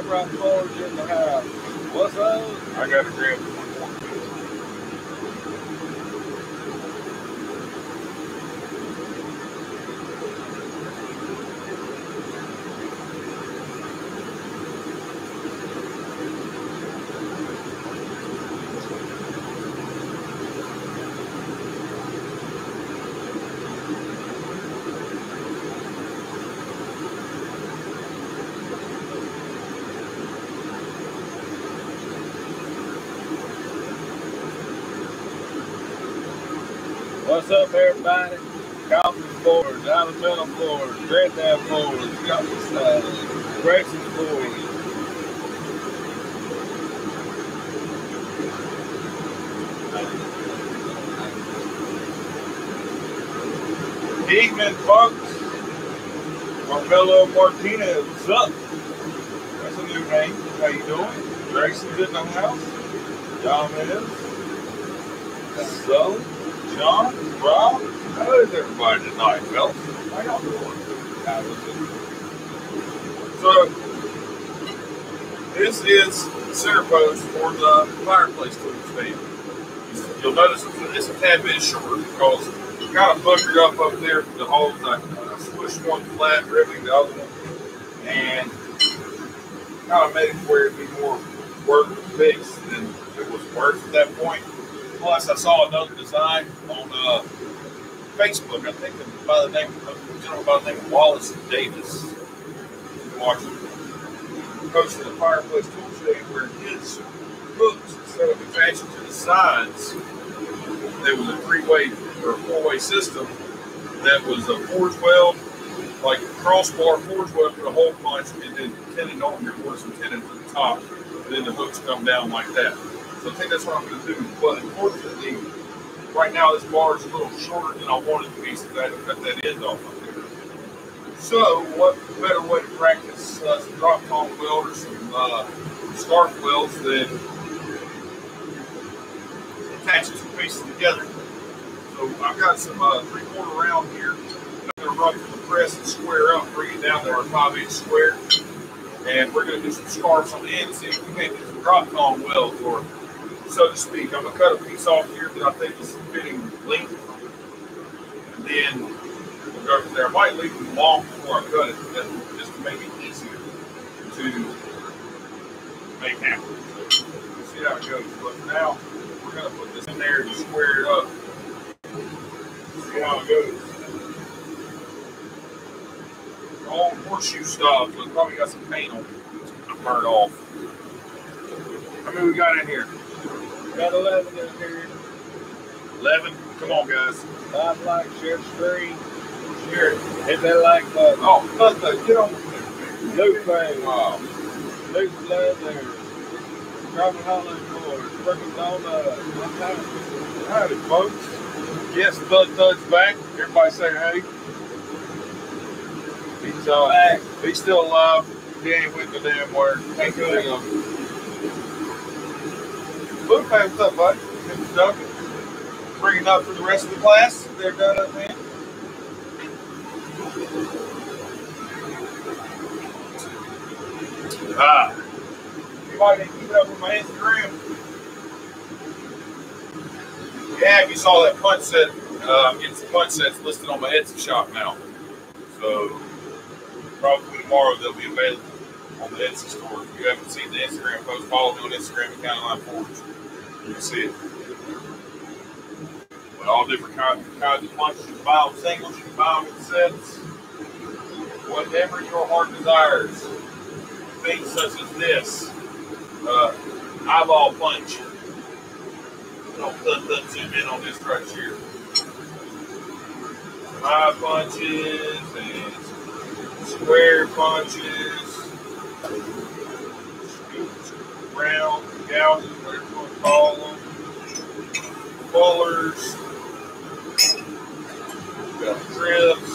Upright floors in the house. What's up? I got to grab one more. What's up, everybody? Coffee floors, Alabama floors, Granddad floors, Grayson's floors. Evening, folks. Marcelo Martinez, what's up? That's a new name. How you doing? Grayson's in the house. John is. Sully. John, Rob, how is everybody tonight, fellas? How y'all doing? So, this is the center post for the fireplace tool stand. You'll notice it's a tad bit shorter because it's kind of bunkered up there for the holes. I switched one flat, riveting the other one, and kind of made it where it'd be more work to fix than it was worth at that point. Plus, I saw another design on Facebook. I think by the name of Wallace Davis. Watching, posted a fireplace tool shed where his hooks, instead of attaching to the sides, there was a three-way or four-way system that was a forge weld, like a crossbar forge weld for the hole punch, and then tenon on your horizontal tenon to the top, and then the hooks come down like that. So I think that's what I'm going to do. But unfortunately, right now this bar is a little shorter than I wanted to be, so I had to cut that end off up there. So what better way to practice some drop palm weld or some scarf welds than attaching some pieces together. So I've got some 3/4 round here. I'm going to run through the press and square up, bring it down to our 5-inch square. And we're going to do some scarves on the end and see if we can't do some drop palm welds, or so to speak. I'm going to cut a piece off here that I think is fitting length. And then we'll go from there. I might leave them long before I cut it, just to make it easier to make happen. So we'll see how it goes. But now we're going to put this in there and square it up. See how it goes. All horseshoe style, so it's probably got some paint on it. It's going to burn off. How many we got in here? Got 11 in here. 11? Come on, guys. 5 like, share the screen. Share it. Hit that like button. Oh, get on with it. Luke fame. Wow. Luke's leather. Dropping Hollow floors. Working donuts. Howdy, folks. Yes, Thud's back. Everybody say hey. He's back. He's still alive. He ain't with the damn word. Ain't good enough. Luke, what's up, bud? Good stuff. Bringing up for the rest of the class. They're done up, man. You might need to keep it up with my Instagram. Yeah, if you saw that punch set, I'm getting some punch sets listed on my Etsy shop now. So probably tomorrow they'll be available on the Etsy store. If you haven't seen the Instagram post, follow me on Instagram at County Forge. You can see it. But all different kinds of punches. You can buy them singles, you can buy them in sets. Whatever your heart desires. Things such as this. Eyeball punch. Let's zoom in on this right here. Eye punches and square punches, round gouges, whatever you want to call them, fullers, got trips,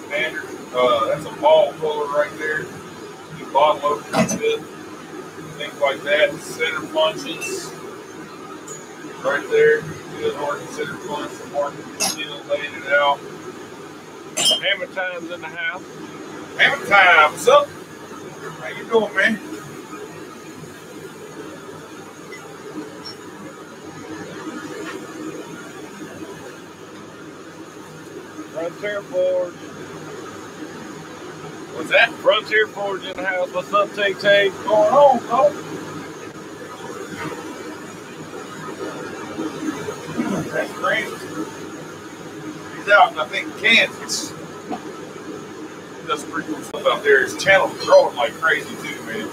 standard. That's a ball fuller right there. The bottle opener bit, things like that. Center punches, right there. Good hard center punch from Martin Steel laying it out. Hammer time's in the house. Hammer time. What's up? How you doing, man? Frontier Forge. What's that? Frontier Forge in the house. What's up, Tay Tay? What's going on, folks? That's great. He's out in, I think, Kansas. He does pretty cool stuff out there. His channel's growing like crazy, too, man.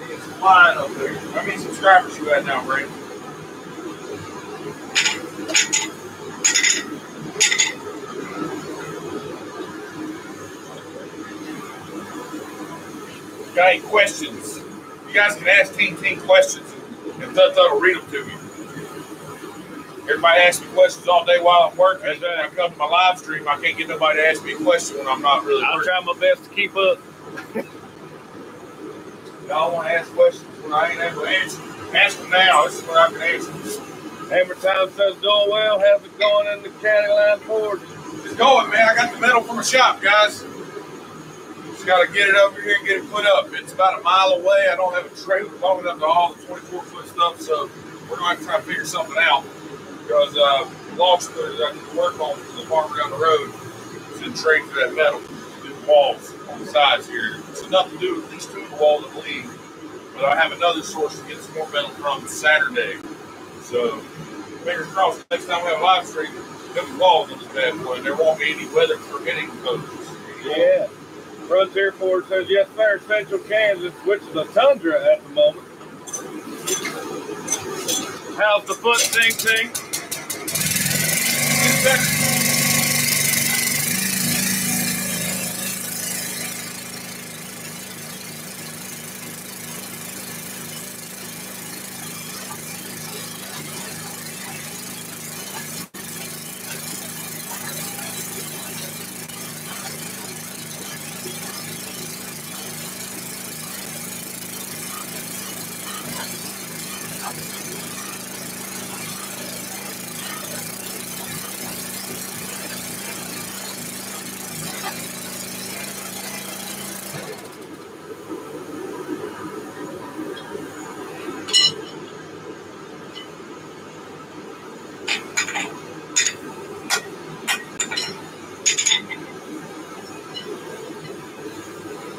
He's flying up there. How many subscribers you got now, Brandon? Got any questions? You guys can ask Teen questions, and Tut will read them to me. Everybody asks me questions all day while I'm working. And then I come to my live stream, I can't get nobody to ask me a question when I'm not really I'll working. try my best to keep up. Y'all want to ask questions when I ain't able to answer? Ask them now. This is when I can answer. Hammer Time says, doing well. How's it going in the County Line Forge? It's going, man. I got the metal from the shop, guys. Just got to get it over here and get it put up. It's about a mile away. I don't have a trailer long enough to haul the 24-foot stuff, so we're going to have to try to figure something out. Because log splitters I can work on for the farmer down the road is in trade for that metal. Do the walls on the sides here. It's enough to do at least 2 of the walls, I believe. But I have another source to get some more metal from Saturday. So, fingers crossed, next time we have a live stream, there'll be walls on this bad boy, and there won't be any weather permitting codes. Yeah. Frontier Forge says, yes, sir, Central Kansas, which is a tundra at the moment. How's the foot thing?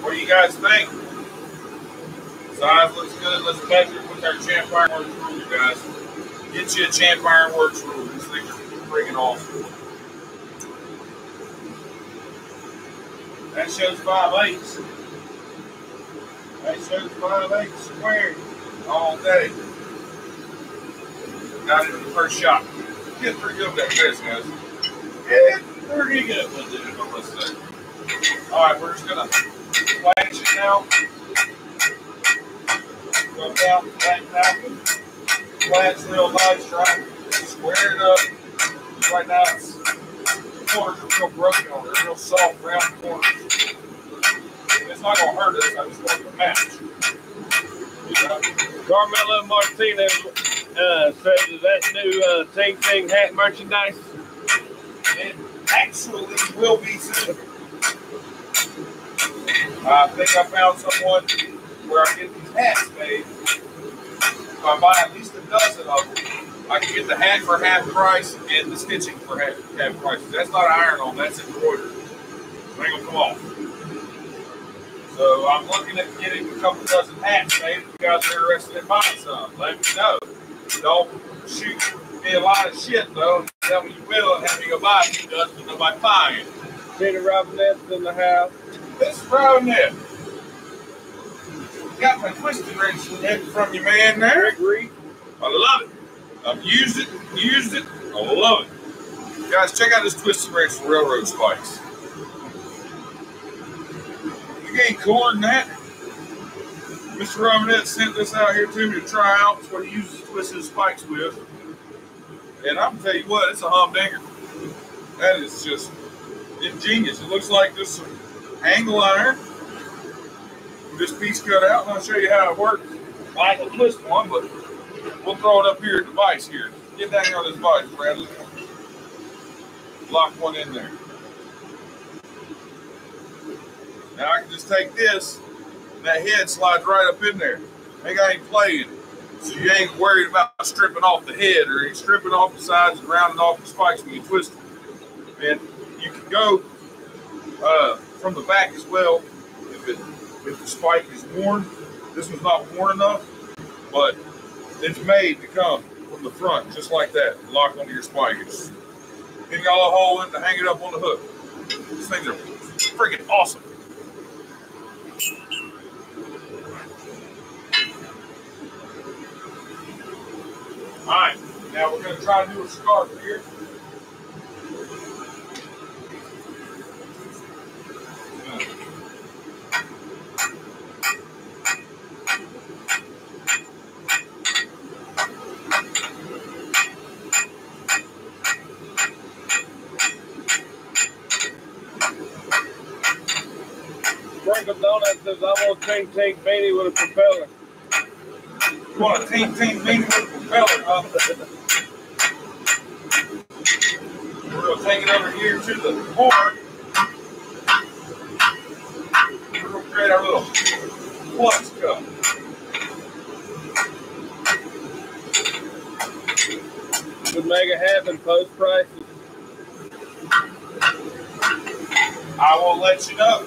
What do you guys think? Size looks good. Let's measure with our Champ Ironworks ruler, guys. Get you a Champ Ironworks ruler. These things are freaking awesome. That shows 5/8. That shows 5/8 squared all day. Got it in the first shot. Get pretty good with that fist, guys. Get pretty good with it, let's say. All right, we're just gonna flange it now. Go down, flange that. Flange real nice, right? Square it up. Right now, the corners are real broken on it. They're real soft, round corners. It's not gonna hurt us. I just want to match. Carmelo Martinez says, is that new Ting hat merchandise? It actually will be soon. I think I found someone where I get these hats made. If I buy at least a dozen of them, I can get the hat for half price and the stitching for half price. That's not iron on, that's embroidered. It ain't gonna come off. So I'm looking at getting a couple dozen hats made. If you guys are interested in buying some, let me know. Don't shoot me a lot of shit though. Tell me you will and have me go buy a few dozen, but nobody buying. Tina Robinette's in the house. This Robinette. Got my twisted wrench from you, man, there. Rick Reed. I love it. I've used it. I love it. Guys, check out this twisted wrench for railroad spikes. You ain't cooler than that. Mr. Robinette sent this out here to me to try out. It's what he uses to twist his spikes with. And I'm gonna tell you what, it's a humdinger. That is just ingenious. It looks like just some angle iron. This piece cut out, and I'll show you how it works. I can twist one, but we'll throw it up here at the vise here. Get down here on this vise, Bradley. Lock one in there. Now I can just take this, and that head slides right up in there. Ain't got any play in it. So you ain't worried about stripping off the head or stripping off the sides and rounding off the spikes when you twist it. And you can go from the back as well if the spike is worn. This one's not worn enough, but it's made to come from the front just like that, lock onto your spike. It's got a hole in it to hang it up on the hook. These things are freaking awesome. All right, now we're going to try to do a scarf here. Sprinkle Donut says, I want Tink Tink Beanie with a propeller. You want a Tink Tink Beanie with a propeller, huh? We're going to take it over here to the horn. We're going to create our little flux cup. Would make it happen post prices. I will let you know.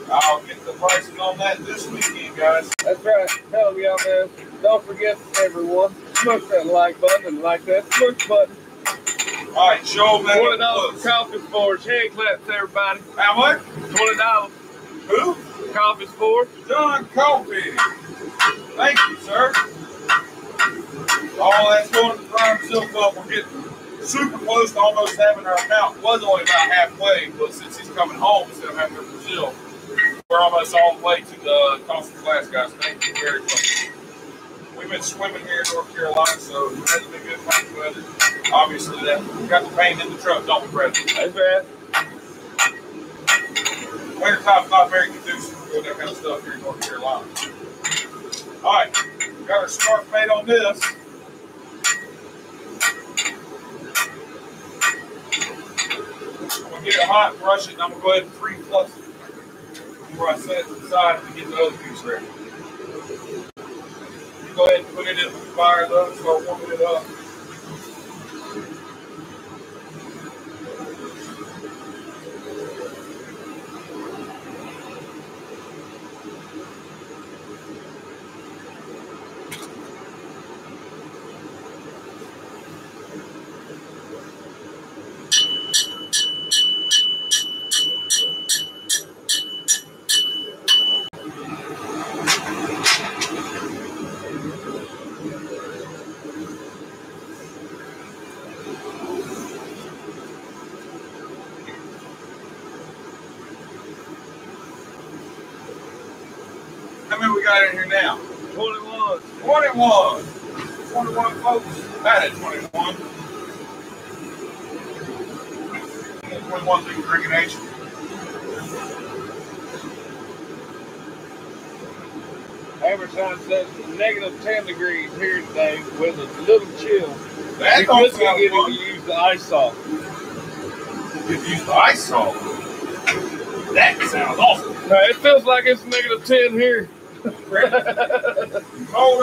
I'll get the prices on that this weekend, guys. That's right. Tell them, y'all, man. Don't forget, everyone, smush that like button and like that smush button. All right, show them that. $20 for coffee sports. Hand claps, everybody. How much? $20. Who? Coffee sports. John Coffee. Thank you, sir. All that's going to the Prime Silk Club. We're getting super close to almost having our amount. Was only about halfway, but since he's coming home instead of having to Brazil, we're almost all the way to the Constant Class, guys. Thank you very much. We've been swimming here in North Carolina, so it hasn't been good fun weather. Obviously, we got the paint in the truck, don't we, Brad? That's bad. Wintertime's not very conducive for doing that kind of stuff here in North Carolina. All right, got our scarf made on this. I'm going to get it hot, brush it, and I'm going to go ahead and pre-flux it before I set it to the side to get the other piece ready. You go ahead and put it in the fire, though, start warming it up. How many we got in here now? 21. 21. 21 folks. That is 21. 21 through drinking age. Hammerstein says negative 10 degrees here today with a little chill. That You don't could sound get fun. to use the ice salt. You use the ice salt. That sounds awesome. No, it feels like it's negative 10 here. Cold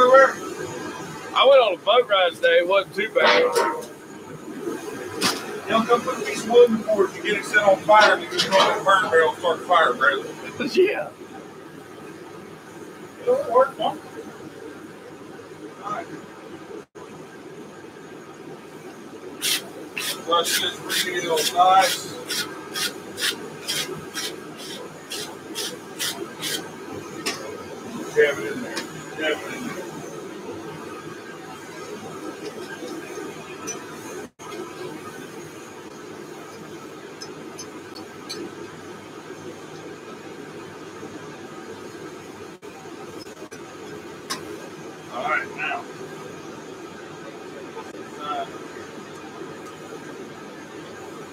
over there? I went on a boat ride today. It wasn't too bad. You don't come put a piece of wood in the forge, you get it set on fire, and you just throw it in the burn barrel and start the fire, Bradley. Yeah. It'll work, huh? All right. Brush this real nice. Jab it in there. Jab it in there. All right, now.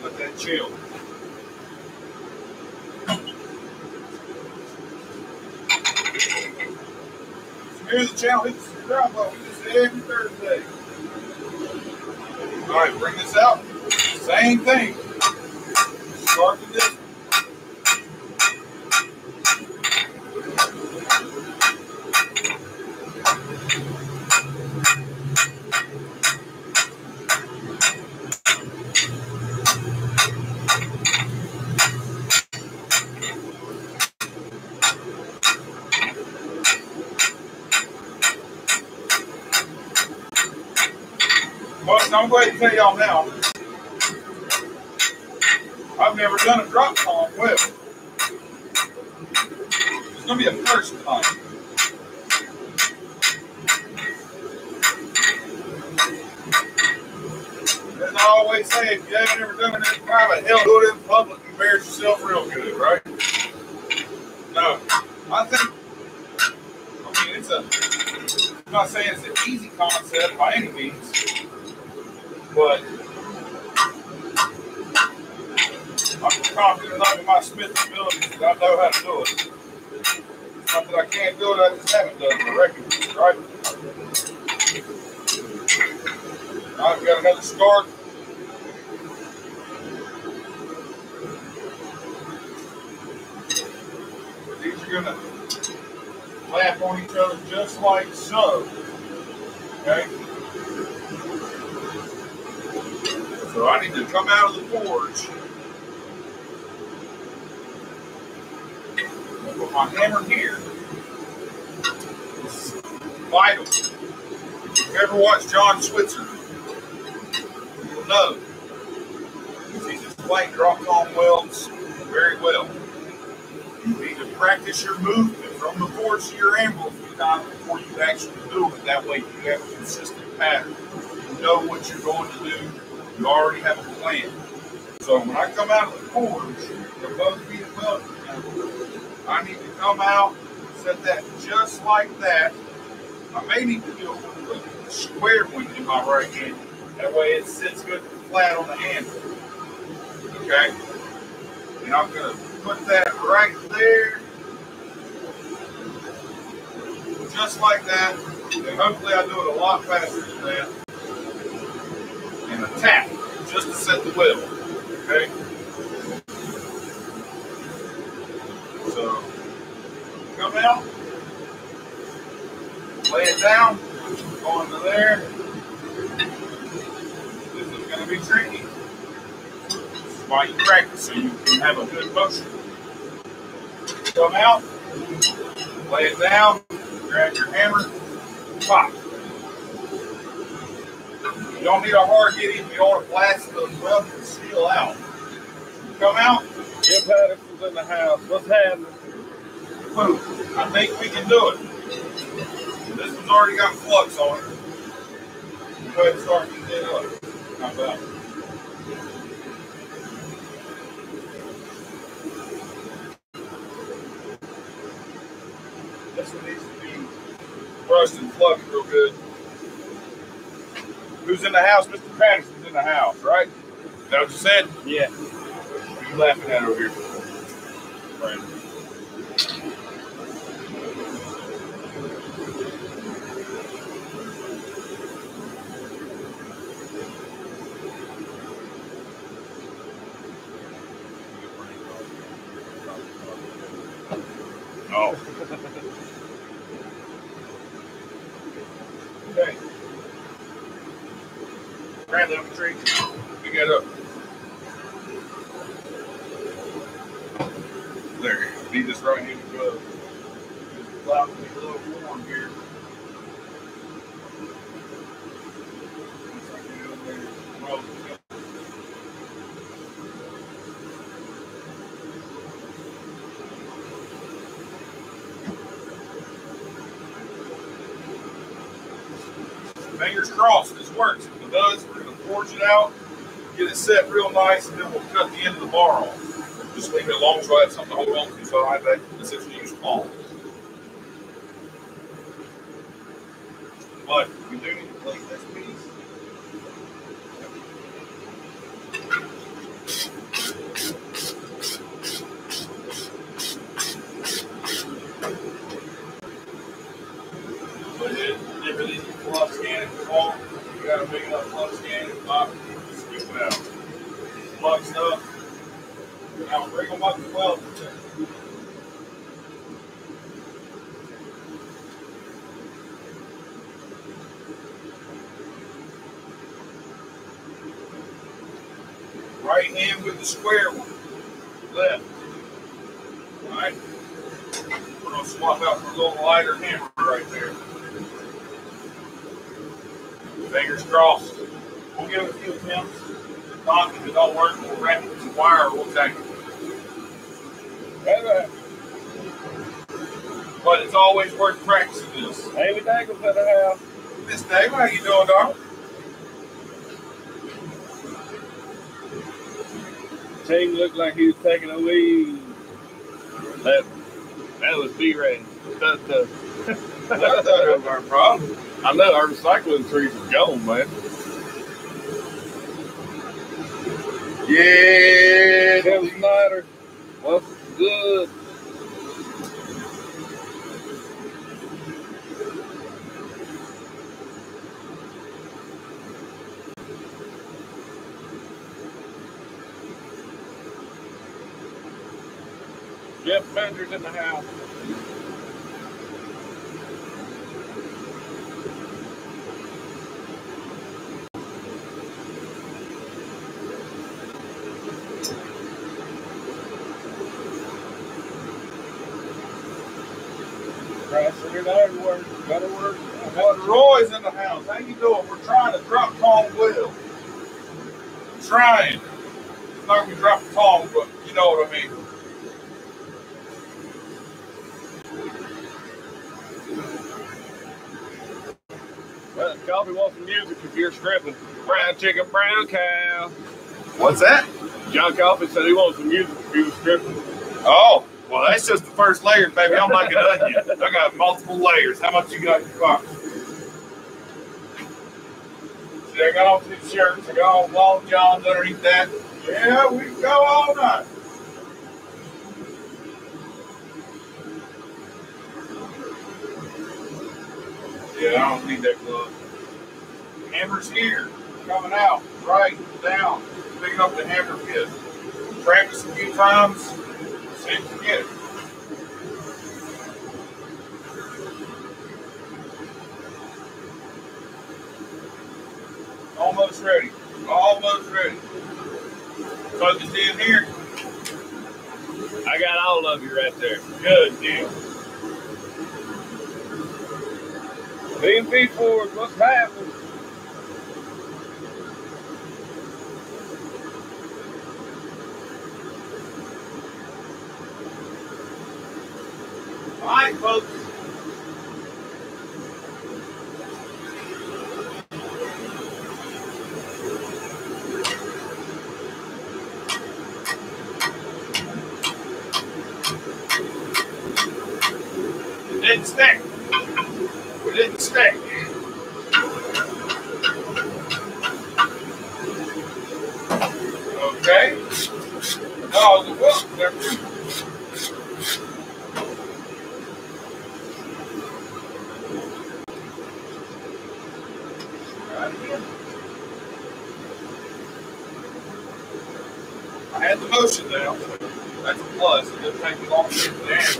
Let that chill. Here's the channel. Hit the subscribe button. We do this every Thursday. All right, bring this out. Same thing. Start with this. So I'm going to tell y'all now, I've never done a drop column weld. It's going to be a first time. As I always say, if you haven't ever done it in private, hell, do it in public and embarrass yourself real good, right? No, I think, I'm not saying it's an easy concept by any means, but I'm confident enough in my Smith abilities that I know how to do it. It's not that I can't do it, I just haven't done it, I reckon, right? I've got another start. These are going to lap on each other just like so. Okay? So I need to come out of the forge and put my hammer here. This is vital. If you've ever watched John Switzer, you'll know. He's explained drop column welds very well. You need to practice your movement from the forge to your anvil a few times before you actually do it. That way you have a consistent pattern. You know what you're going to do. You already have a plan. So when I come out of the forge, they're both being welded. I need to come out, set that just like that. I may need to do a square one in my right hand. That way it sits good and flat on the handle. Okay? And I'm going to put that right there. Just like that. And hopefully I do it a lot faster than that. And a tap, just to set the weld. Okay? So, come out. Lay it down. Go into there. This is going to be tricky. This is why you practice, so you can have a good motion. Come out. Lay it down. Grab your hammer. Pop. You don't need a hard hit if you don't want to blast the weld and steel out. Come out. Jim Patterson's in the house. What's happening? Boom. I think we can do it. This one's already got flux on it. Go ahead and start heating it up. How about it? This one needs to be brushed and fluffed real good. Who's in the house? Mr. Patterson's in the house, right? Is that what you said? Yeah. What are you laughing at over here? Right. No. Okay. Grab that tree. Pick it up. There. Need this right here to go. It's allowed to be a little warm here. Well, fingers crossed, this works. If it does, we're going to forge it out, get it set real nice, and then we'll cut the end of the bar off. Just leave it alone so I have something to hold on to, so I have that essentially use claw. But we do need to clean this piece. Go ahead, dip it in your flux can if you want. You got a big enough flux can, if not, scoop it out. Fluxed up. Now bring them up to 12%. Right hand with the square one. Left. Alright. We're going to swap out for a little lighter hammer right there. Fingers crossed. We'll give it a few attempts. If it don't work, we'll wrap it with some wire or we'll take it. But it's always worth practicing this. Amy Dangles at the house. Miss Dave, how you doing, darling? Team looked like he was taking a lead. That was B-Ray. That's not our problem. I know our recycling trees are gone, man. Yeah. Tim Snyder. What's good? Jeff Bender's in the house. Gotta work. Roy's in the house. How you doing? We're trying to drop Tom Will. Trying. It's not going to drop Tom, but you know what I mean. Well, Coffee wants some music if you're stripping. Brown chicken, brown cow. What's that? John Coffee said he wants some music if he was stripping. Oh, well, that's just the first layer, baby. I'm like an onion. I got multiple layers. How much you got in your box? See, I got on 2 shirts. I got on long johns underneath that. Yeah, we can go all night. Yeah, I don't need that glove. Hammer's here. Coming out. Right. Down. Picking up the hammer pit. Practice a few times. See if you get it. Almost ready. Almost ready. Focus in here. I got all of you right there. Good deal. B&B Ford, what's happening? All right, folks. It didn't stick. It didn't stick. Okay. No, the book. I had the motion now. That's a plus. It doesn't take me long to get to the end.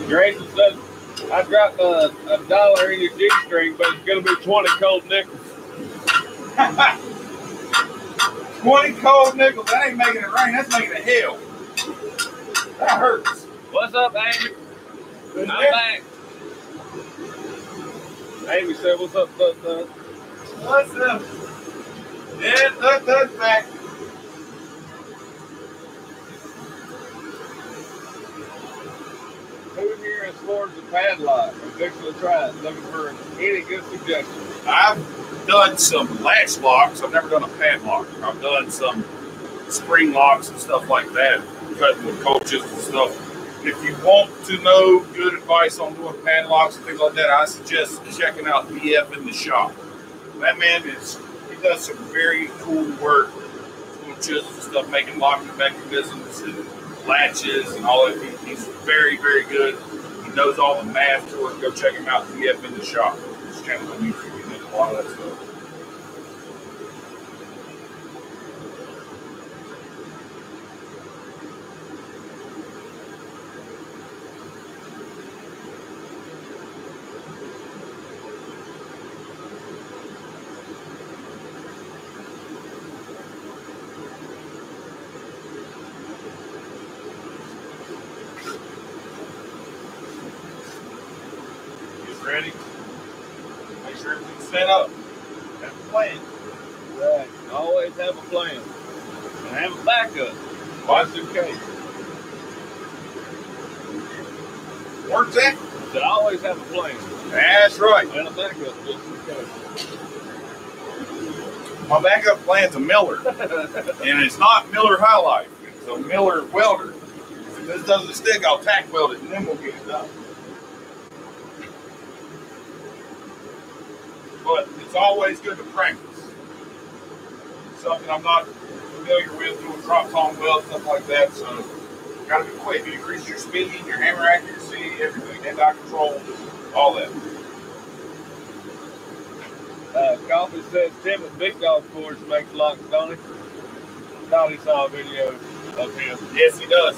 Grayson said, I dropped a dollar in your G-string, but it's going to be 20 cold nickels. 20 cold nickels. That ain't making it rain. That's making it hell. That hurts. What's up, Amy? I'm back. Amy said, what's up, Thud? What's up? Yeah, Thud's back. Who here as far as the padlock? I'm fixing to try it. Looking for any good suggestions. I've done some latch locks. I've never done a padlock. I've done some spring locks and stuff like that, cutting with coaches and stuff. If you want to know good advice on doing padlocks and things like that, I suggest checking out BF in the shop. That man he does some very cool work, little chisels and stuff, making locking mechanisms and latches and all that. He's very, very good. He knows all the math to it. Go check him out, BF in the shop. His channel on YouTube, he does a lot of that stuff. ready. Make sure everything's set up. Have a plan. Right. Always have a plan. And have a backup. What? Just in case. Where's that? Should always have a plan. That's right. And a backup just in case. My backup plan's a Miller. And it's not Miller High Life. It's a Miller welder. If this doesn't stick, I'll tack weld it and then we'll get it done. But it's always good to practice. Something I'm not familiar with, doing drop tone weld, stuff like that. So you gotta be quick. You increase your speed, your hammer accuracy, everything, hand-eye control, all that. Coffee says Tim at Big Dog Forge makes locks, don't he? Thought he saw a video of him. Yes, he does.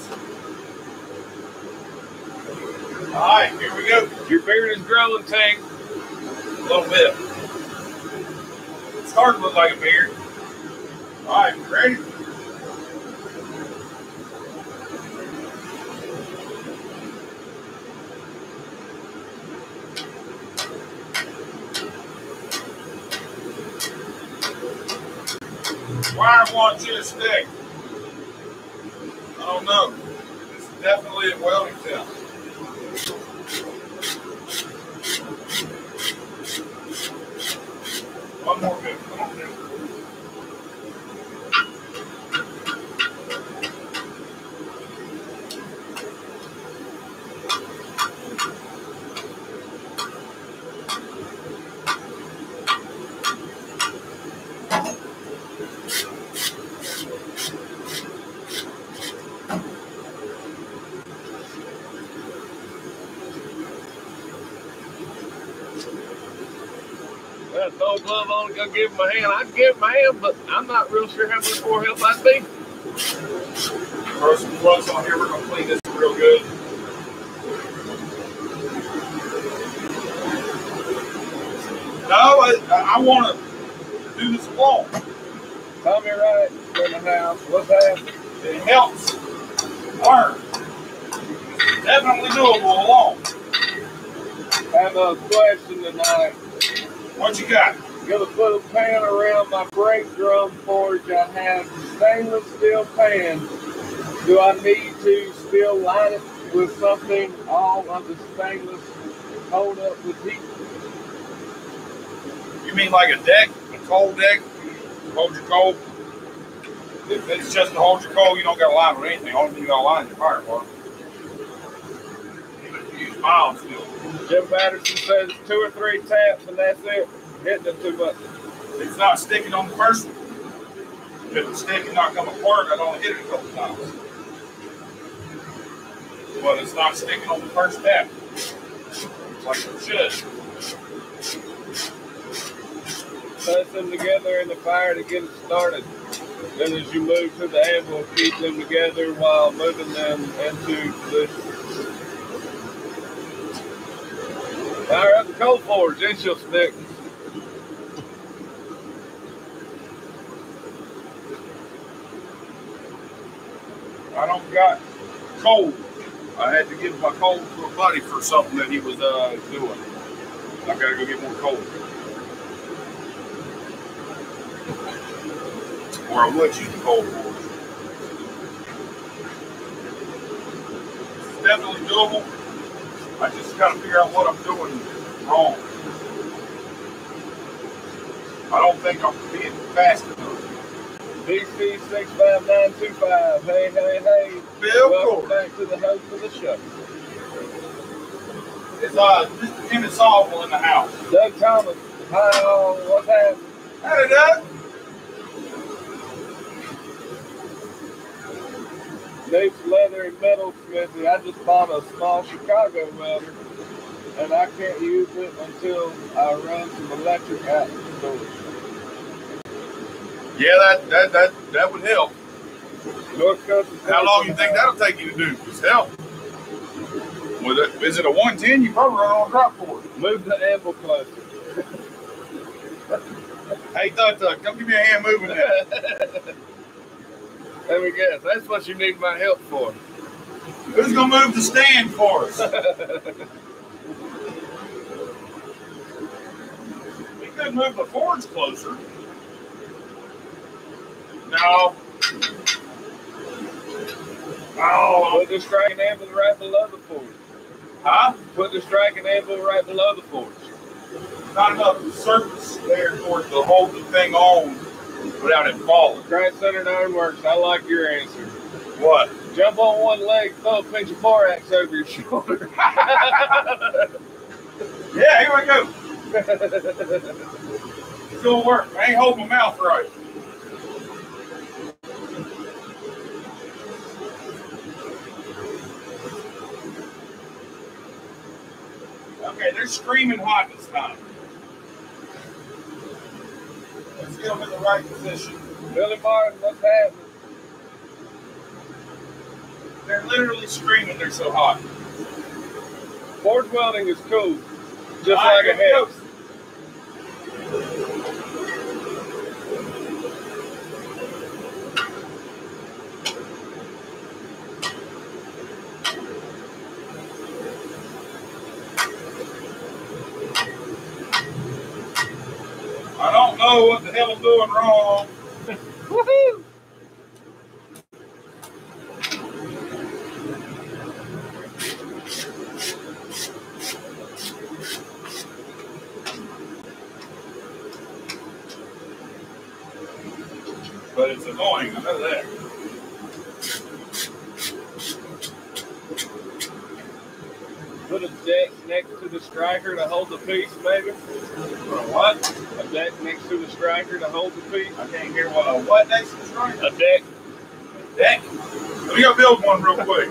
All right, here we go. Your beard is growing, Tank. A little bit. It's starting to look like a beard. All right, ready? Why won't you stick? I don't know. It's definitely a welding test. One more bit. Come on, dude. Throw a glove on and go give him a hand. I'd give him a hand, but I'm not real sure how much more help I'd be. Throw some gloves on here. We're going to clean this real good. No, I want to do this alone. Tommy Wright in the house. What's that? It helps learn. Definitely doable alone. I have a question tonight. What you got? Gonna put a pan around my brake drum forge. I have stainless steel pan. Do I need to still line it with something all of the stainless hold up with heat? You mean like a deck, a coal deck? Hold your coal? If it's just to hold your coal, you don't got to line with anything. Only thing you got to line is your fire part. You use mild steel. Jim Patterson says 2 or 3 taps and that's it. Hitting it too much. It's not sticking on the first one. If it's sticking, not come apart, I'd only hit it a couple times. But it's not sticking on the first tap. Like it should. Press them together in the fire to get it started. Then as you move to the anvil, keep them together while moving them into position. Fire up the coal forge, then she'll stick. I don't got coal. I had to give my coal to a buddy for something that he was doing. I gotta go get more coal. Or I would use the coal forge. It's definitely doable. I just gotta figure out what I'm doing wrong. I don't think I'm being fast enough. DC 65925. Hey, hey, hey. Bill Welcome Cole. back to the host of the show. It's Mr. Emmett Sawville in the house. Doug Thomas. Hi, all. What's happening? Hey, Doug. Nate's Leather and Metal Smithy. I just bought a small Chicago welder, and I can't use it until I run some electric out the door. Yeah, that would help. North Coast. How long you think that'll take you to do? Just help. With it, is it a 110? You probably run on a drop for it. Move the anvil closer. Hey, Thug, come give me a hand moving that. Let me guess. That's what you need my help for. Who's gonna move the stand for us? could move the forge closer. No. Oh. Put the striking anvil right below the forge. Huh? Put the striking anvil right below the forge. Not enough surface there for it to hold the thing on without it falling. Christ-centered ironworks. I like your answer. What? Jump on one leg, throw a pinch of borax over your shoulder. Yeah, here we go. It's gonna work. I ain't holding my mouth right. Okay, they're screaming hot this time. Let's get them in the right position. Billy Martin, what's happening? They're literally screaming they're so hot. Forge welding is cool. Just All right, like a here we go. hex. I don't know what the hell I'm doing wrong. Woohoo! But it's annoying, I know that. Put a deck next to the striker to hold the piece, maybe. Put a what? A deck next to the striker to hold the piece. I can't hear what a what next to the striker? A deck. Deck. Let me go build one real quick.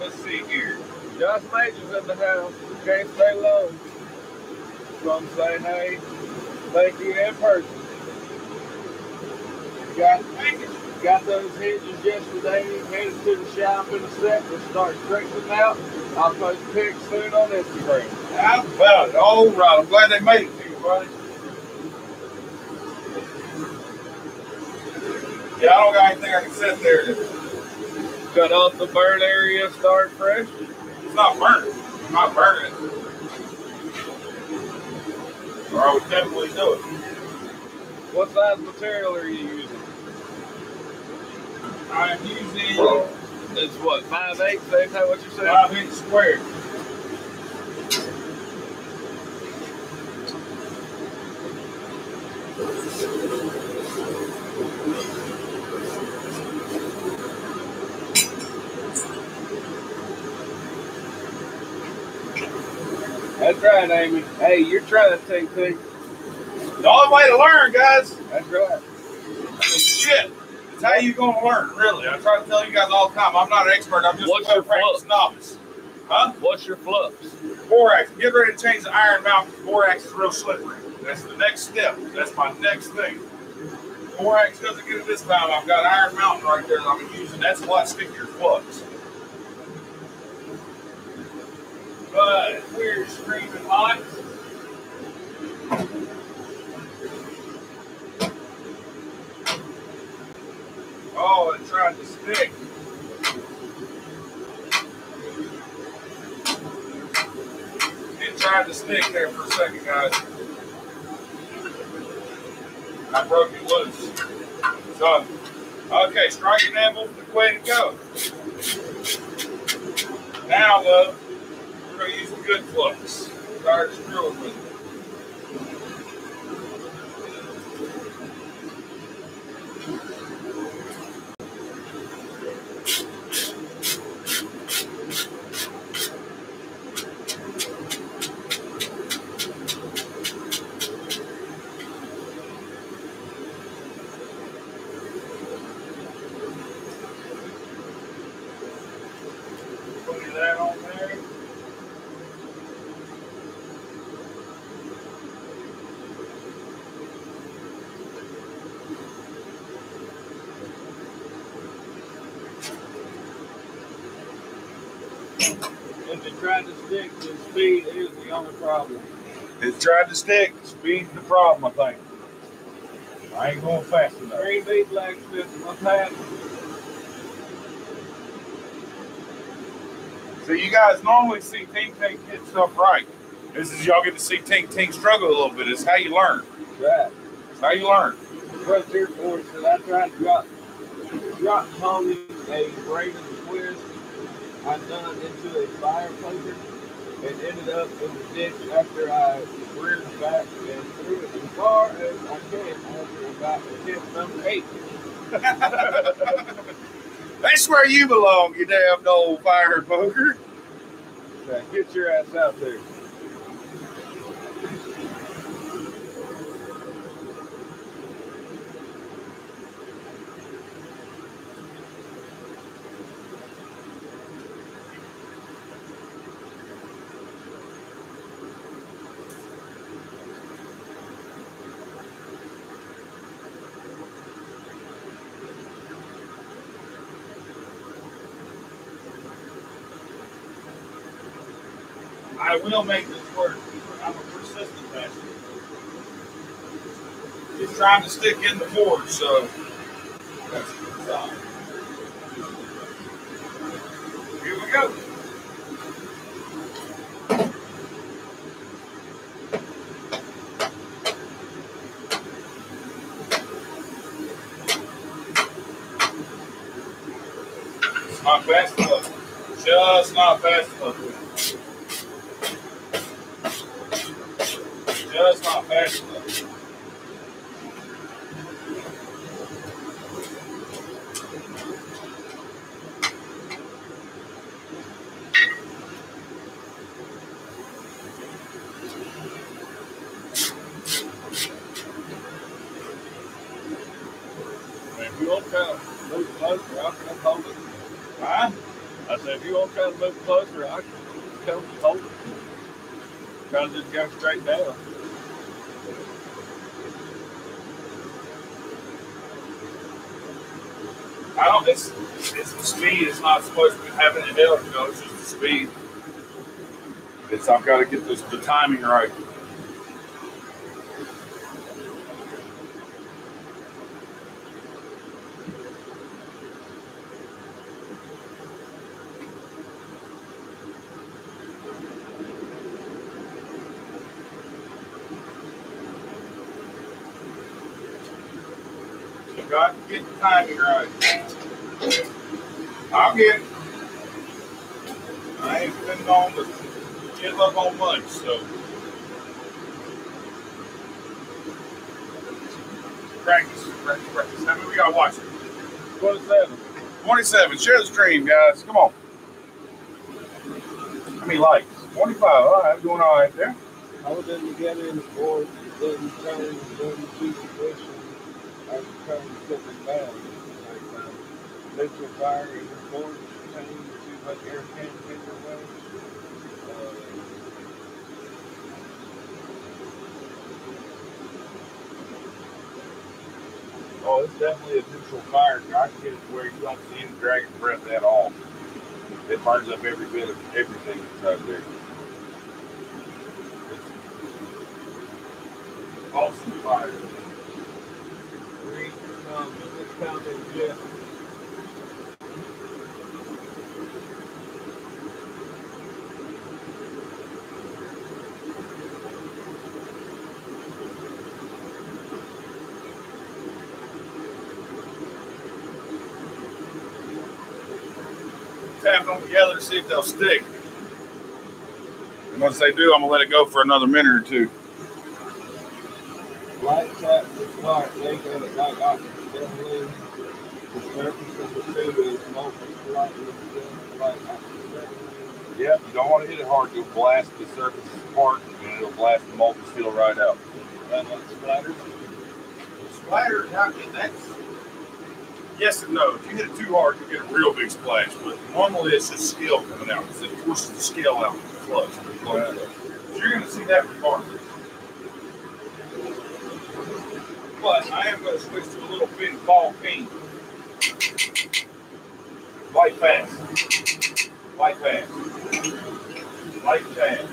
Let's see here. Josh Major's in the house. Can't stay long. So I'm saying, hey, thank you in person. Got those hinges yesterday. Headed to the shop in a sec. We'll start stretching them out. I'll post pics soon on Instagram. How about it? All right. I'm glad they made it to you, buddy. Yeah, I don't got anything I can set there. Cut off the burn area, start fresh. It's not burning. I'm not burning it. Or I would definitely do it. What size material are you using? I'm using It's what, 5/8? Is that what you said? 5-inch square. That's right, Amy. Hey, you're trying to take things. The only way to learn, guys. That's right. Shit. It's how you gonna learn, really. I try to tell you guys all the time. I'm not an expert. I'm just What's a your practice flux? novice. Huh? What's your flux? Borax. Get ready to change the iron mount because borax is real slippery. That's the next step. That's my next thing. Borax doesn't get it this time. I've got iron mountain right there that I'm using. That's a lot stickier flux. But we're screaming hot. Oh, it tried to stick. It tried to stick there for a second, guys. I broke it loose. So, okay, striking anvil, the way to go. Now, though, we're going to use the good flux. Start screwing with it. Put that on there. If it tried to stick, then speed is the only problem. It tried to stick. Speed's the problem, I think. I ain't going fast enough. Green Beat Blacksmith, what's happening? So you guys normally see Tink Tink get stuff right. This is y'all get to see Tink Tink struggle a little bit. It's how you learn. Right. It's how you learn. What's here for is that I tried to drop Tony a Raven twist I done into a fire poker and ended up in the ditch after I reared back and threw it as far as I can after about hit number 8. That's where you belong, you damn old fire poker. Now, get your ass out there. I will make this work. I'm a persistent bastard. Just trying to stick in the forge, so that's a good sign. Here we go. It's not fast enough. Just not fast enough. Just not fast enough. If you want to kind of move closer, I can hold it. Huh? I said, if you want to kind of move closer, I can come hold it. Kind of just go straight down. I don't. It's the speed. It's not supposed to be having it held. You know, it's just the speed. I've got to get the timing right. Got to get the timing right. I'll get it. I ain't been known to give up on much, so. Practice. How many we got watching? 27. 27. Share the stream, guys. Come on. How many likes? 25. All right, doing all right there. Holding together in the board, then turn, then two positions. I'm trying to set it down. Neutral fire in the board, change to much air can take away. Oh, it's definitely a neutral fire. I can get it to where you don't see any dragon breath at all. It burns up every bit of everything that's out there. It's awesome fire. This pound is good. Tap them together to see if they'll stick. And once they do, I'm gonna let it go for another minute or two. Light tap is light, they got it like accidentally. The surface of the tube is molten slightly, like accidentally. Yep, you don't want to hit it hard. You'll blast the surface apart and it'll blast the molten steel right out. That not splatter. Splatter, that's yes and no. If you hit it too hard, you get a real big splash. But normally it's just scale coming out because it forces the scale out with the flush. So you're going to see that regardless. But I am going to switch to a little bit ball peen. Light fast. Light fast. Light fast.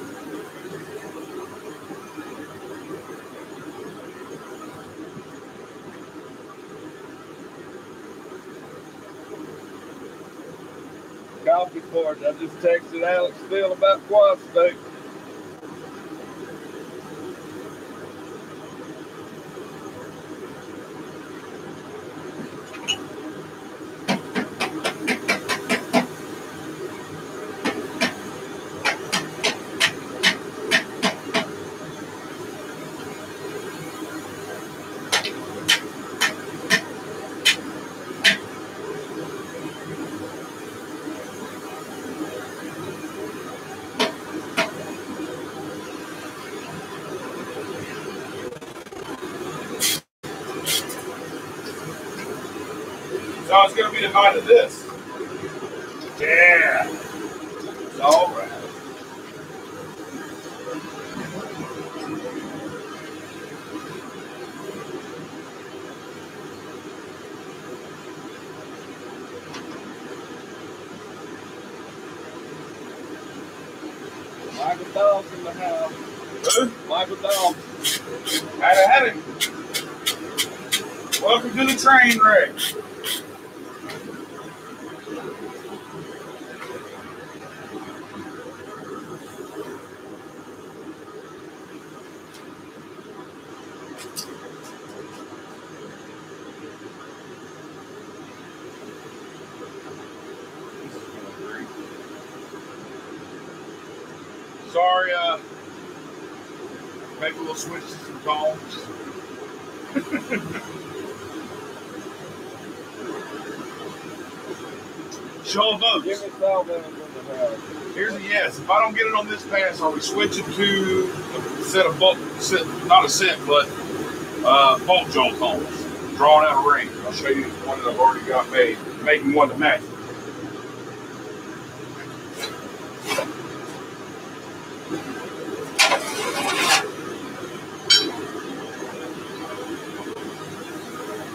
coffee for you. I just texted Alex Phil about Quad State. So it's going to be the height of this. Yeah. It's all right. Michael Dawes in the house. Who? Michael Dawes. Howdy. Welcome to the train wreck. Sorry, maybe we'll switch to some tones. Show of votes. Give me Salvans in the house. Here's a yes. If I don't get it on this pass, are we switching to a set of bolt, not a set, but bolt jolt tones, drawing out a ring. I'll show you one that I've already got made, making one to match.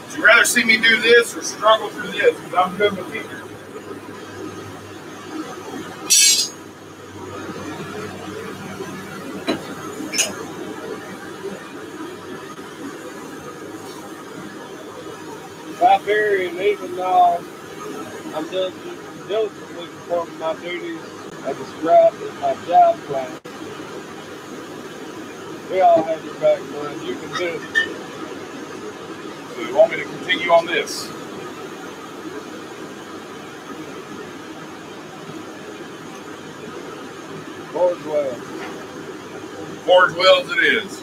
Would you rather see me do this or struggle through this? Because I'm good with either. Siberian, even though I'm diligently performing my duties as described in my job plan, we all have your back, man. You can do it. So you want me to continue on this? Forge well. Forge well as it is.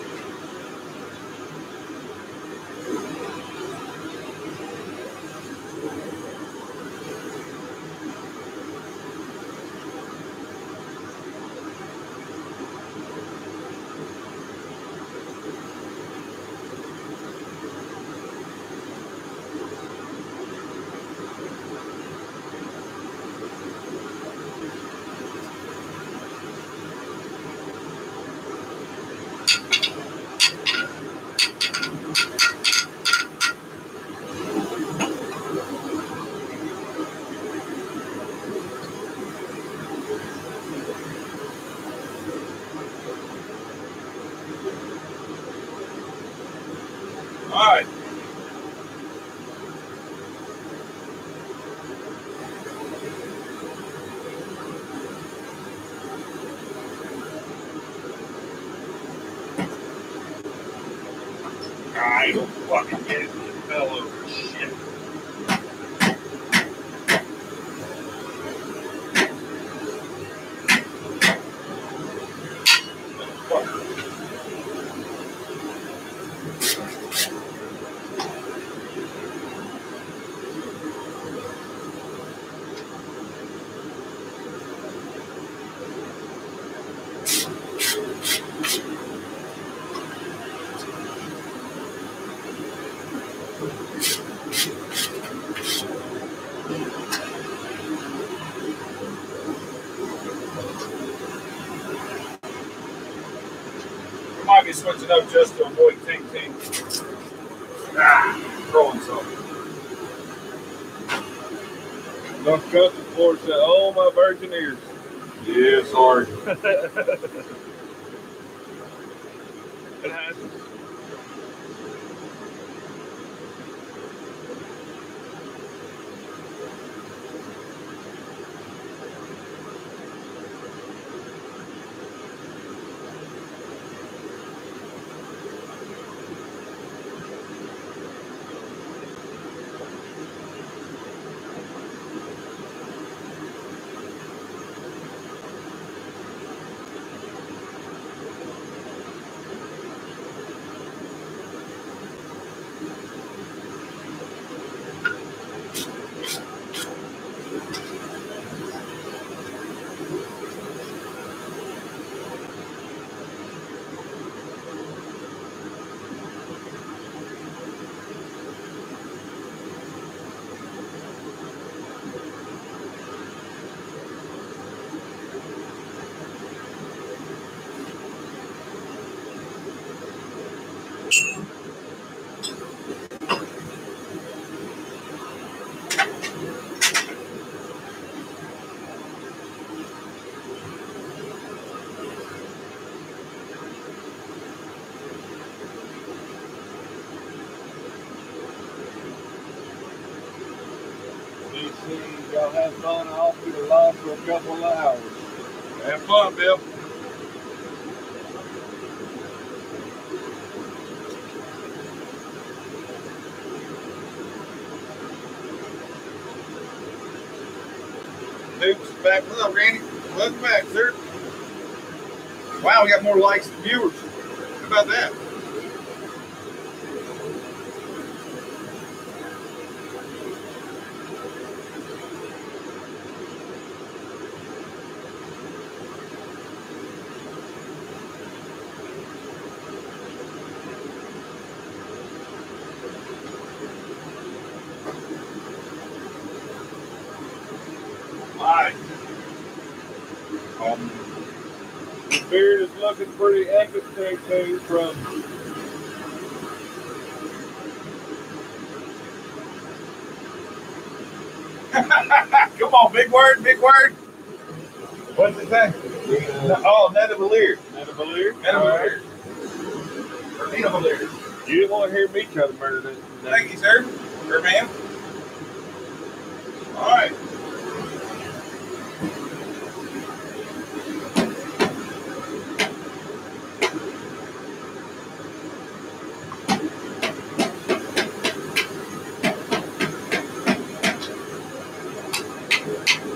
All right. I don't fucking get it. It fell over. Shit. Might be switching up just to avoid ting. Throwing something. North Coastal Florida said, "Oh, my virgin ears." Yeah, sorry. It happens. Y'all have fun. I'll be along for a couple of hours. Have fun, Bill. Dude's back. What's up, Randy? Welcome back, sir. Wow, we got more likes than viewers. How about that? Alright. The beard is looking pretty epic there, too, from Come on, big word, big word. What's it say? Oh, Netavalier. Netavalier. Netavalier. Or Netavalier. You didn't want to hear me try to murder that. Thank you, sir. Or ma'am. All right.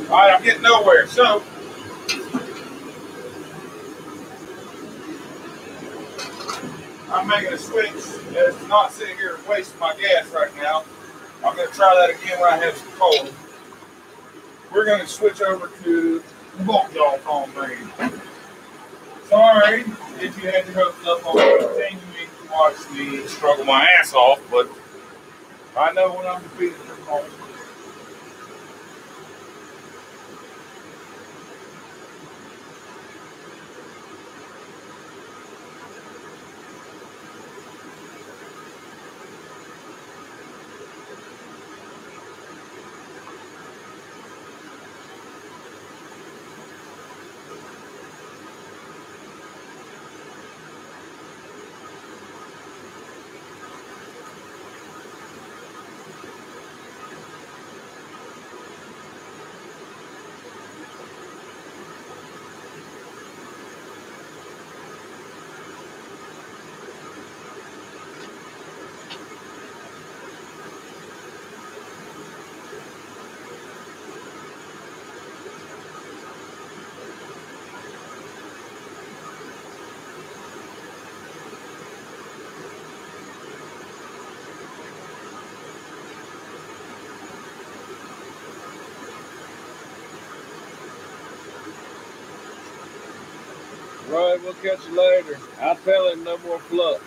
All right, I'm getting nowhere. So, I'm making a switch as to not sitting here and wasting my gas right now. I'm going to try that again when I have some coal. We're going to switch over to the bulk y'all phone ring. Sorry if you had your hopes up on continuing to watch me struggle my ass off, but I know when I'm defeated from home. Right, we'll catch you later. I'll tell him no more fluff.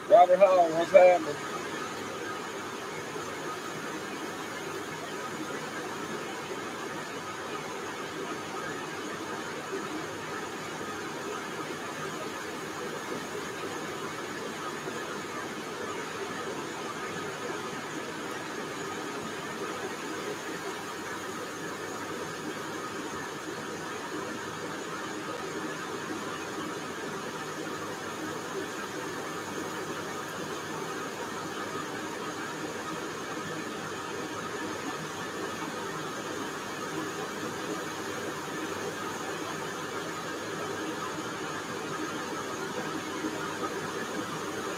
Robert Hall, what's happening?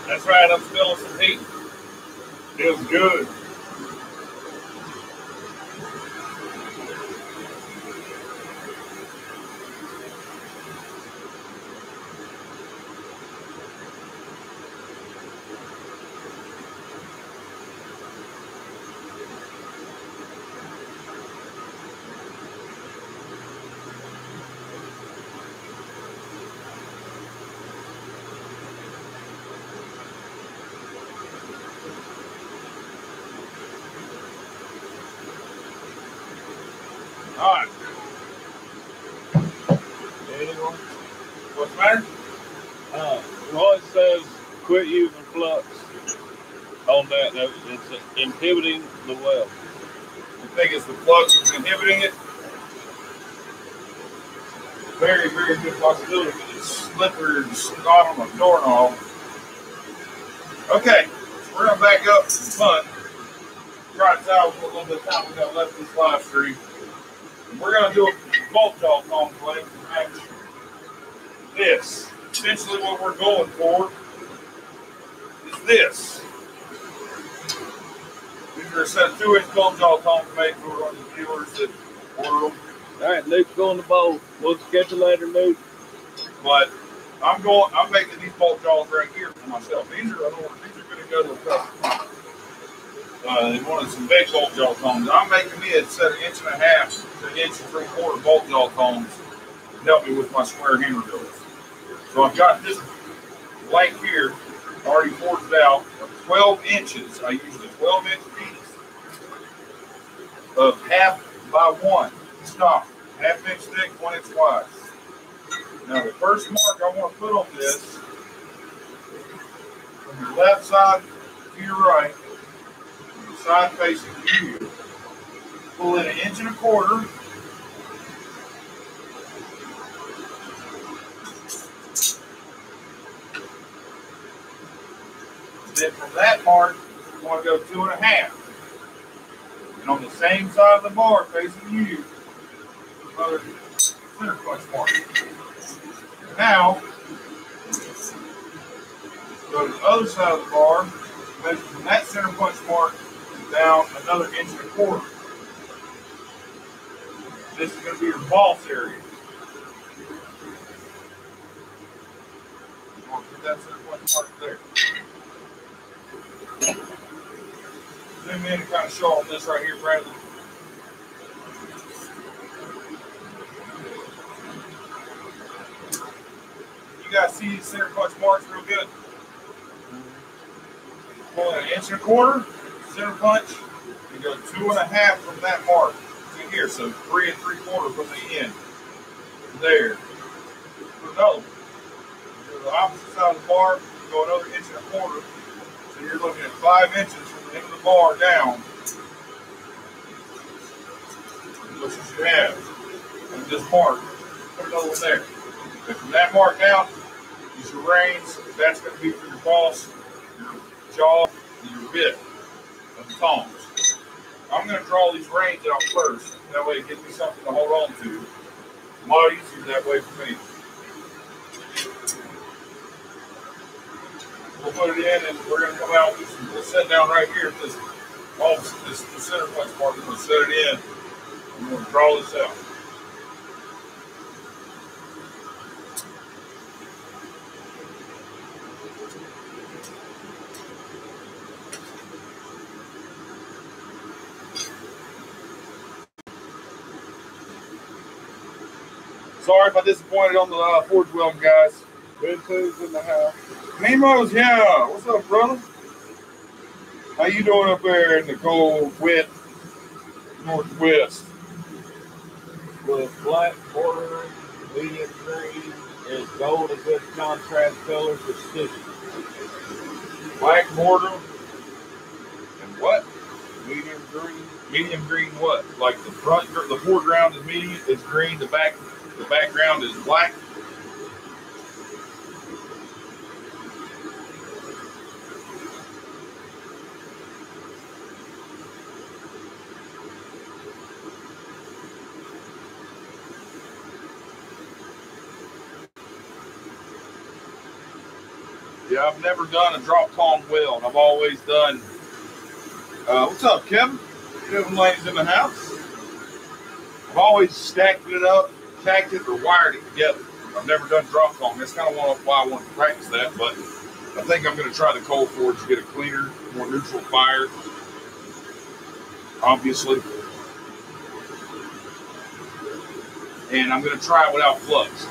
That's right, I'm spilling some heat. Feels good. All right. Anyone? What's the matter? Roy says quit using flux on that. It's inhibiting the weld. You think it's the flux that's inhibiting it? Very, very good possibility because it's slippery or not on a doorknob. Okay, so we're going to back up to the punt. Try to tell a little bit of time we got left in this live stream. And we're going to do a bolt jaw thong play to match this. Essentially what we're going for is this. These are a set of 2-inch bolt jaw tongs made for one of the viewers that order them. All right, Luke's going to bowl. We'll catch you later, Luke. But I'm making these bolt jaws right here for myself. These are going to go to a customer. They wanted some big bolt jaw tongs. I'm making me a set of 1.5 to 1 3/4 bolt jaw tongs to help me with my square hammer drills. So I've got this blank here already forged out of 12 inches. I use a 12-inch piece of 1/2 by 1 stock, 1/2 inch thick, 1 inch wide. Now the first mark I want to put on this, from your left side to your right, the side facing you, pull in 1.25 inches. Then from that mark, you want to go 2.5. And on the same side of the bar facing you, another center punch mark. Now, go to the other side of the bar, measure from that center punch mark down another 1.25 inches. This is going to be your boss area. You want to put that center punch mark there. Zoom in and kind of show on this right here, Bradley. You guys see these center punch marks real good? Pull in 1.25 inches, center punch, and go 2.5 from that mark to here. So 3 3/4 from the end. There. Put another one. Go to the opposite side of the bar, go another 1.25 inches. So you're looking at 5 inches from the end of the bar down. Which is you have. And this mark, put another one there. And from that mark down, is your reins. That's going to be for your boss, your jaw, and your bit of the tongs. I'm going to draw these reins out first. That way it gives me something to hold on to. A lot easier that way for me. We'll put it in and we're going to come out. We'll set down right here at this center punch mark. We're going to set it in. I'm going to draw this out. Sorry if I disappointed on the forge welding, guys. Bento's in the house. Nemo's, yeah. What's up, brother? How you doing up there in the cold, wet northwest? With black bordering, medium green, and gold a good contrast color for stitching. Black border and what? Medium green. Medium green what? Like the foreground is medium, is green. The background is black. Yeah, I've never done a drop tong weld. I've always done. What's up, Kevin? You have ladies in the house. I've always stacked it up, tacked it, or wired it together. I've never done drop tong. That's kind of why I want to practice that. But I think I'm going to try the cold forge to get a cleaner, more neutral fire. Obviously. And I'm going to try it without flux,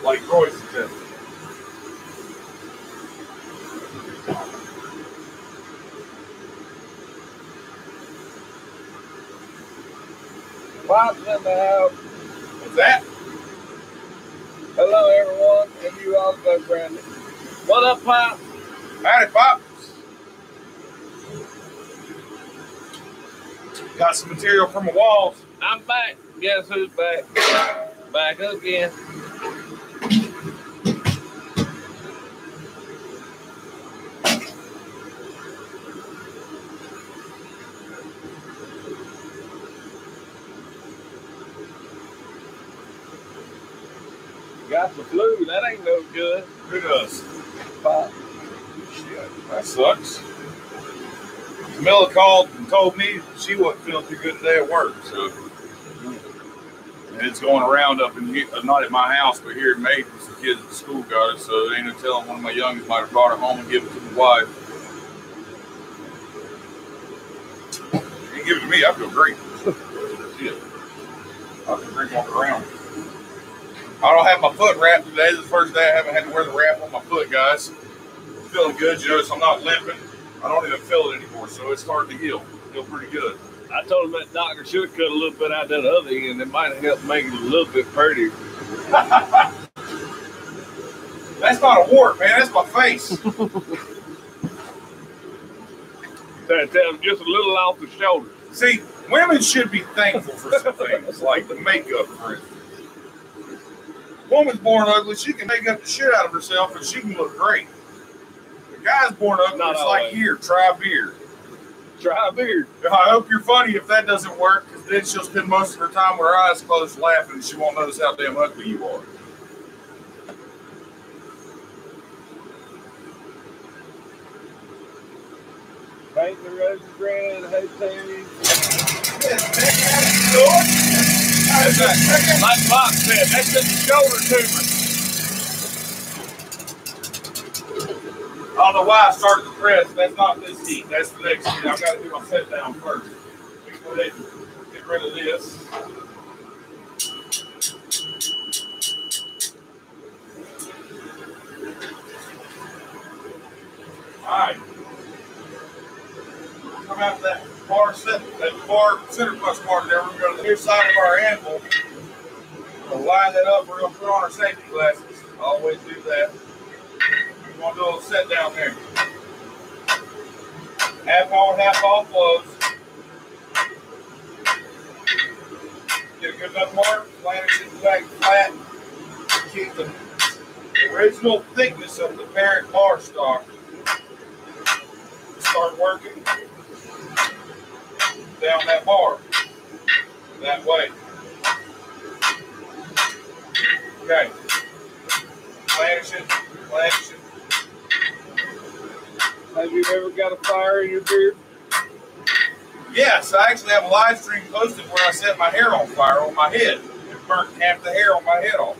like Roy suggested. Pop's in the house. What's that? Hello, everyone, and you also, Brandon. What up, Pop? Howdy, Pop. Got some material from the walls. I'm back. Guess who's back? Back again. Got the flu. That ain't no good. Who does? Pop. Shit, that sucks. Camilla called and told me she wasn't feeling too good today at work, so. And it's going around up in here, not at my house, but here in Macon. Some kids at the school got it, so there ain't no telling one of my youngest might have brought it home and given it to the wife. You can give it to me, I feel great. Shit. I can drink walk around. I don't have my foot wrapped today. This is the first day I haven't had to wear the wrap on my foot, guys. Feeling good. You notice I'm not limping. I don't even feel it anymore, so it's starting to heal. Feel pretty good. I told him that doctor should have cut a little bit out that other end. It might have helped make it a little bit prettier. That's not a wart, man. That's my face. That's just a little off the shoulder. See, women should be thankful for some things, like the makeup, for instance. Woman's born ugly, she can make up the shit out of herself and she can look great. The guy's born ugly, Not it's always. like, here, try beer. Try a beard. I hope you're funny if that doesn't work, because then she'll spend most of her time with her eyes closed laughing and she won't notice how damn ugly you are. Paint the roses red, hey Terry. Like Bob said, that's just a shoulder tumor. I don't know why I started the press. That's not this heat. That's the next heat. I've got to do my set down first. Let me go ahead and get rid of this. All right. Come out to that bar center plus part there. We're going to go to the near side of our anvil. We'll line that up. We're going to put on our safety glasses. I always do that. We're going to do a little set down there. Half on, half off blows. Get a good enough mark. Land it back flat. Keep the original thickness of the parent bar stock. Start working down that bar that way. Okay. Planish it. Have you ever got a fire in your beard? Yes, I actually have a live stream posted where I set my hair on fire on my head. It burnt half the hair on my head off.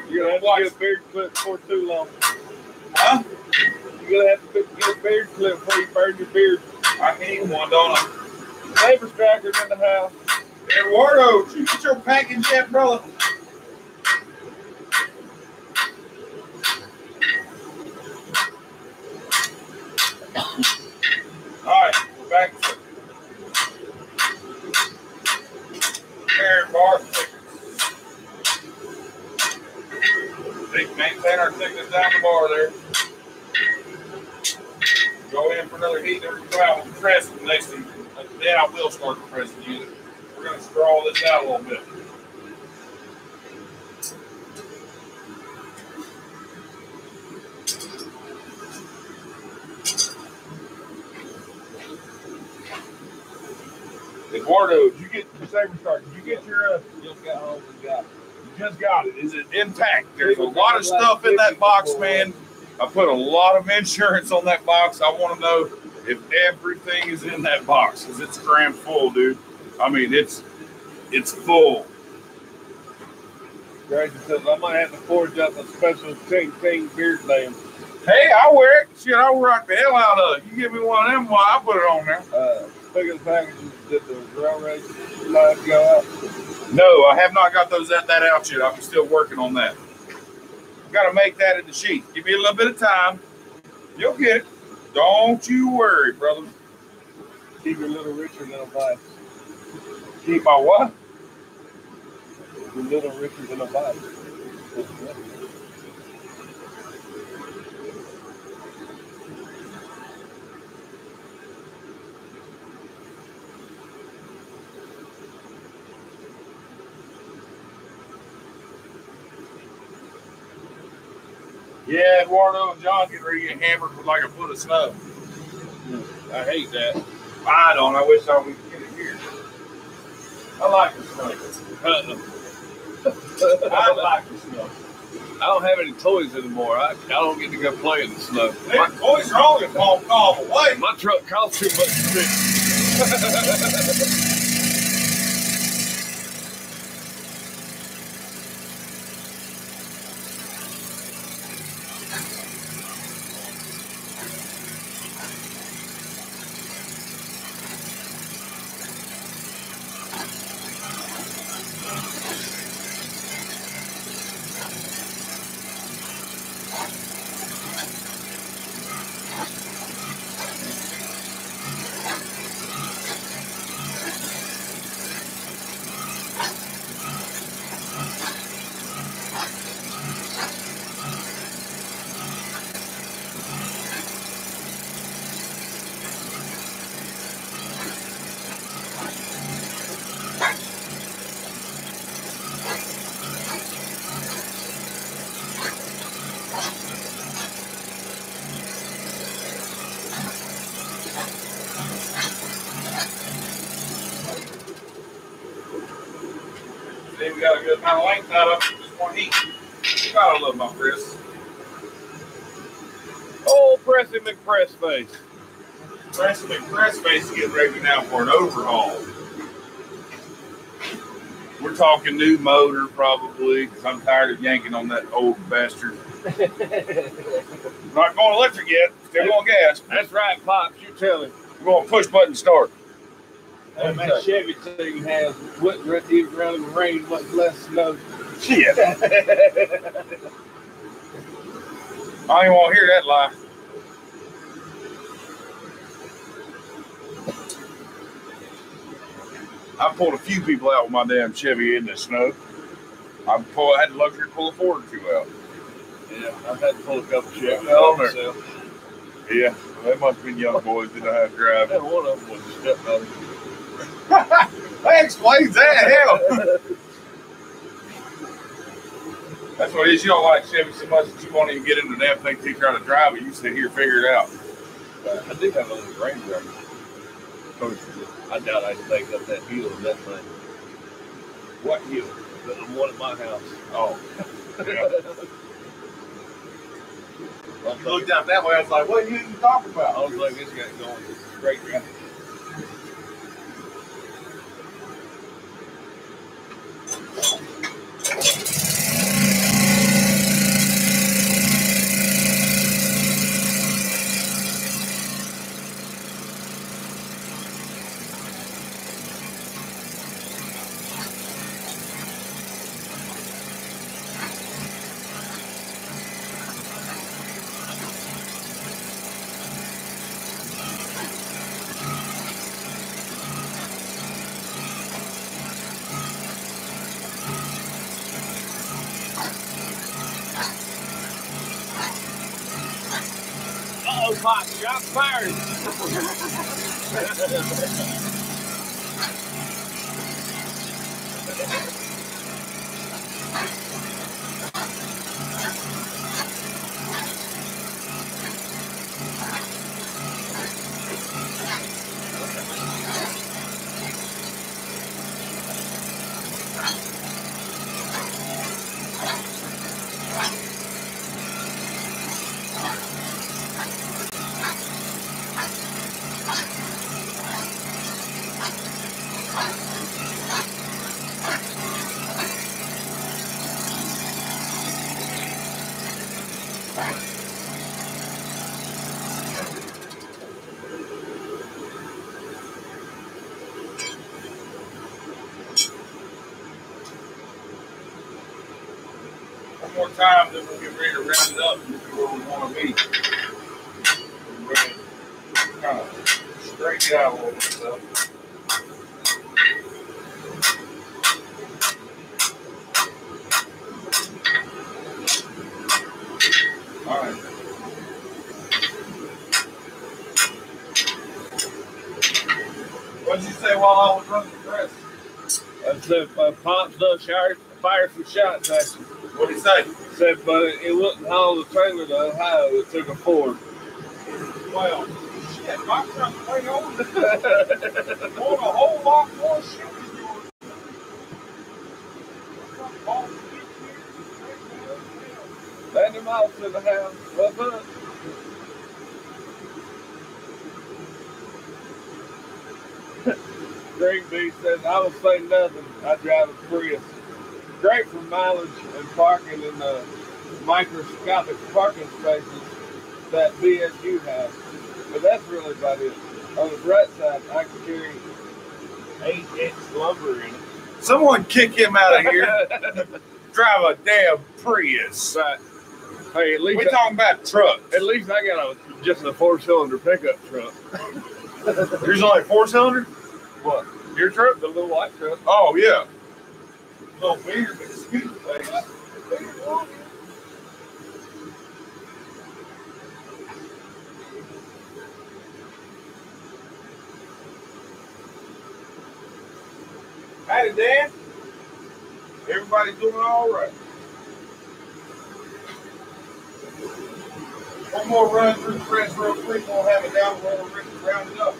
You're going to have to get a beard clip before too long. Huh? You're going to have to get a beard clip before you burn your beard. I need one, don't I? Neighbor strikers in the house. Eduardo, did you get your package yet, brother? All right, we're back to parent bar thickness. Maintain our thickness down the bar there. Go in for another heat, then we can go out with the press the next thing. Then I will start the press and use it. We're going to straw this out a little bit. Eduardo, did you get your saber start? Did you get your Just got home and got it. You just got it. Is it intact? There's a lot of stuff in that box, man. I put a lot of insurance on that box. I want to know if everything is in that box, because it's crammed full, dude. I mean, it's full. Grayson says, I might have to forge up a special Ting beard name. Hey, I'll wear it. Shit, I'll rock the hell out of it. You give me one of them, well, I'll put it on there. Speaking of packages, did the rail race live go out? No, I have not got that out yet. I'm still working on that. Got to make that in the sheet. Give me a little bit of time. You'll get it. Don't you worry, brother. Keep your little Richard in a vice. Keep my what? Your little Richard in a vice. Yeah, Eduardo and John getting ready to get hammered with like a foot of snow. I hate that. I don't. I wish I would get it here. I like the snow. I like the snow. I don't have any toys anymore. I don't get to go play in the snow. Man, boys are only a phone call away. My truck costs too much to fix. See, we got a good amount of length out of it. Just one heat. You gotta love my Chris. Oh, Pressy McPressface. Press face is getting ready now for an overhaul. We're talking new motor probably, because I'm tired of yanking on that old bastard. Not going electric yet, still going gas. That's right, Pops. You tell him. We're going push button start. That Chevy thing has what right around in the rain, much less snow. Shit. I don't even want to hear that lie. I pulled a few people out with my damn Chevy in the snow. I had the luxury to pull a Ford or two out. Yeah, I've had to pull a couple Chevys Well, out myself. Yeah, they must have been young boys that I had to drive. And one of them was a stepmother. That explains that. Hell. That's what it is. You don't like Chevy so much that you won't even get in the damn thing to try to drive it. You sit here, figure it out. I do have a little Range Rover. I doubt I can take up that hill in that thing. What hill? The one at my house. Oh. Yeah. I You looked out that way, I was like, what are you even talking about? was like, this guy going straight down. Uh-oh, Pop, shot fired. One more time, then we'll get ready to round it up and see where we want to be. We're ready to kind of straighten it out a little bit. So. All right. What did you say while I was running the press? I said, Pops done fired some shots at you. What'd he say? Said, but it wouldn't haul the trailer to Ohio. It took a Ford. Well, shit, my truck's way older. Want a whole lot more shit than yours. Land him off to the house. What's up? Green Bee says, I will say nothing. I drive a Prius. Great for mileage and parking in the microscopic parking spaces that BSU has. But that's really about it. On the bright side, I can carry 8-inch lumber in it. Someone kick him out of here. Drive a damn Prius. Right. Hey, at least We're talking about trucks. at least I got just a 4-cylinder pickup truck. There's only 4-cylinder? What? Your truck? The little white truck. Oh, yeah. A little bigger, but it's good. Howdy, Dan. Everybody doing all right. One more run through the press real quick. We'll have it down where we're rounded up.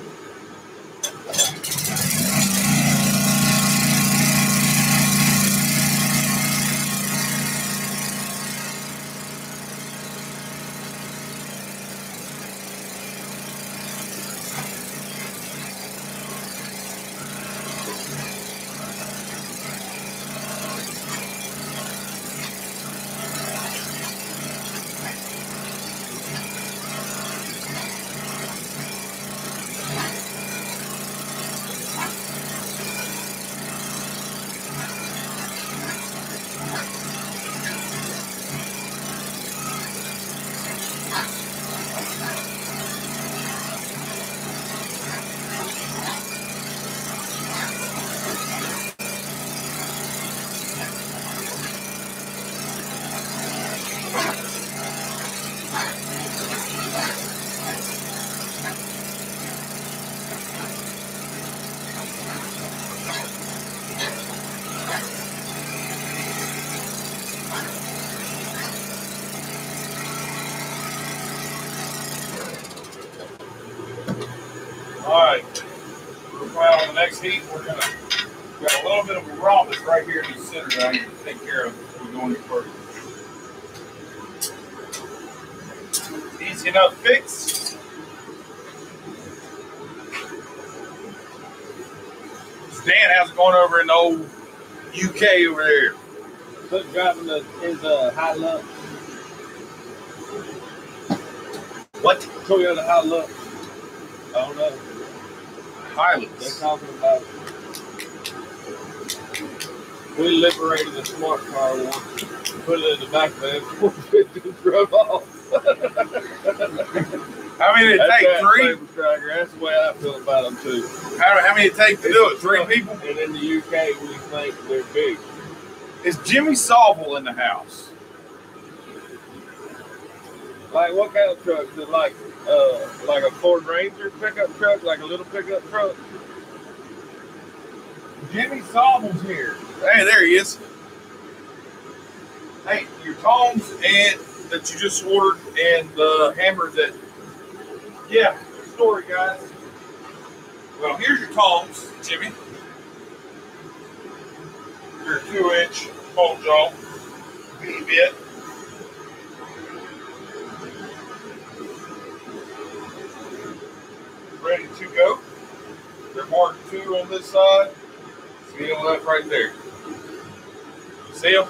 All right. Well, on the next heat, we're got a little bit of a rhombus right here in the center that I need to take care of before we go any further. Easy enough fix. Dan, how's it going over in the old UK over there? Look, driving his Hilux. What? Toyota Hilux. I don't know. They're Hilux. talking about we liberated a smart car once, put it in the back of it, and drove off. How many did it take? That's 3? Saber Striker. That's the way I feel about them too. How many did it take to do it? 3 people? And in the UK, we think they're big. Is Jimmy Savile in the house? Like what kind of truck? Is it like a Ford Ranger pickup truck, like a little pickup truck? Jimmy Savile's here. Hey, there he is. Hey, your tongs and that you just ordered and the hammer that. Yeah, good story, guys. Well, here's your tongs, Jimmy. Your 2-inch bolt jaw bit. Ready to go. They're marked 2 on this side. See them left right there. See them?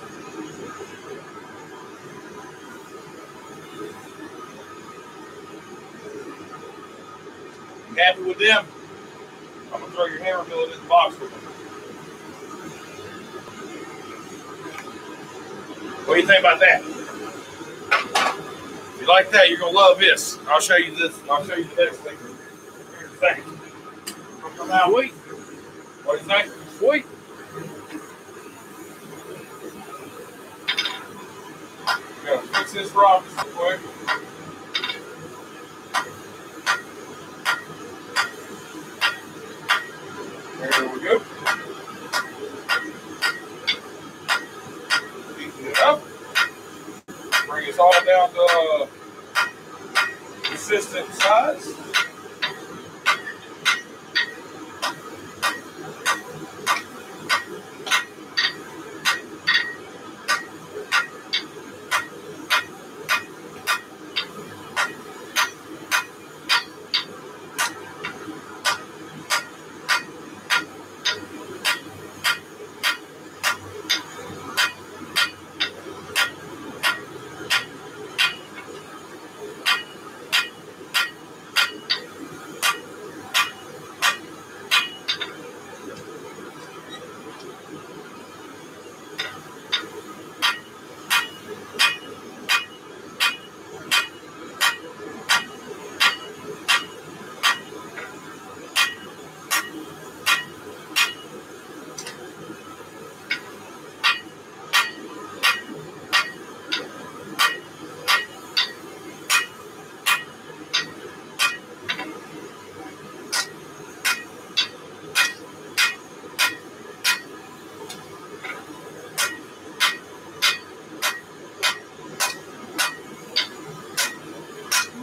You happy with them? I'm gonna throw your hammer billet in the box with them. What do you think about that? If you like that, you're gonna love this. I'll show you this. I'll show you the next thing. Here's the thing. Come out. Sweet, What do you think? sweet. Gotta fix this rock real quick. There we go. Easing it up. down to consistent size.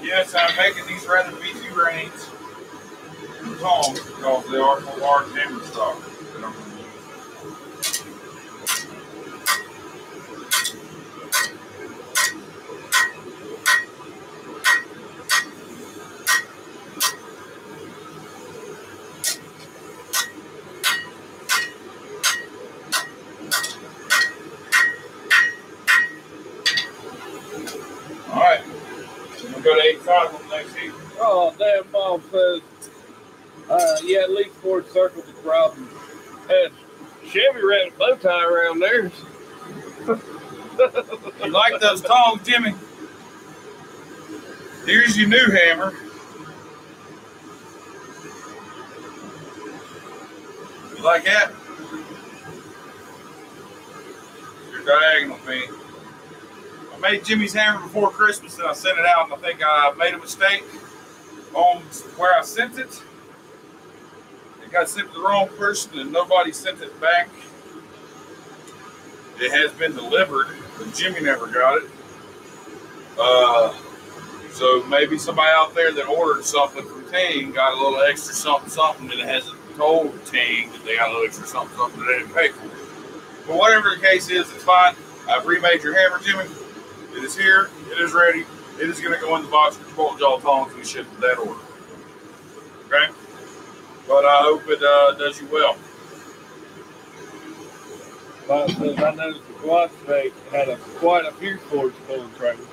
Yes, I'm making these rather beefy reins and tongs because they are from large hammer stock that I'm going to use. All right, I'm going to go to 85 on the next heat. Oh, damn, Mom says, yeah, at least Ford circled the problem. And Chevy ran a bow tie around theirs. You like those tongs, Jimmy? Here's your new hammer. You like that? Your diagonal thing. I made Jimmy's hammer before Christmas and I sent it out, and I think I made a mistake on where I sent it. It got sent to the wrong person and nobody sent it back. It has been delivered, but Jimmy never got it. So maybe somebody out there that ordered something from Ting got a little extra something and it hasn't told Ting that they got a little extra something that they didn't pay for. But whatever the case is, it's fine. I've remade your hammer, Jimmy. It is here. It is ready. It is going to go in the box with your bolt jaw tongs and ship to that order. Okay? But I hope it does you well. Bob says, I noticed the quad snake had quite a few Fords pulling trailers.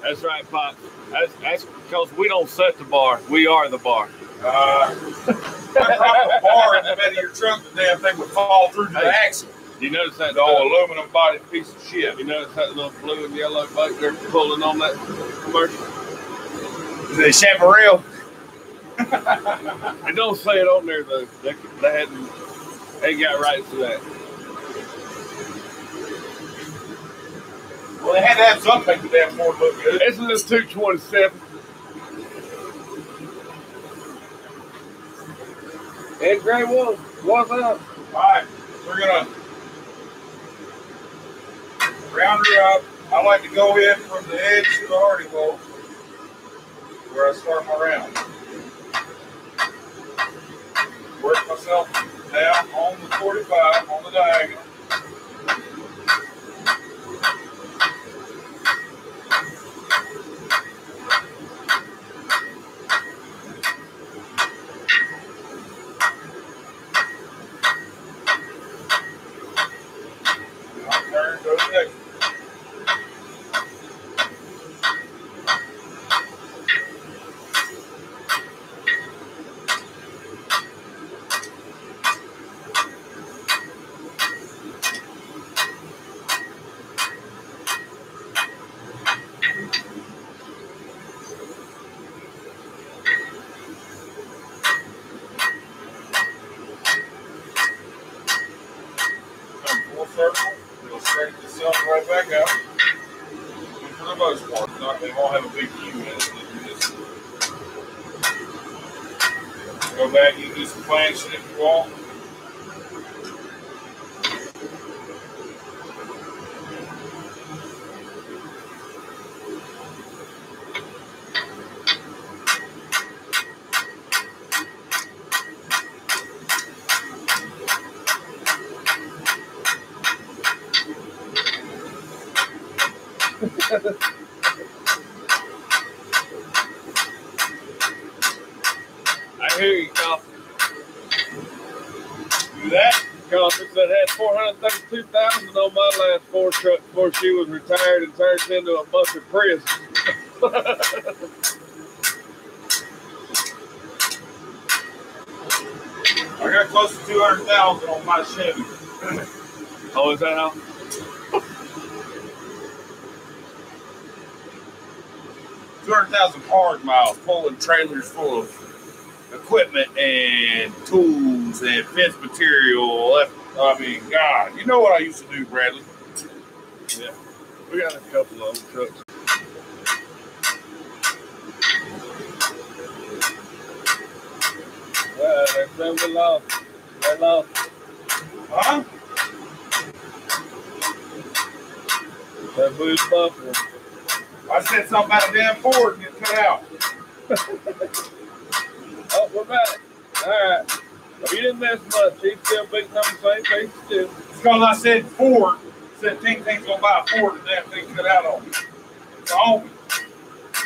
That's right, Pop. That's because we don't set the bar. We are the bar. If I drop a bar in the bed of your truck, the damn thing would fall through to the axle. You notice that The old aluminum body piece of shit. You notice that little blue and yellow boat they're pulling on that commercial? The Chaparral. It don't say it on there though. They ain't got rights to that. Well, they had to have something to make the damn Ford look good. Isn't this 227? And Gray Wolf, what's up? Alright, we're gonna round her up. I like to go in from the edge to the Hardy bolt where I start my round. Work myself down on the 45 on the diagonal. Turn, go to the next one. Come full circle. It'll straighten itself right back out. And for the most part, they won't have a big U in it. You just go back, you can do some planching if you want. I hear you, Coffee. Do that? Coffee said had 432,000 on my last Ford truck before she was retired and turned into a bunch of Prius. I got close to 200,000 on my Chevy. Oh, is that how? 200,000 hard miles, pulling trailers full of equipment and tools and fence material. I mean, God, you know what I used to do, Bradley? Yeah. We got a couple of old trucks. They lost. They lost. Huh? That boost buffer. I said something about a damn Ford and it cut out. Oh, we're back. All right. Well, you didn't miss much. He's still beating on the same pace still. It's because I said Ford. Said Ting Ting's gonna buy a Ford and that thing cut out on me. It's on me.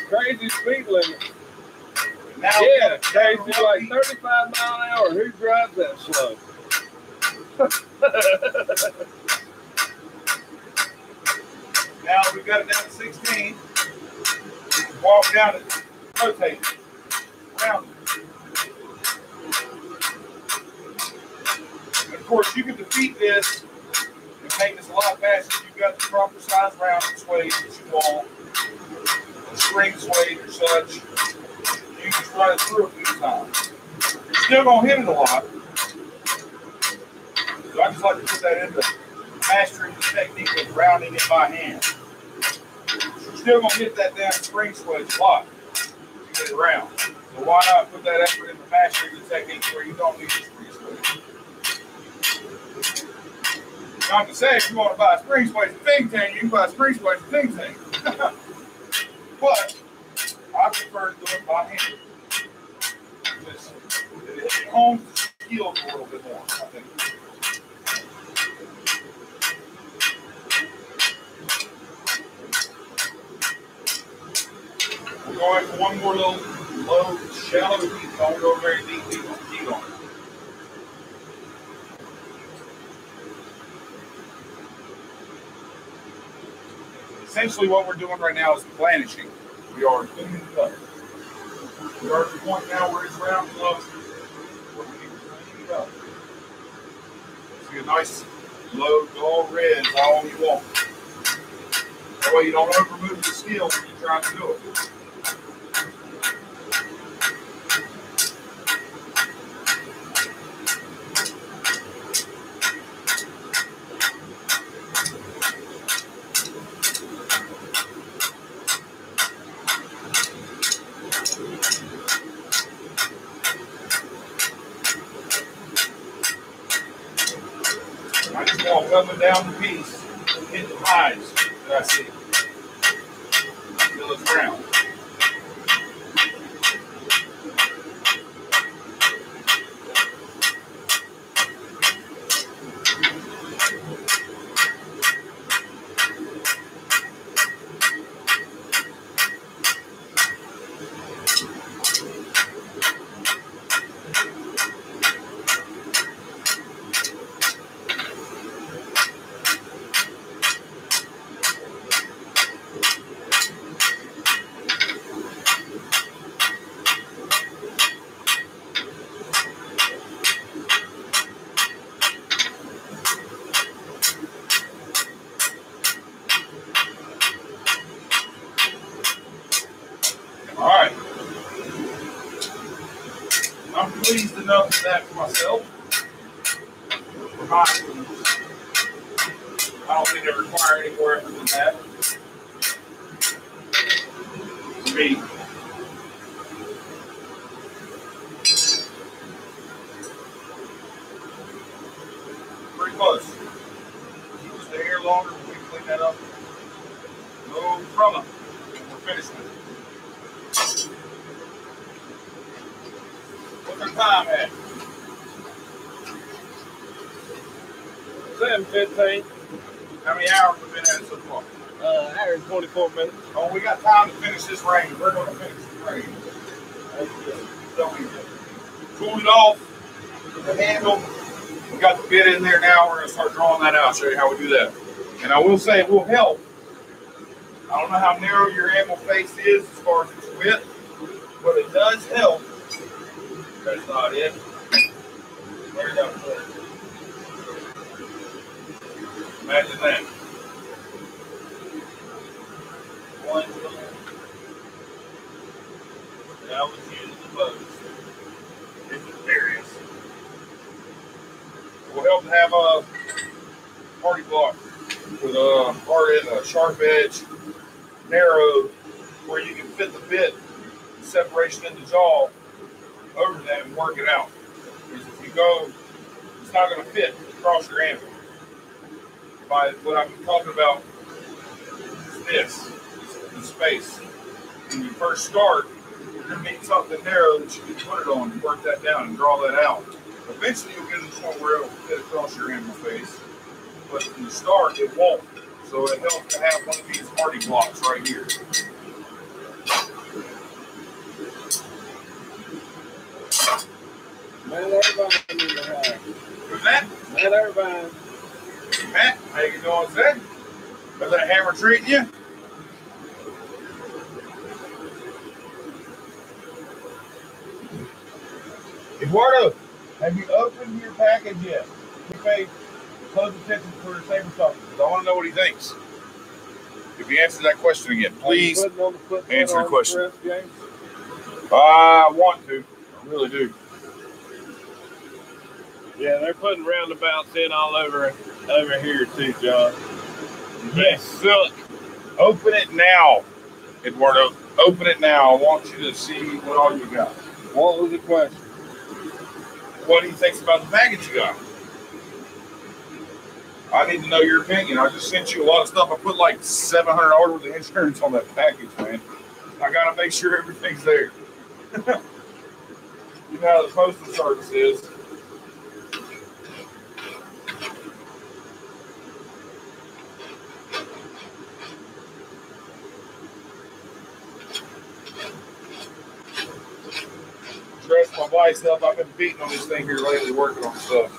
Crazy speed limit. Now Yeah, crazy like 35 miles an hour. Who drives that slow? Now we've got it down to 16. Walk down it, rotate it, around it. And of course, you can defeat this and make this a lot faster if you've got the proper size round and suede that you want, the spring suede or such. You can just run it through a few times. You're still going to hit it a lot. So I just like to put that into mastering the technique of rounding it by hand. You're still going to hit that damn spring suede a lot to get it round. So why not put that effort into mastering the technique where you don't need the spring suede? Not to say if you want to buy a spring suede and Ting Ting, you can buy a spring suede and Ting Ting. But I prefer to do it by hand. It hones the skills a little bit more, I think. We're going for one more little low, shallow heat. Don't go very deep heat on it. Essentially what we're doing right now is blanishing. We are cleaning it up. We are at the point now where it's round enough where we need to clean it up. See a nice low dull red is all you want. That way you don't over-move the steel when you're trying to do it. I just want coming down the piece, hit the highs that I see. Until it's brown. All right. I'm pleased enough with that for myself. For my tools. I don't think they require any more effort than that. For me. Pretty close. Keep us there longer when we clean that up. No problem. We're finished with it. What's our time at? 7:15. How many hours have we been at it so far? Hour and 24 minutes. Oh, we got time to finish this range. We're going to finish this range. So we cool it off. The handle. We got the bit in there now. We're going to start drawing that out. Show you how we do that. And I will say it will help. I don't know how narrow your animal face is as far as its width, but it does help. That's not it. There's that foot. Imagine that. One foot. That was using the bows. Different areas. It will help to have a party block with a hard end, a sharp edge, narrow, where you can fit the bit separation in the jaw over that and work it out. Because if you go, it's not going to fit across your animal. By what I'm talking about is this, the space. When you first start, you're going to need something narrow that you can put it on and work that down and draw that out. Eventually you'll get to the point where it will fit across your animal face. But from the start, it won't. So it helps to have one of these hardy blocks right here. Man, everybody in the house. Who's that? Man, everybody. Matt, how you doing today? How's that hammer treating you? Eduardo, have you opened your package yet? You pay close attention for the saber talking because I want to know what he thinks. If you answer that question again, please answer the question. I want to. I really do. Yeah, they're putting roundabouts in all over here too, John. Yes. Silk. Open it now, Eduardo. Open it now. I want you to see what all you got. What was the question? What he thinks about the package you got. I need to know your opinion. I just sent you a lot of stuff. I put like $700 worth of insurance on that package, man. I got to make sure everything's there. You know how the postal service is. Dress my vice up. I've been beating on this thing here lately, working on stuff.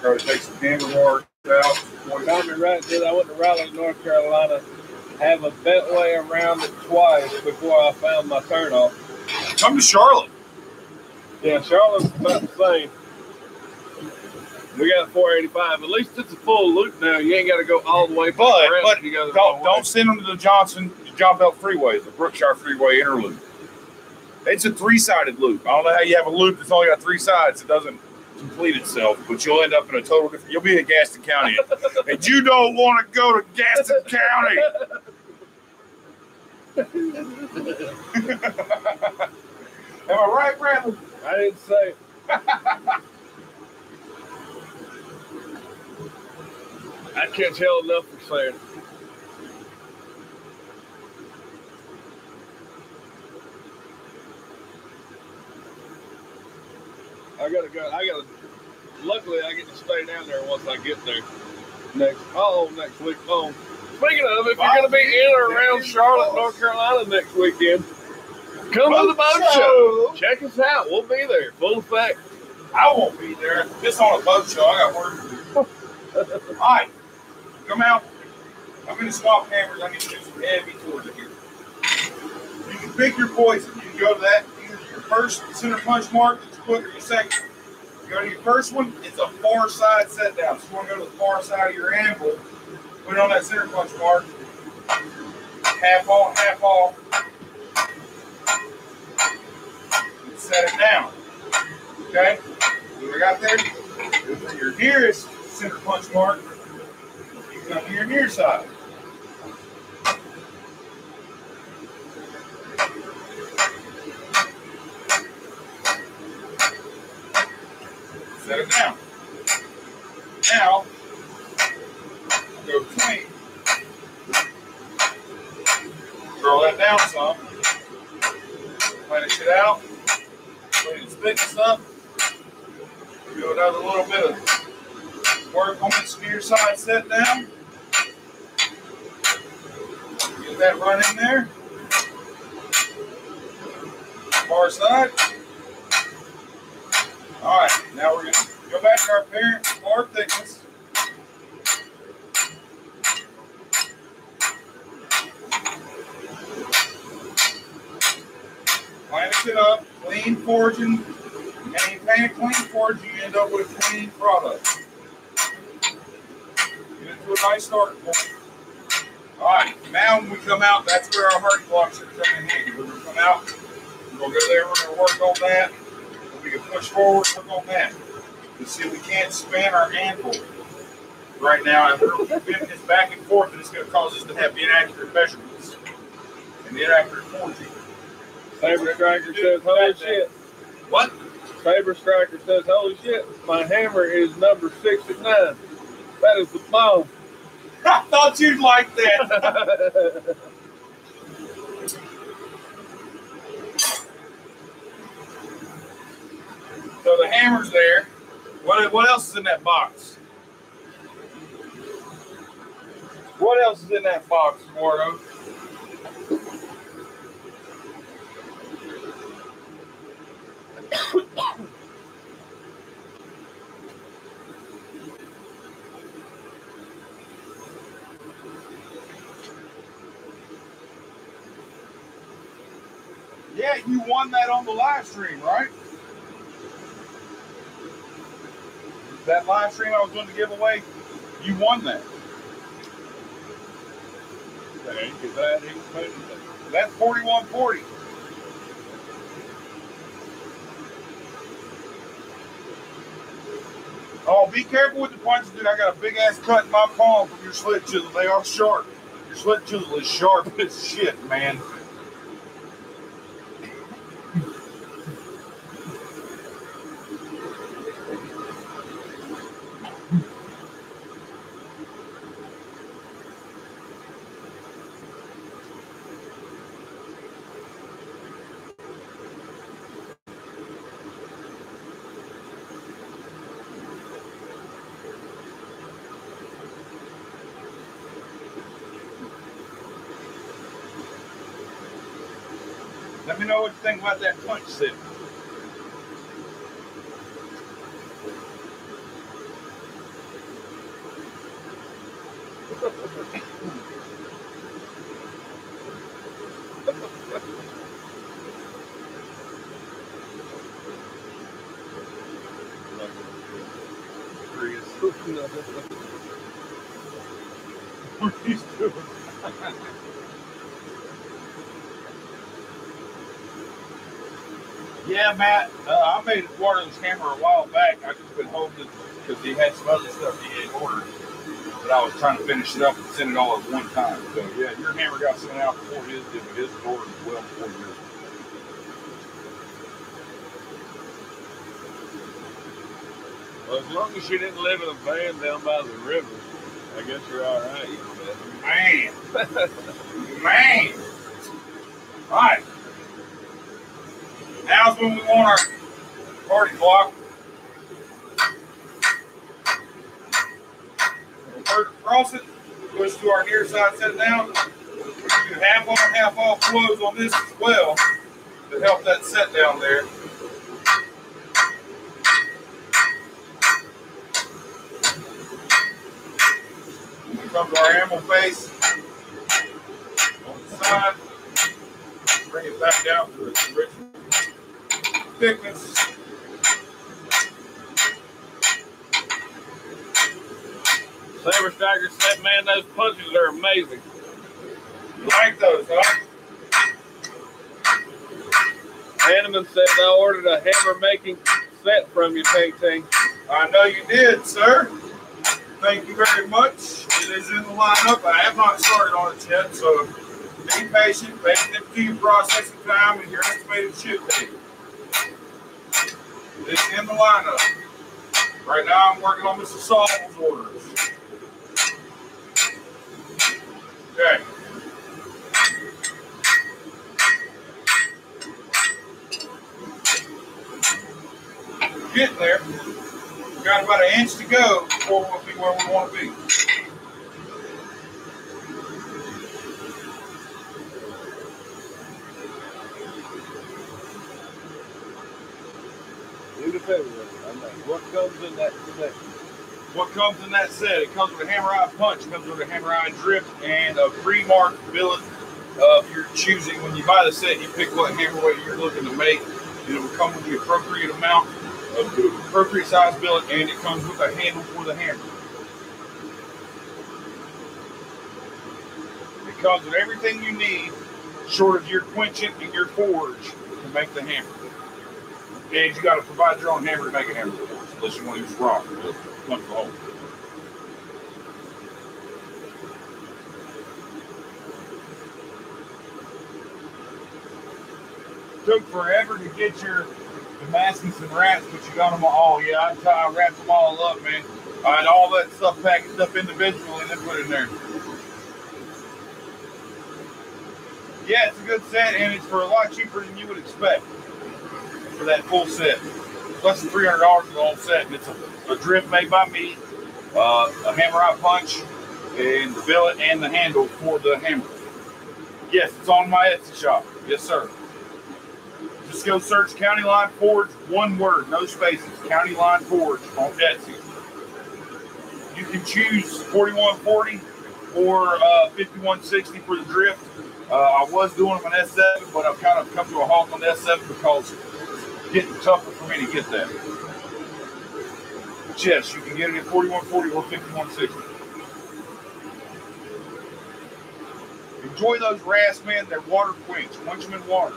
Try to take some hammer marks out. Tommy Wright said I went to Raleigh, North Carolina, have a Betway around it twice before I found my turnoff. Come to Charlotte. Yeah, Charlotte's about the same. We got 485. At least it's a full loop now. You ain't got to go all the way. But you go don't send them to the John Belt Freeway, the Brookshire Freeway inner loop. It's a 3-sided loop. I don't know how you have a loop that's only got 3 sides. It doesn't complete itself, but you'll end up in a total different. You'll be in Gaston County, and you don't want to go to Gaston County. Am I right, Bradley? I didn't say. I can't tell enough for saying. I gotta go. Luckily, I get to stay down there once I get there. Next week. Oh, speaking of, if you're gonna be in or around Charlotte, North Carolina next weekend, come to the boat show. Check us out. We'll be there, full effect. I won't be there. Just on a boat show. I got work to do. All right, come out. I'm gonna swap cameras. I need to do some heavy tours in here. You can pick your poison. You can go to that. Either your first center punch mark that you put, or your second. You go to your first one. It's a far side set down. So you want to go to the far side of your anvil. Put it on that center punch mark. Half on, half off. And set it down. Okay? What I got there? For your nearest center punch mark, you come to your near side. Set it down. Now, go between. Throw that down some. Finish it out. Clean its thickness up. Do another little bit of Work on this near side set down. Get that run in there. Far side. All right, now we're going to go back to our parent bar thickness. Planish it up, clean forging. And you paint a clean forge, you end up with a clean product. Get it to a nice starting point. All right, now when we come out, that's where our hardy blocks are coming in handy. We're going to come out, we're going to go there, we're going to work on that. We can push forward, work on that. You see, we can't span our anvil right now, and we're bending this back and forth, and it's going to cause us to have inaccurate measurements and inaccurate forging. Saber Striker says, holy shit. What? Saber Striker says, holy shit, my hammer is number 69. That is the bomb. I thought you'd like that. So the hammer's there. What else is in that box? What else is in that box, Eduardo? Yeah, you won that on the live stream, right? That live stream I was going to give away, you won that. That's 4140. Oh, be careful with the punches, dude. I got a big ass cut in my palm from your slit chisel. They are sharp. Your slit chisel is sharp as shit, man. Let me know what you think about that punch set. What are you doing? Yeah, Matt, I made Eduardo's hammer a while back. I just been holding it because he had some other stuff he had ordered, but I was trying to finish it up and send it all at one time. So, yeah, your hammer got sent out before his did, but his was ordered as well before yours. Well, as long as you didn't live in a van down by the river, I guess you're all right. Man. Man. All right. Now's when we want our party block. We'll work across it, push to our near side set down. We do half on, half off flows on this as well to help that set down there. We come to our animal face on the side, bring it back down to its original thickness. Saber Striker said, man, those punches are amazing. You like those, huh? Hanneman said, I ordered a hammer making set from you, Ting Ting. I know you did, sir. Thank you very much. It is in the lineup. I have not started on it yet, so be patient. Pay attention to your processing time and your estimated ship date. It's in the lineup. Right now, I'm working on Mr. Saul's orders. Okay. Getting there. got about an inch to go before we'll be where we want to be. What comes in that set? What comes in that set? It comes with a hammer eye punch, it comes with a hammer eye drip, and a pre-marked billet of your choosing. When you buy the set, you pick what hammer weight you're looking to make. It will come with the appropriate amount of the appropriate size billet, and it comes with a handle for the hammer. It comes with everything you need, short of your quenchant and your forge, to make the hammer. And you got to provide your own hammer to make a hammer, unless you want to use rock. Comes home. Took forever to get your Damascus and wraps, but you got them all. Yeah, I wrapped them all up, man. I had all that stuff packaged up individually and then put it in there. Yeah, it's a good set, and it's for a lot cheaper than you would expect for that full set. It's less than $300 for the whole set, and it's a drip made by me, a hammer eye punch, and the billet and the handle for the hammer. Yes, it's on my Etsy shop. Yes, sir. Just go search County Line Forge, one word, no spaces, County Line Forge on Etsy. You can choose 4140 or 5160 for the drift. I was doing them on S7, but I've kind of come to a halt on the S7 because it's getting tougher for me to get that. But yes, you can get it at 4140 or 5160. Enjoy those rasps, man. They're water quench. Quench them in water.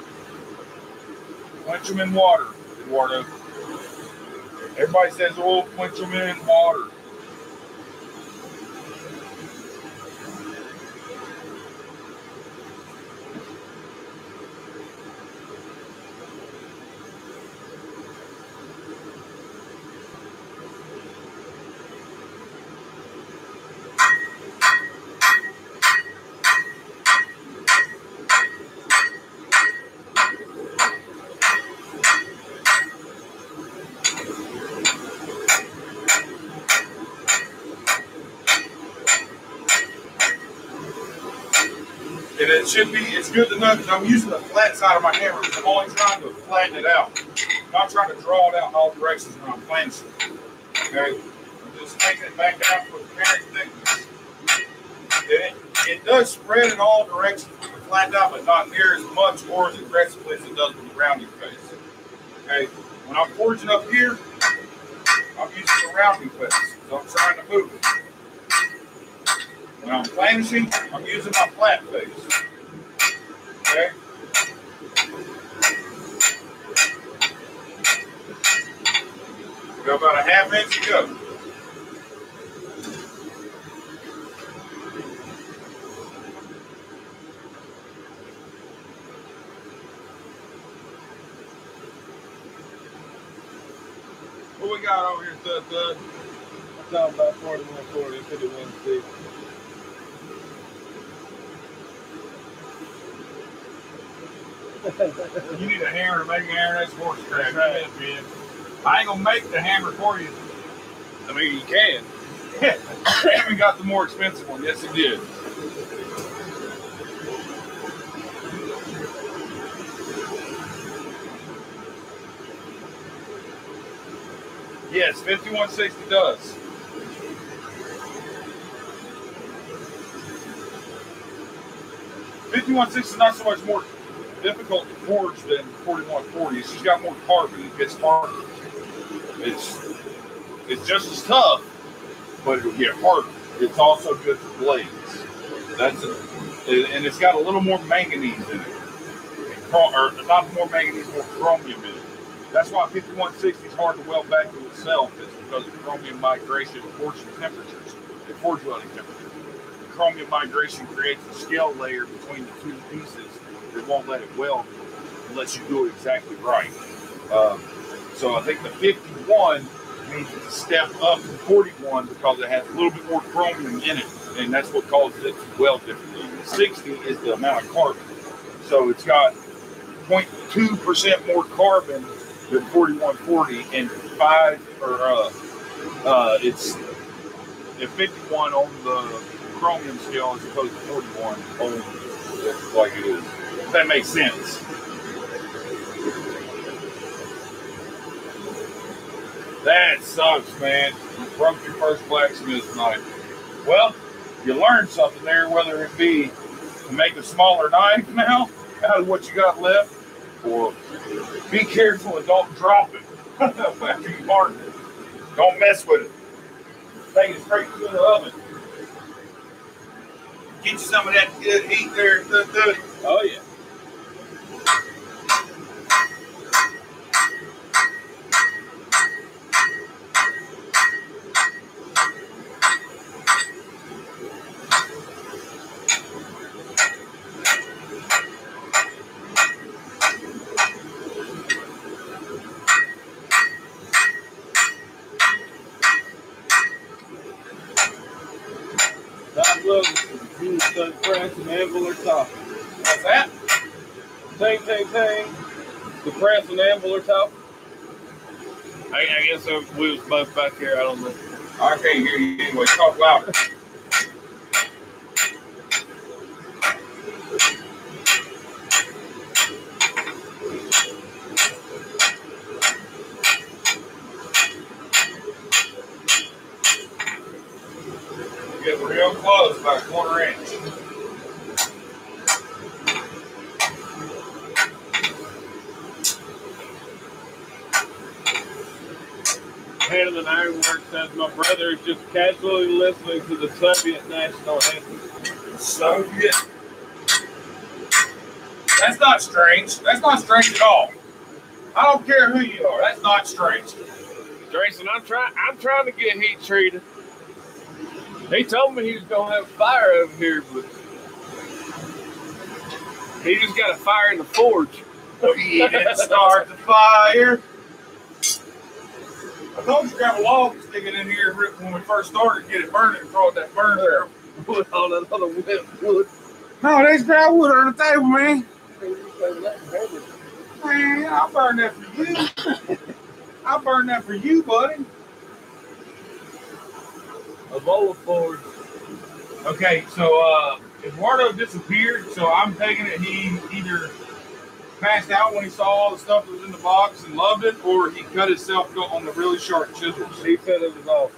Quench them in water, Eduardo. Everybody says, oh, quench them in water. And it should be, it's good to know that I'm using the flat side of my hammer because I'm only trying to flatten it out. I'm not trying to draw it out in all directions when I'm planching. Okay? I'm just taking it back down to the parent thickness. It does spread in all directions with the flattened out, but not near as much or as aggressively as it does with the rounding face. Okay? When I'm forging up here, I'm using the rounding face. So I'm trying to move it. When I'm planishing, I'm using my flat face. Okay? Got about a half inch to go. What we got over here, Thud? I'm talking about 4140, 5160. You need a hammer to make an hammer. That's horse crap. Right. I ain't gonna make the hammer for you. I mean, you can. Hammer got the more expensive one. Yes, it did. Yes, 5160 does. .5160 is not so much more difficult to forge than 4140. It's just got more carbon. It gets harder. It's just as tough, but it'll get harder. It's also good for blades. And it's got a little more manganese in it. Or not more manganese, more chromium in it. That's why 5160 is hard to weld back to itself. It's because of chromium migration and forging temperatures and forge welding temperatures. The chromium migration creates a scale layer between the two pieces that won't let it weld unless you do it exactly right. So I think the 51 means it's a step up from 41 because it has a little bit more chromium in it, and that's what causes it to weld differently. The 60 is the amount of carbon. So it's got 0.2% more carbon than 4140 and it's at 51 on the chromium scale as opposed to 41 on like it is. If that makes sense. That sucks, man. You broke your first blacksmith knife. Well, you learned something there, whether it be to make a smaller knife now out of what you got left, or be careful and don't drop it after you harden it. Don't mess with it. Take it straight to the oven. Get you some of that good heat there. Oh, yeah. The press and anvil are talking. What's that? Ting, ting, ting. The press and anvil are talking. I guess we was both back here. I don't know. I can't hear you anyway. Talk louder. Get real close, about a quarter inch. Head of the Ironworks says my brother is just casually listening to the Soviet national anthem. Soviet? That's not strange. That's not strange at all. I don't care who you are. That's not strange. Jason, I'm trying to get heat treated. He told me he was gonna have fire over here, but he just got a fire in the forge. He didn't start the fire. I told you to grab a log and stick it in here when we first started, get it burning and throw it that burn there. Put on another wet wood. No, there's dry wood on the table, man. Man, I'll burn that for you. I'll burn that for you, buddy. A bowl of forge. Okay, so Eduardo disappeared, so I'm taking it he either passed out when he saw all the stuff that was in the box and loved it, or he cut himself on the really sharp chisels. He said it was awful.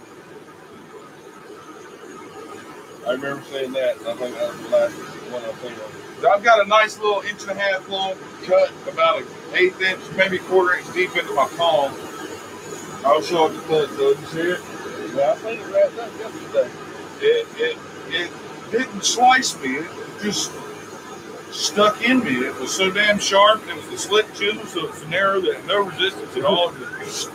I remember saying that. I think that was the last one I think of. I've got a nice little 1.5 inch long cut, about an 1/8 inch, maybe 1/4 inch deep into my palm. I'll show it the cut, so you see it? Yeah, I think it wrapped up yesterday. It didn't slice me. It just stuck in me. It was so damn sharp. It was a slit chisel, so it's narrow that no resistance at all. It was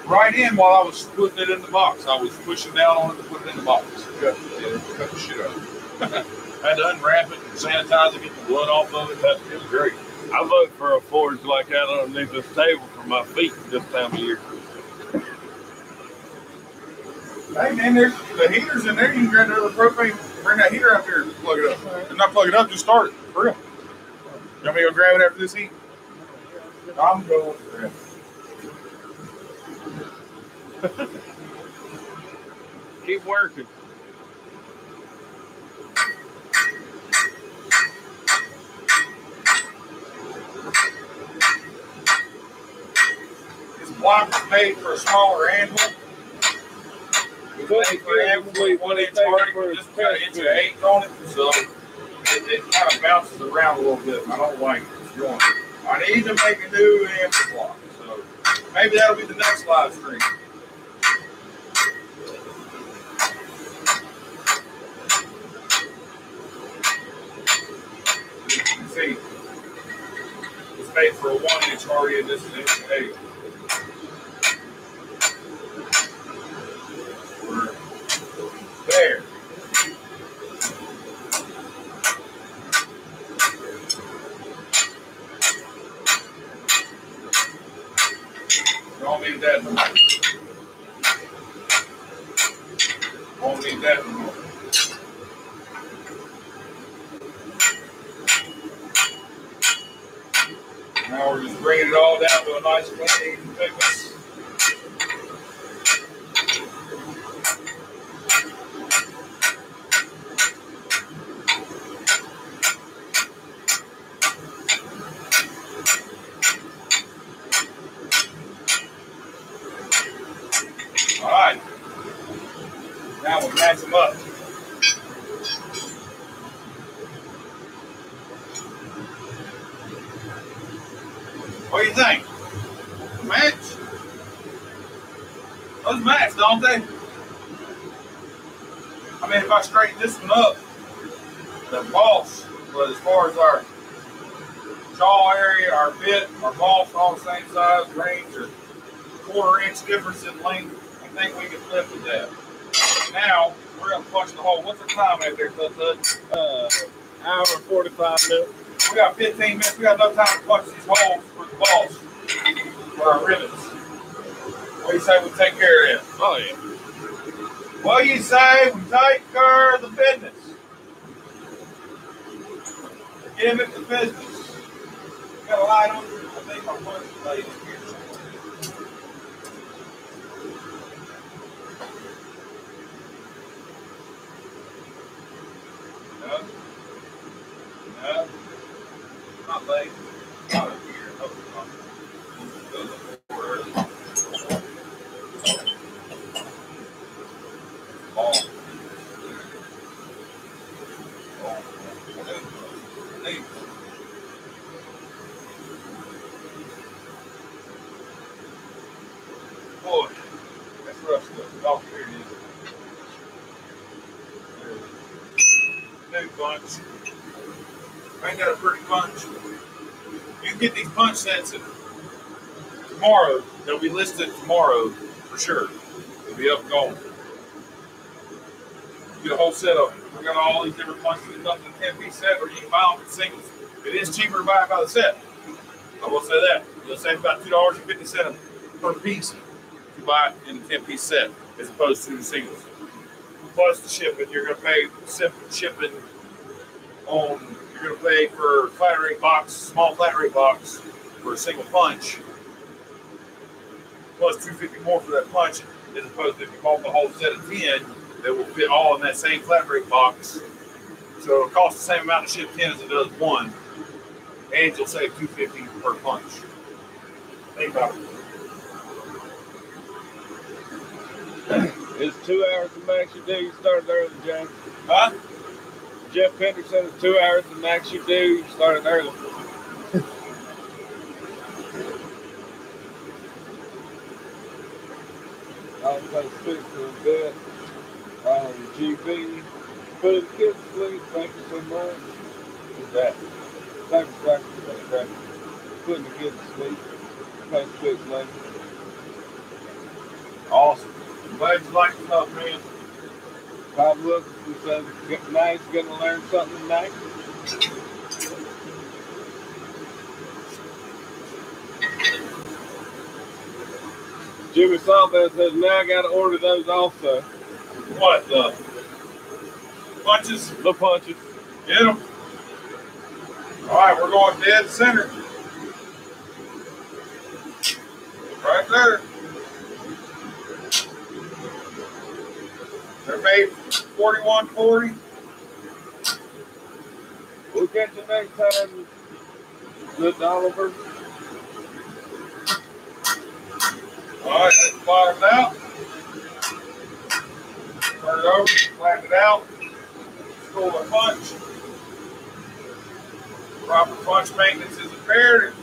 right in while I was putting it in the box. I was pushing down on it to put it in the box. Cut the shit out of it. Had to unwrap it and sanitize it, get the blood off of it. It was great. I vote for a forge like that underneath this table for my feet this time of year. Hey man, there's the heater's in there. You can grab another propane, bring that heater up here and plug it up. And not plug it up, just start it. For real. You want me to go grab it after this heat? I'm going to grab it. Keep working. This block is made for a smaller anvil. It's made for an anvil with 1 inch hardy. Just got an 1/8 inch on it, so it kind of bounces around a little bit. I don't like it. I need to make a new anvil block, so maybe that'll be the next live stream. You can see it's made for a 1 inch hardy, and this is 1/8 inch. There. Don't need that no more. Won't need that no more. Now we're just bringing it all down to a nice clean thickness. Now we'll match them up. What do you think? Match? Those match, don't they? I mean, if I straighten this one up, the boss, but as far as our jaw area, our bit, our boss, all the same size, range, or quarter-inch difference in length, I think we can live with that. Now, we're going to punch the hole. What's the time out there, Tut? Hour and 45 minutes. We got 15 minutes. We got enough time to punch these holes for the boss, for our rivets. What do you say we take care of that? Oh, yeah. What do you say we take care of the business? Give it the business. You got a light on? I think my punch is laid in here. No. No. Not late. Not up here. No, it's not. Go look forward. Ball. Hey. Boy, that's rough stuff. Oh, here it is. New punch. Ain't that a pretty punch? You can get these punch sets tomorrow. They'll be listed tomorrow for sure. They'll be up and going. Get a whole set of them. We got all these different punches. There's nothing in a 10-piece set, or you can buy them in singles. It is cheaper to buy it by the set. I will say that. You'll save about $2.50 per piece if you buy it in a 10-piece set, as opposed to the singles. Plus the shipping, you're going to pay shipping on. You're going to pay for flat rate box, small flat rate box for a single punch. Plus $2.50 more for that punch, as opposed to if you bought the whole set of 10. That will fit all in that same flat rate box. So it'll cost the same amount to ship 10 as it does one. And you'll save $2.50 per punch. Think about it. It's 2 hours the max you do. You started early, James. Huh? Jeff Pender said it's 2 hours the max you do. You started early. I'll try to speak for a bit. GB, put the kids to sleep. Thank you so much. Who's that? Thank you. Putting the kids to sleep. Playing quick later. Awesome. Glad you like the stuff, man. Bob Wilson says now he's going to learn something tonight. Jimmy Salvez says now I got to order those also. What, the punches? The punches. Get them. All right, we're going dead center. Right there. They're made 41.40. We'll catch you next time, Mr. Oliver. All right, let's bottom it out. Turn it over, flatten it out. Score the punch. Proper punch maintenance is imperative.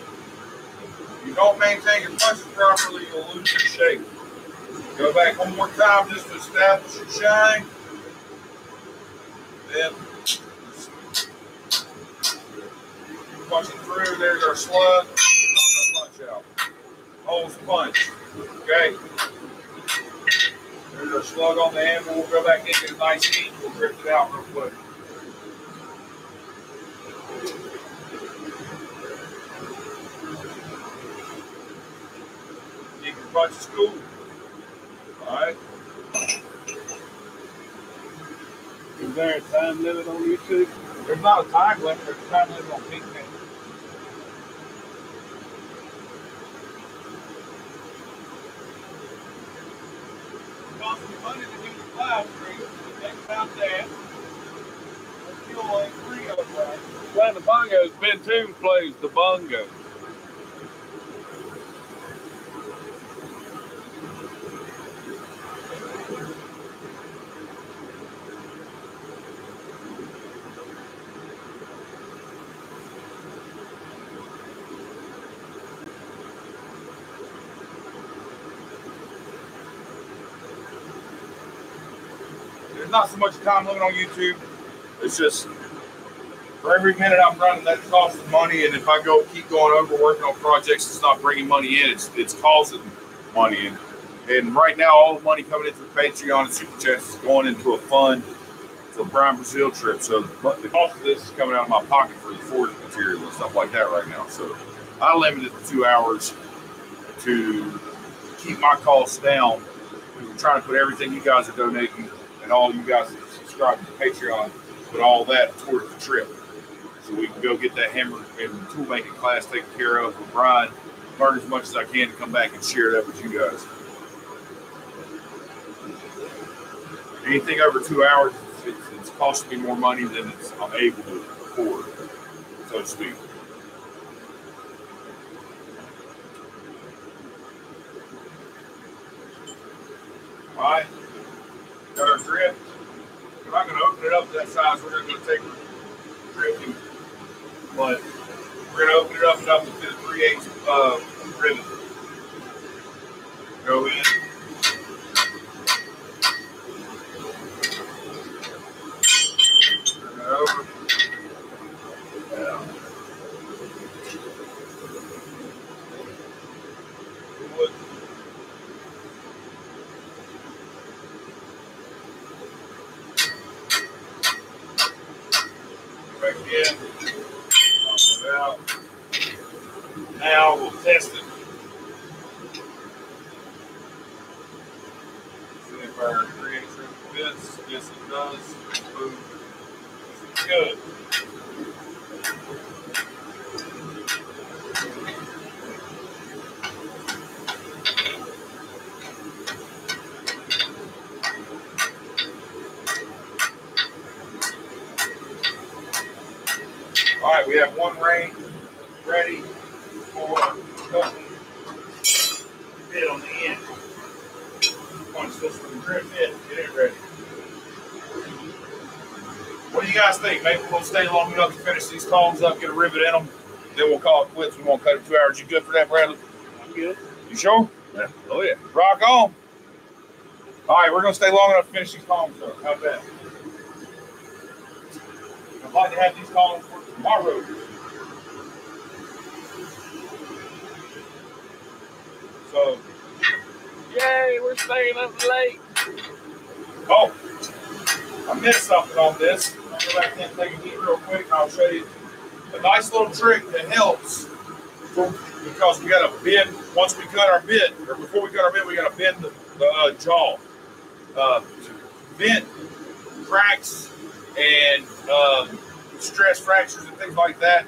If you don't maintain your punches properly, you'll lose your shape. Go back one more time just to establish your shine. Then punch it through. There's our slug. Knock our punch out. Holds the punch. Okay. There's our slug on the anvil. We'll go back in, get a nice heat. We'll drift it out real quick. You can punch the school. Alright. Is there a time limit on YouTube? There's not a time limit, there's a time limit on Pinkman. It costs me money to do the live stream. Think about that. The fuel ain't free up right. Playing the bongos, Ben Toombs plays the bongo. there's not so much time limit on YouTube. It's just for every minute I'm running, that costs money. And if I keep going over working on projects, it's not bringing money in. It's causing money. And right now, all the money coming into the Patreon and Super Chats is going into a fund for Brian Brazil trip. So the cost of this is coming out of my pocket for the forage material and stuff like that right now. So I limited it to 2 hours to keep my costs down. We're trying to put everything you guys are donating and all you guys that subscribe to Patreon, put all that towards the trip. So we can go get that hammer and tool making class taken care of with Brian, learn as much as I can to come back and share that with you guys. Anything over 2 hours, it's costing me more money than I'm able to afford, so to speak. All right, got our drip. We're not going to open it up to that size. We're going to take drifting, but we're going to open it up and up to the 3/8 ribbon. Go in. Turn it over. Down. Wood. Back in. Pop it out. Now we'll test it. See if our 3/8 fits. Yes, it does. Boom. Good. All right, we have one ring ready for cutting bit on the end. Punch this from the grip bit, get it ready. What do you guys think? Maybe we'll stay long enough to finish these columns up, get a rivet in them, then we'll call it quits. We won't cut it 2 hours. You good for that, Bradley? I'm good. You sure? Yeah. Oh, yeah. Rock on. All right, we're going to stay long enough to finish these columns up. How's that? I'd like to have these columns for tomorrow. So, Yay, we're staying up late. oh, I missed something on this. I'll go back and take a heat real quick and I'll show you a nice little trick that helps because we got to bend, once we cut our bit, or before we cut our bit, we got to bend the jaw. Bend cracks and stress fractures and things like that.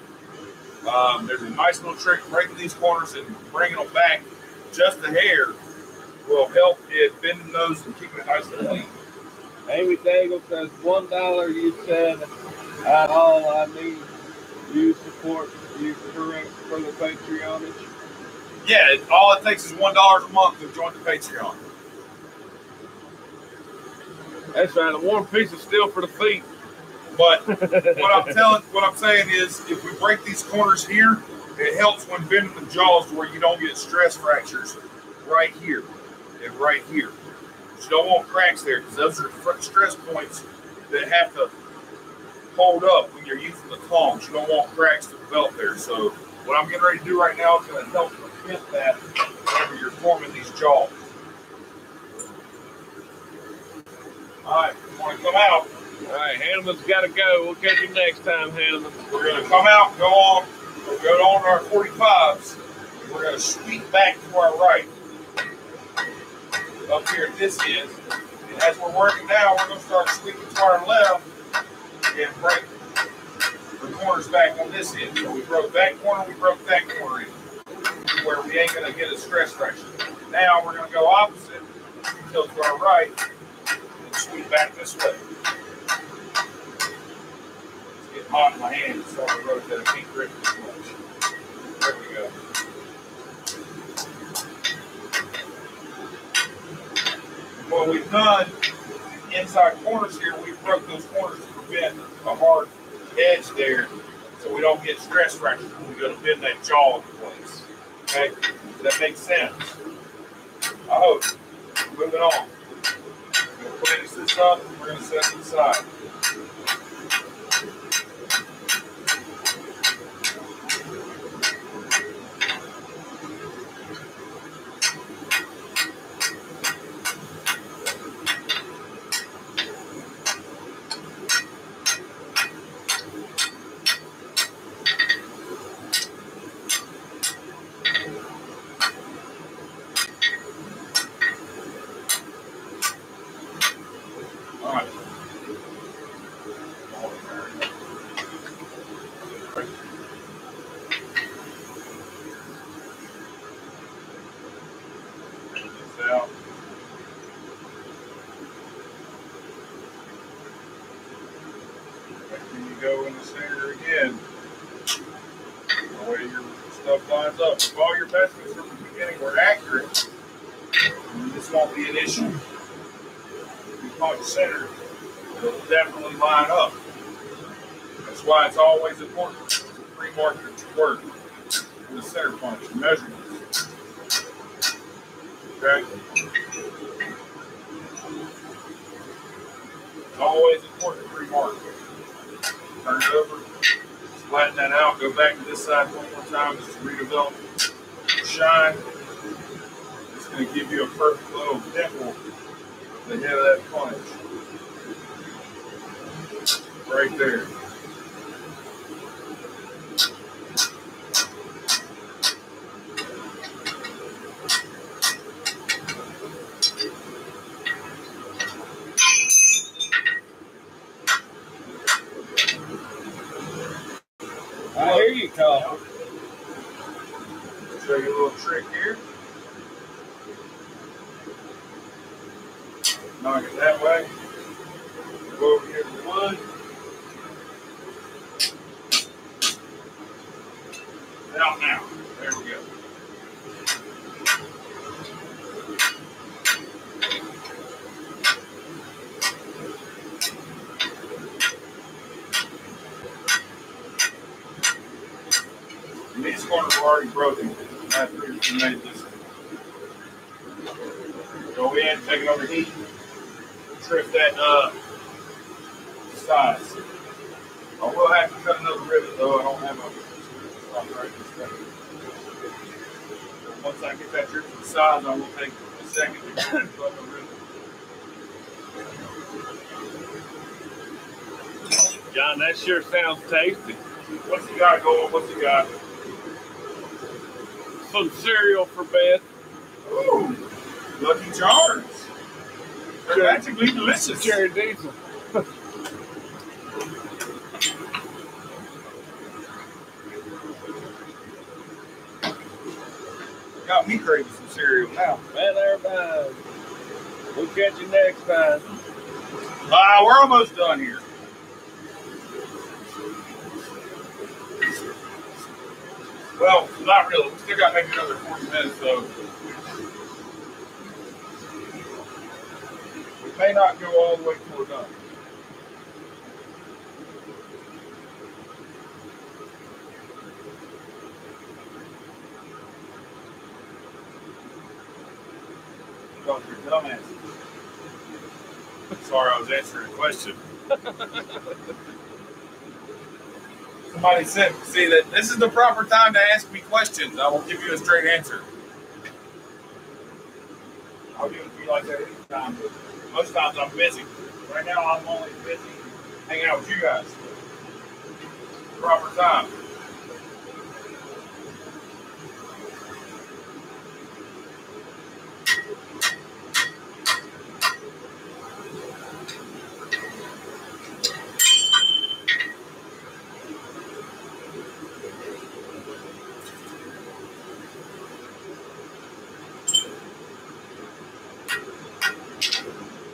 There's a nice little trick breaking these corners and bringing them back just a hair will help it bending those and keeping it nice and clean. Amy Daigle says $1 you said at all I need. You support you correct for the Patreonage. Yeah, all it takes is $1 a month to join the Patreon. That's right, a warm piece of steel for the feet. But what I'm saying is, if we break these corners here, it helps when bending the jaws to where you don't get stress fractures right here and right here. But you don't want cracks there because those are stress points that have to hold up when you're using the tongs. You don't want cracks to develop there. So what I'm getting ready to do right now is going to help prevent that whenever you're forming these jaws. All right, we want to come out. All right, Hanneman's got to go. We'll catch you next time, Hanneman. We're going to come out, go on our 45s. We're going to sweep back to our right. Up here at this end. And as we're working now, we're going to start sweeping to our left and break the corners back on this end. So we broke that corner, we broke that corner in, where we ain't going to get a stress fracture. Now we're going to go opposite, tilt to our right, and sweep back this way. It's getting hot in my hands, so I'm going to rotate the feet grip this much. There we go. What we've done, inside corners here, we broke those corners to prevent a hard edge there so we don't get stress fractures when we go to bend that jaw into place. Okay? Does that make sense? I hope. Moving on. We'll put this up. We're going to set it aside. All right. Take this out. Make sure you go in the center again. The way your stuff lines up. If all your measurements from the beginning were accurate, this won't be an issue. If you punch center, it'll definitely line up. That's why it's always important to pre-mark your work in the center punch measurements. Okay? It's always important to pre-mark. Turn it over, flatten that out, go back to this side one more time just to redevelop shine. It's going to give you a perfect little dimple at the head of that punch. Right there. I hear you, Carl. Show you a little trick here. Knock it that way. Go over here to the wood. Out now. There we go. And these corners are already broken after you made this. Go in, take it over heat, trim that size. I will have to cut another rivet though. I don't have a right this second. Once I get that trim to the size, I will take a second to cut the rivet. John, that sure sounds tasty. What's he got going? What's he got? Some cereal for Beth. Ooh, Lucky Charms. They're magically delicious. Cherry Diesel. Got me craving some cereal now. Man, everybody. We'll catch you next time. We're almost done here. Well, not really. We still got maybe another 40 minutes, so we may not go all the way till we're done. Because you're dumbass. Sorry, I was answering a question. Somebody said, see, that this is the proper time to ask me questions. I will give you a straight answer. I'll give it to you like that anytime, but most times I'm busy. Right now, I'm only busy hanging out with you guys. Proper time.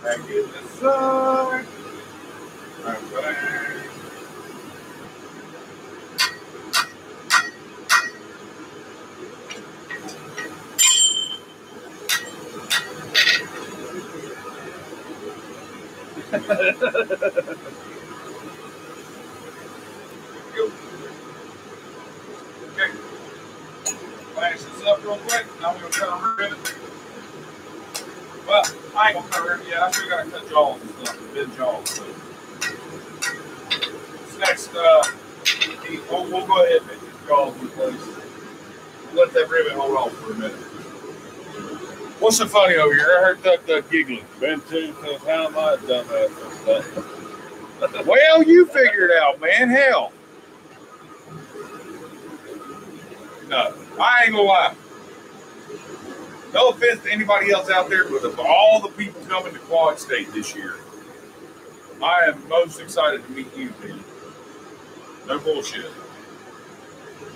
Back in the side. Right. Okay. Flash this up real quick. Now we're going to try to rip it. Well. I ain't gonna cut her yet. I still gotta cut jaws and stuff, mid jaws. So. This next, we'll go ahead and make these jaws in place. Let that ribbon hold on for a minute. What's so funny over here? I heard Duck giggling. Been to since how am I dumbass? Well, you figure it out, man. Hell. No, I ain't gonna lie. No offense to anybody else out there, but of all the people coming to Quad State this year, I am most excited to meet you, Ben. No bullshit.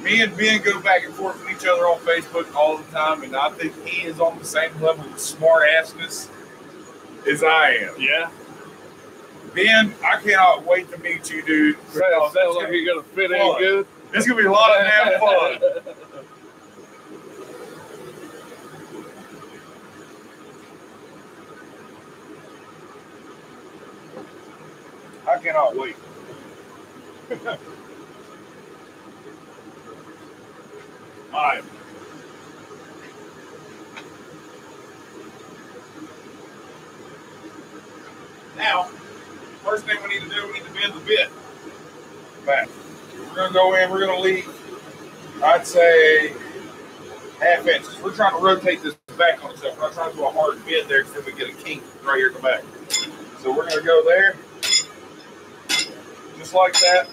Me and Ben go back and forth with each other on Facebook all the time, and I think he is on the same level of smart assness as I am. Yeah. Ben, I cannot wait to meet you, dude. Sounds like you're gonna fit in good. It's gonna be a lot of damn fun. I cannot wait. All right. Now, first thing we need to do, we need to bend the bit back. We're going to go in, we're going to leave, I'd say, half inches. We're trying to rotate this back on itself. We're not trying to do a hard bit there because then we get a kink right here at the back. So we're going to go there, just like that.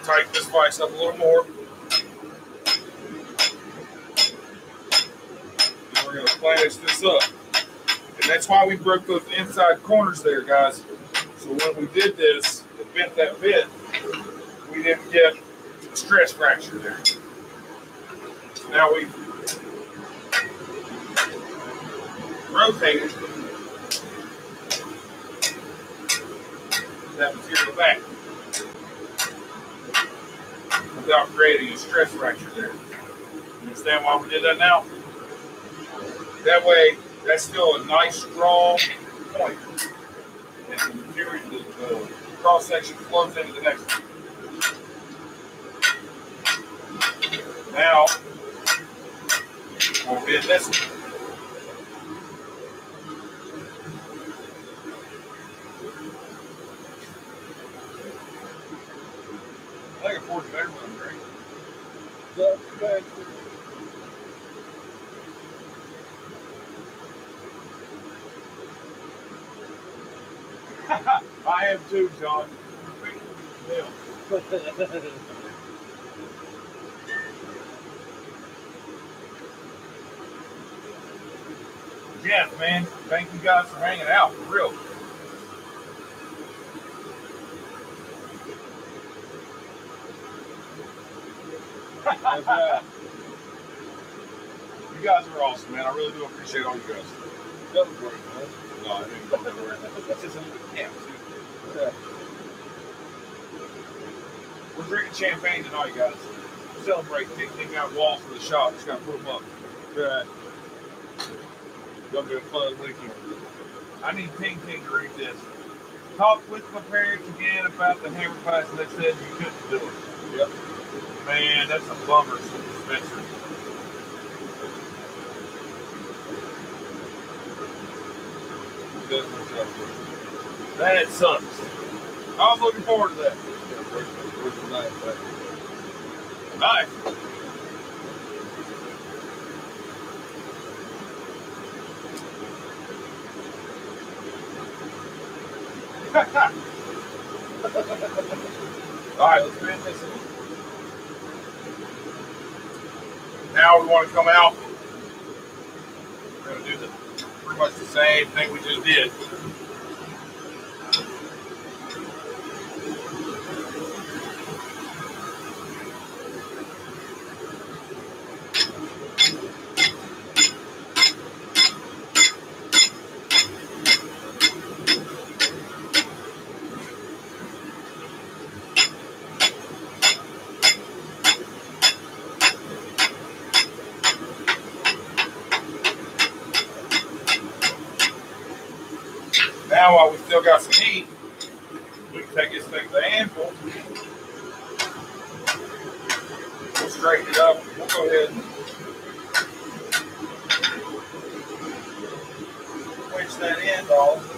Tighten this vise up a little more. And we're going to flash this up. And that's why we broke those inside corners there, guys. So when we did this, it bent that bit, we didn't get a stress fracture there. So now we rotated that material back without creating a stress fracture there. You understand why we did that now? That way, that's still a nice, strong point. And the material, the cross section flows into the next one. Now, we'll bend this one. I think a Ford's better one, right? I am too, John. Yes, man. Thank you guys for hanging out, for real. You guys are awesome, man. I really do appreciate all you guys. Celebrate, man. No, I didn't go nowhere. That's just a camp, too. Yeah. We're drinking champagne tonight, guys. Celebrate. Taking out walls for the shop. Just gotta put them up. Right. Gonna be a fun weekend. I need Ping Ping to read this. Talked with my parents again about the hammer pies, and they said you couldn't do it. Yep. Man, that's a bummer, Spencer. That sucks. I was looking forward to that. Nice. All right, let's bend this in. Now we want to come out. We're going to do pretty much the same thing we just did. Now, while we still got some heat, we can take this thing to the anvil. We'll straighten it up. We'll go ahead and finish that end off.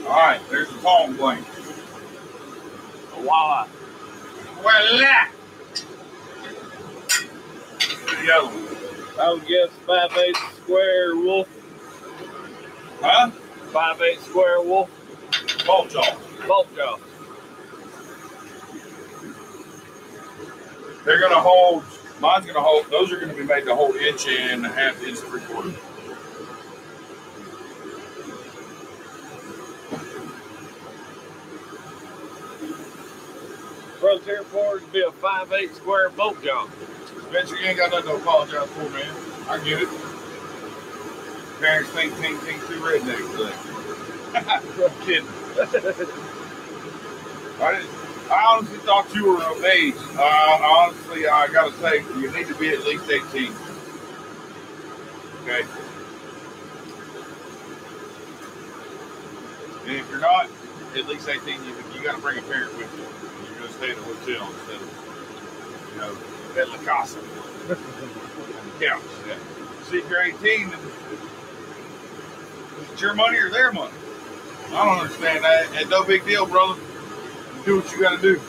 All right, there's the palm blank. Voila. Voila! The other one. I would guess 5/8 square wolf. Huh? 5/8 square wolf. Bolt jaw. Bolt jaw. They're going to hold, mine's going to hold, those are going to be made to hold 1.5 inches, 3/4. Frontier Ford would be a 5/8 square bolt jaw. Spencer, you ain't got nothing to apologize for, man. I get it. Parents think too redneck today. No kidding. I honestly thought you were of age. Honestly, I got to say, you need to be at least 18. Okay? And if you're not at least 18, you got to bring a parent with you. You're going to stay at a hotel instead of, you know, at La Casa. Couch. Yeah. See, if you're 18, then it's your money or their money. I don't understand that. And no big deal, brother. Do what you got to do.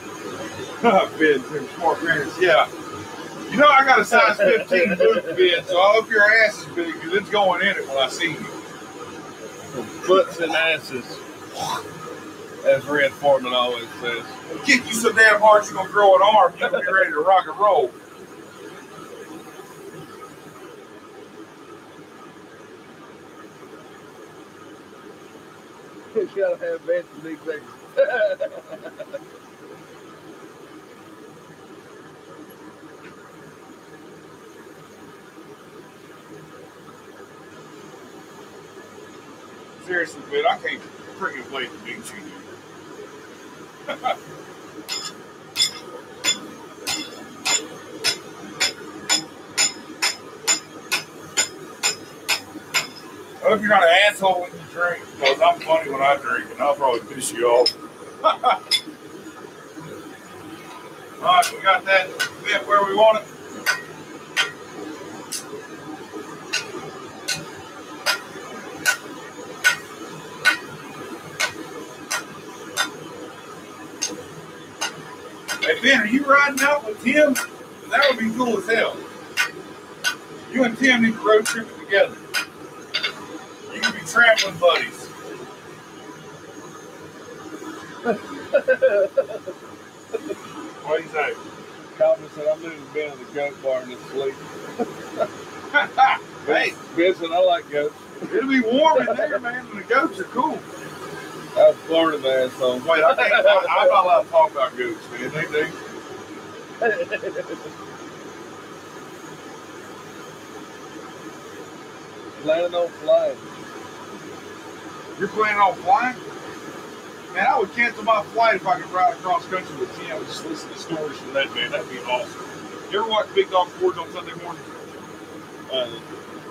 Ben, them smart parents. Yeah. You know, I got a size 15 boot, Ben, so I hope your ass is big because it's going in it when I see you. Foots and asses. As Red Foreman always says. It'll kick you so damn hard you're going to grow an arm. You're going to be ready to rock and roll. You gotta have Ben's big things. Seriously, man, I can't freaking wait to meet you. I hope you're not an asshole when you drink, because I'm funny when I drink, and I'll probably piss you off. All right, we got that bit where we want it. Hey, Ben, are you riding out with Tim? That would be cool as hell. You and Tim need to road trip it together. You can be traveling buddies. What do you say? Calvin said, I'm moving Ben to the goat barn this sleep. Hey, Ben said, I like goats. it'll be warm in there, man, and the goats are cool. I was Florida man, so. Wait, I'm not allowed to talk about goats, man. They Planning on flying. You're planning on flying? Man, I would cancel my flight if I could ride across country with Tim and just listen to stories from that man. That'd be awesome. You ever watch Big Dog Forge on Sunday morning?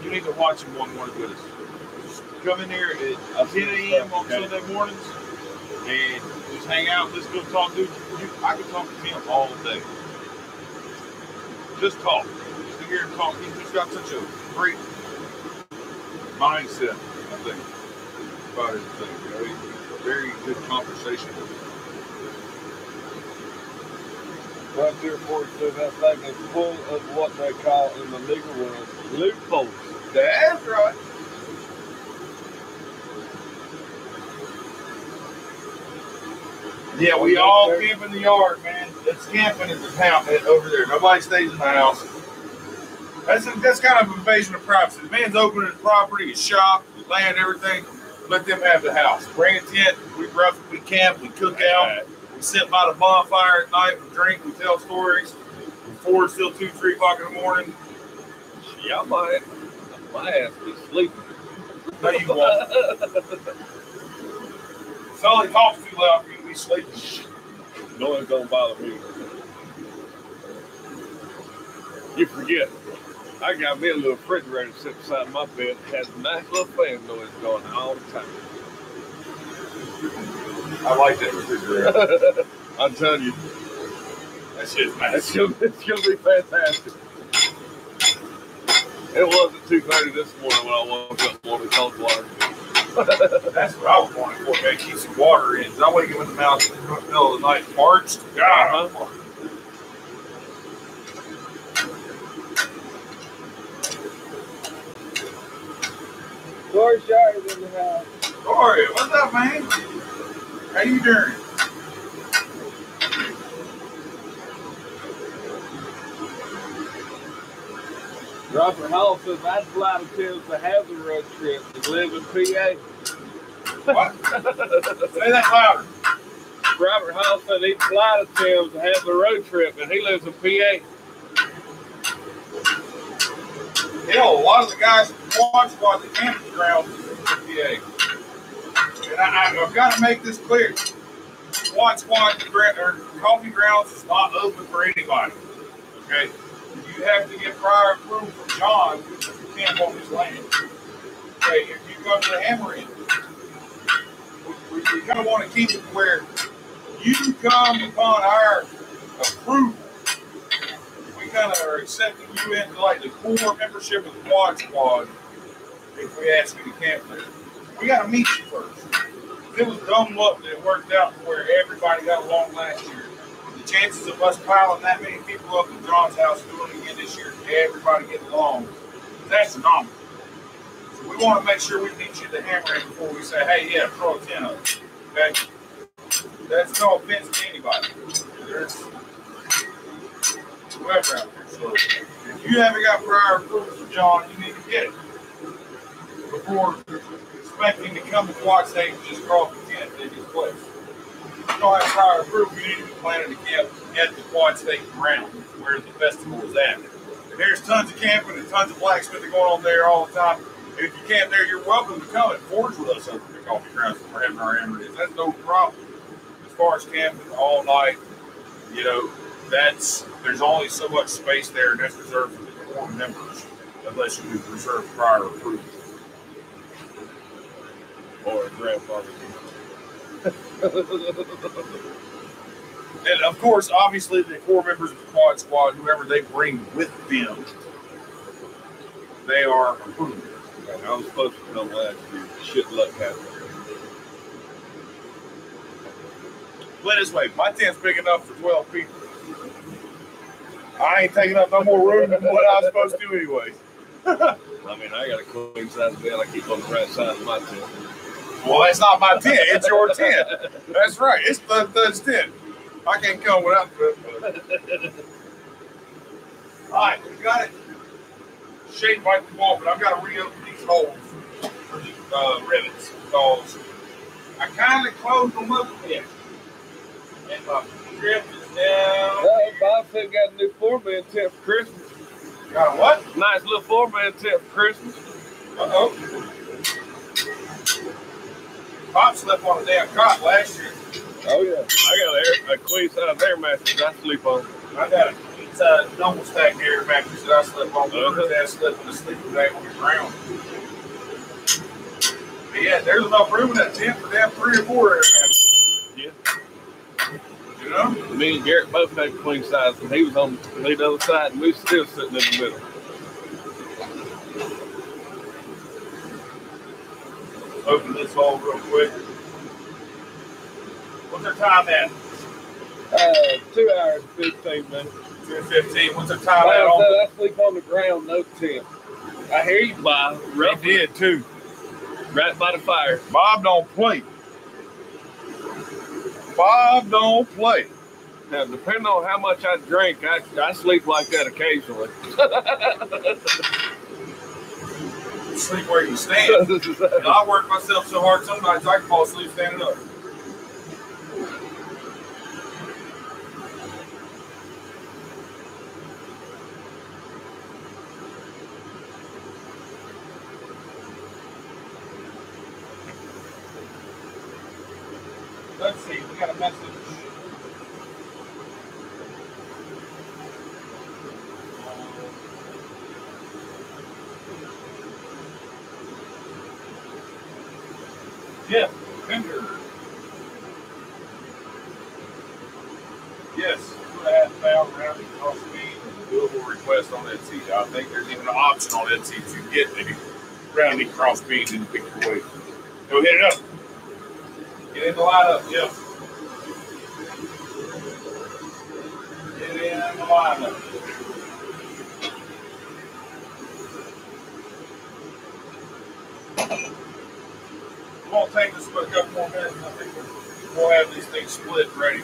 You need to watch him one morning with us. Just come in here at 10 a.m. on Sunday mornings and just hang out, listen to him talk. Dude, I could talk to Tim all day. Just talk. Just to hear him talk. He's just got such a great mindset, I think. about everything. You know, he's a very good conversationalist. Right there, for that thing is full of what they call in the legal world loopholes. That's right. Yeah, we all camp in the yard, man. That's camping in the town over there. Nobody stays in the house. That's kind of invasion of privacy. The man's opening his property, his shop, his land, everything. Let them have the house. Bring a tent. We camp. We cook out. We sit by the bonfire at night. We drink. We tell stories. We forage till 2, 3 o'clock in the morning. Yeah, my ass be sleeping. No, you won't. Sully talks too loud for you to be sleeping. No one's gonna bother me. You forget. I got me a little refrigerator sitting beside my bed. Has a nice little fan noise going all the time. I like that refrigerator. I'm telling you, That shit's nice. it's gonna be fantastic. It wasn't 2:30 this morning when I woke up wanting cold water. That's what I was wanting for, man. Keep some water in. 'Cause I wake up in the mouth in the middle of the night parched. God, Uh-huh. Lord Shires in the house. Corey, what's up, man? How you doing? Robert Hall says I'd fly to Tennessee to have the road trip and live in PA. What? Say that louder. Robert Hall said he'd fly to Tennessee to have the road trip, and he lives in PA. Hell, a lot of the guys at the Quad Squad, the camping grounds in PA. And I've got to make this clear. Quad Squad or coffee grounds is not open for anybody. Okay? You have to get prior approval from John to camp on his land. Okay, if you go to the Hammer Inn, we kind of want to keep it where you come upon our approval. We kind of are accepting you into like the core membership of the Quad Squad if we ask you to camp there. We got to meet you first. It was dumb luck that it worked out where everybody got along last year. The chances of us piling that many people up at John's house doing it again this year, everybody getting along, that's phenomenal. So we want to make sure we meet you at the Hammer Inn before we say, hey, yeah, throw a tent up. Okay? That's no offense to anybody. There's whoever out there. So if you haven't got prior approval from John, you need to get it before expecting to come to Quad State and just cross the tent at his place. If you don't have prior approval, you need to be planning to camp at the Quad State ground where the festival is at. And there's tons of camping and tons of blacksmithing going on there all the time. And if you camp there, you're welcome to come and forge with us over the coffee grounds when we're having our Hammer Inn. That's no problem. As far as camping all night, you know, there's only so much space there, and that's reserved for the core members, unless you reserve prior approval. Or a grandfather. And of course, obviously, the core members of the Quad Squad, whoever they bring with them, they are approved. And I was supposed to come last year. Shit luck happened. Put it this way, my tent's big enough for 12 people. I ain't taking up no more room than what I was supposed to anyway. I mean, I got a queen size bed. I keep on the right side of my tent. Well, that's not my tent. It's your tent. That's right. It's Thud's tent. I can't come without it. All right, we got it shaped like the wall, but I've got to reopen these holes for the rivets because I kind of closed them up a bit. And my strip is down. Bob said got a new 4-man tent for Christmas. Got a what? Nice little 4-man tent for Christmas. Uh-oh. Pop slept on a damn cot last year. Oh, yeah. I got a queen size air mattress I sleep on. I got a double stack air mattress that I slept on. The other day I slept in a sleeping bag on the ground. But yeah, there's enough room in that tent for damn 3 or 4 air mattresses. Yeah. You know? Me and Garrett both had queen size, and he was on the other side, and we was still sitting in the middle. Open this hole real quick. What's our time at? 2 hours, 15 minutes. 2:15. What's our time Like at? I said, I sleep on the ground, no tent. I hear you, Bob. They did too. Right by the fire. Bob don't play. Bob don't play. Now, depending on how much I drink, I sleep like that occasionally. Sleep where you stand. I work myself so hard sometimes I can fall asleep standing up. Let's see, we got a message. Jeff Bender. Yes, 2.5 pound rounding cross speed and doable request on Etsy. I think there's even an option on Etsy to get a rounding cross speed and pick your weight. Go hit it up. Get in the lineup, Jeff. Get in the lineup. It won't take us but a couple more minutes. I think we'll have these things split and ready.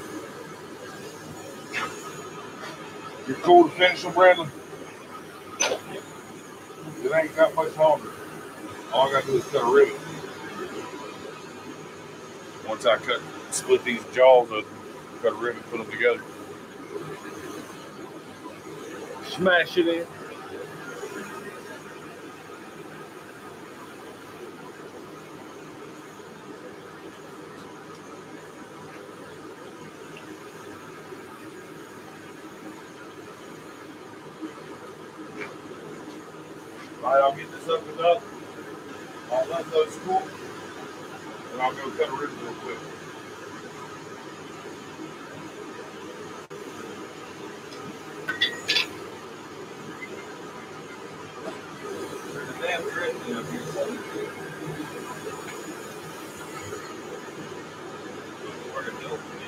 You're cool to finish them, Bradley? It ain't got much longer. All I gotta do is cut a ribbon. Once I split these jaws up, cut a ribbon, put them together. Smash it in. All right, I'll get this up and up. I'll let those cool. And I'll go cut a ribbon real quick. There's a damn grizzly up here. Where the hell is he?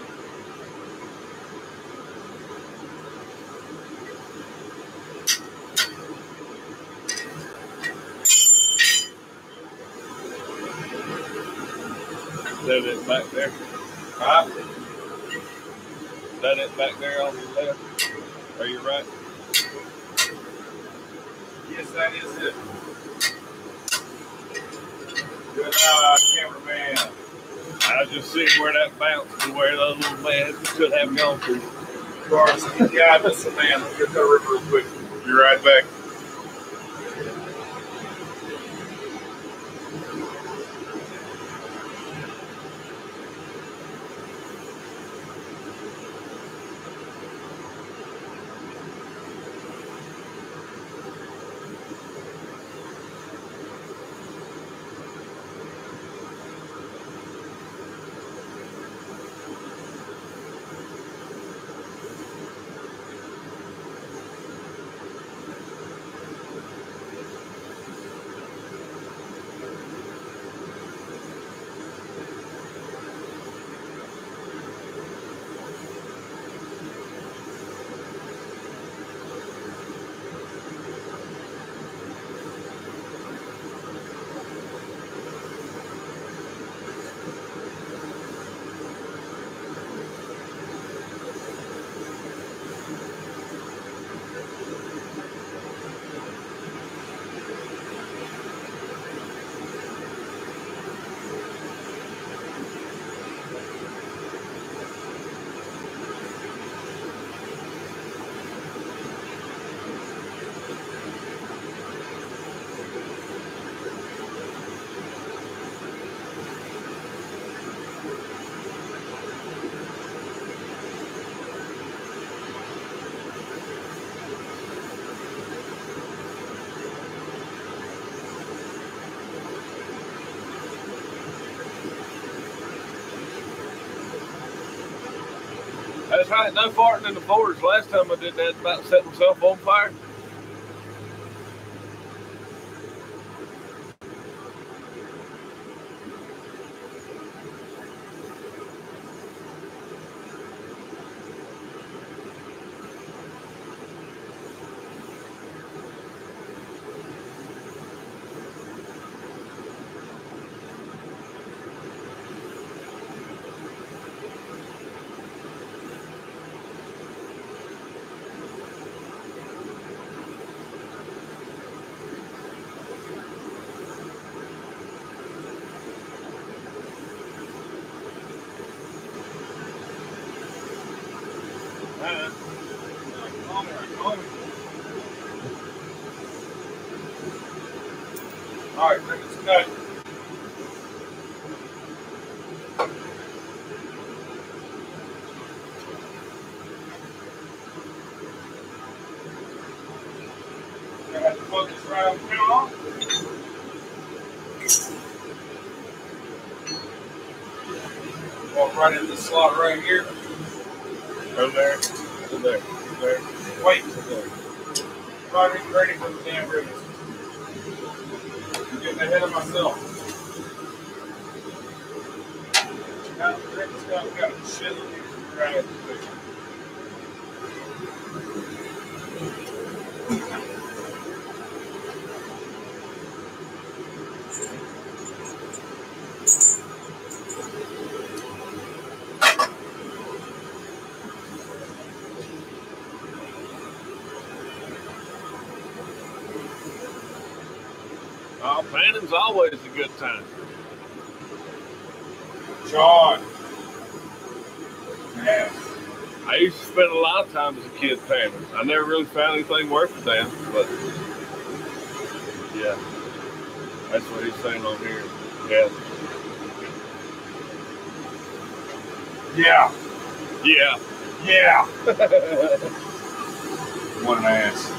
That it back there. Huh? That it back there on the left. Are you right? Yes, that is it. Good eye, cameraman. I was just seeing where that bounced and where the little man could have gone to. Cars, yeah, listen, man. Let's get that river real quick. Be right back. That's right, no farting in the forge. Last time I did that, about setting myself on fire. All right, bring this cut. I have to focus right on the middle. Walk right into the slot right here. Over there. Over there. Over there. Wait, Over there. ready for the damn ribbons. I'm getting ahead of myself. Got the ribbons got a shit of these right. Oh, panning's always a good time. John. Yeah. I used to spend a lot of time as a kid panning. I never really found anything worth a damn, but yeah, that's what he's saying on here. Yeah. Yeah. Yeah. Yeah. What an ass.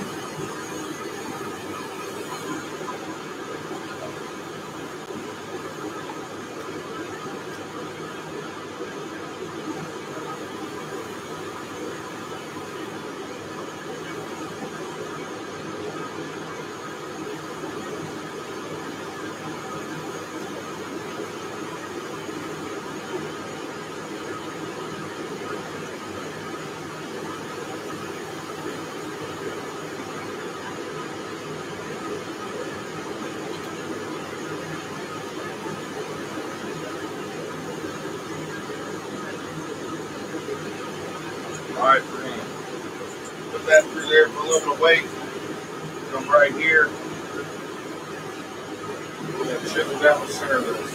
All right, we're gonna put that through there for a little bit of weight. Come right here. And shift it down the center of this.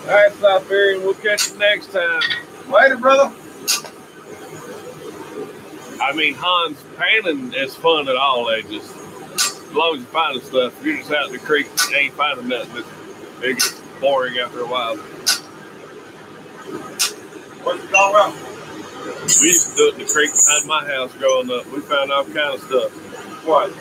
All right, Siberian, we'll catch you next time. Later, brother. I mean, Hans, panning is fun at all ages. As long as you find the stuff. If you're just out in the creek, you ain't finding nothing. It gets boring after a while. What's it all about? We used to do it in the creek behind my house growing up. We found all kind of stuff. What?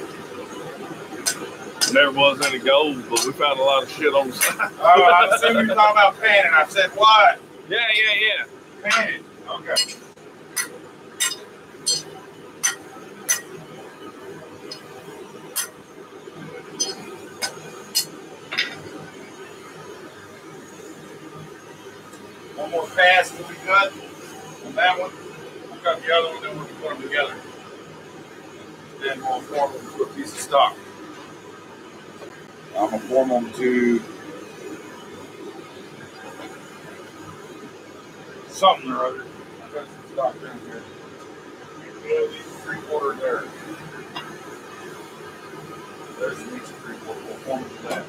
Never was any gold, but we found a lot of shit on the side. Oh, I assume you're talking about panning. I said what? Yeah. Panning. Okay. One more pass will be good on that one. We'll cut the other one, then we can put them together. Then we'll form them to a piece of stock. I'm going to form them to something or other. I've got some stock down here. At least 3/4 there. There's at least 3/4. We'll form them to that.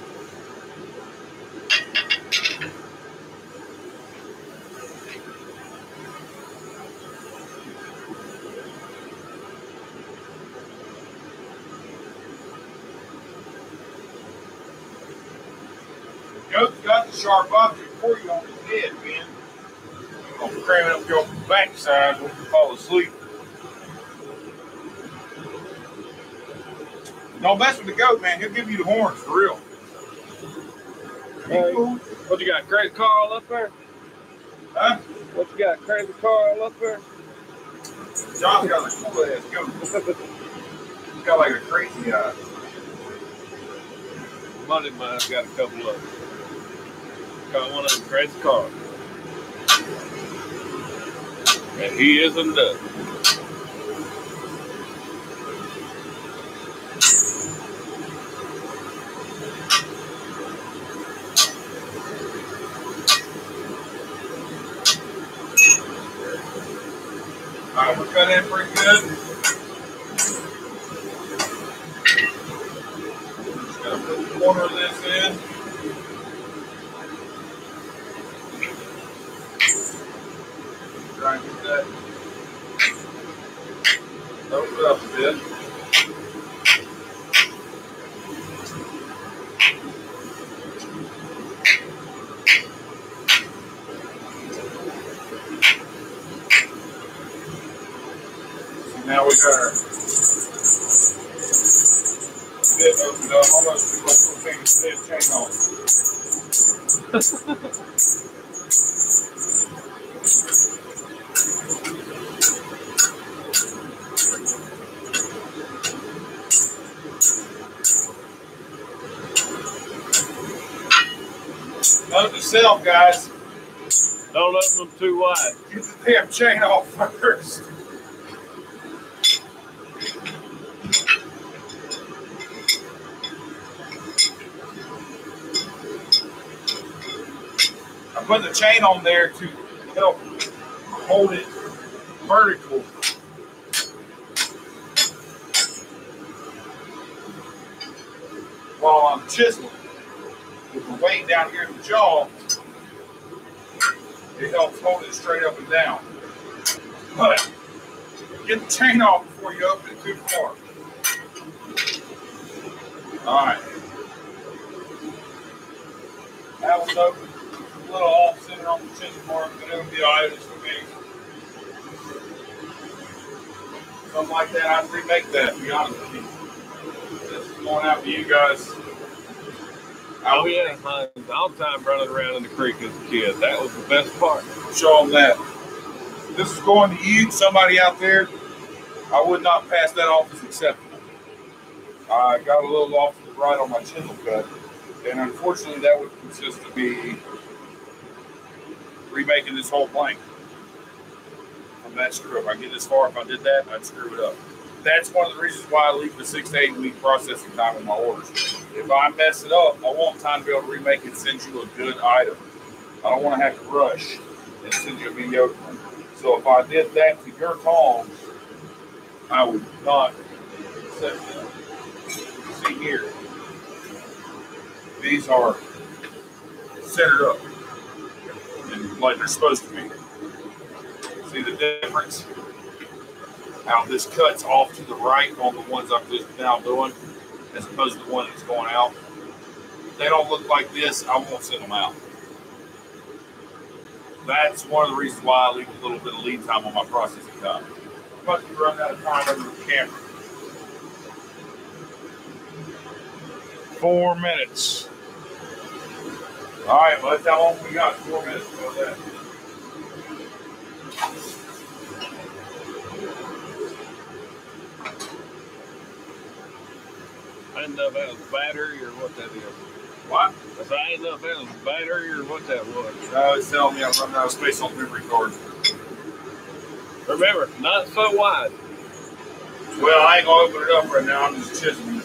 Goat's got the sharp object for you on his head, man. You're going to cram it up your backside when you fall asleep. Don't mess with the goat, man. He'll give you the horns for real. What you got, crazy Carl up there? Huh? What you got, crazy Carl up there? John's got a cool ass goat. He's got like a crazy eye. Money mine's got a couple of them. Got one of them crazy cars. And he is a nut. Alright, we're cut in pretty good. Just gotta put the corner of this in. Try and get that opened up a bit. Now we got our bit opened up. Almost too much little finger bit chain on. Note to self, guys. Don't open them too wide. Get the damn chain off first. I put the chain on there to help hold it vertical. While I'm chiseling. With the weight down here in the jaw, it helps hold it straight up and down. But get the chain off before you open it too far. Alright. That was open. A little off center on the chisel mark, but it'll be alright. It's for me. Something like that, I'd remake that, to be honest with you. This is going out to you guys. Oh yeah, all the time running around in the creek as a kid. That was the best part. Show them that. This is going to you, somebody out there. I would not pass that off as acceptable. I got a little off to the right on my chisel cut, and unfortunately that would consist of me remaking this whole plank from that screw up. I get this far, if I did that, I'd screw it up. That's one of the reasons why I leave the 6 to 8 week processing time in my orders. If I mess it up, I want time to be able to remake it and send you a good item. I don't want to have to rush and send you a mediocre one. So if I did that to your tongs, I would not accept that. See here, these are centered up and like they're supposed to be. See the difference? How this cuts off to the right on the ones I'm just now doing, as opposed to the one that's going out. If they don't look like this, I won't send them out. That's one of the reasons why I leave a little bit of lead time on my processing time. I'm about to run out of time over the camera. 4 minutes. All right, well, that's how long we got. 4 minutes. How about that? I didn't know if that was battery or what that is. What? I didn't know if that was battery or what that was. No, it's telling me I'm running out of space on the memory card. Remember, not so wide. Well, I ain't gonna open it up right now. I'm just chiseling it.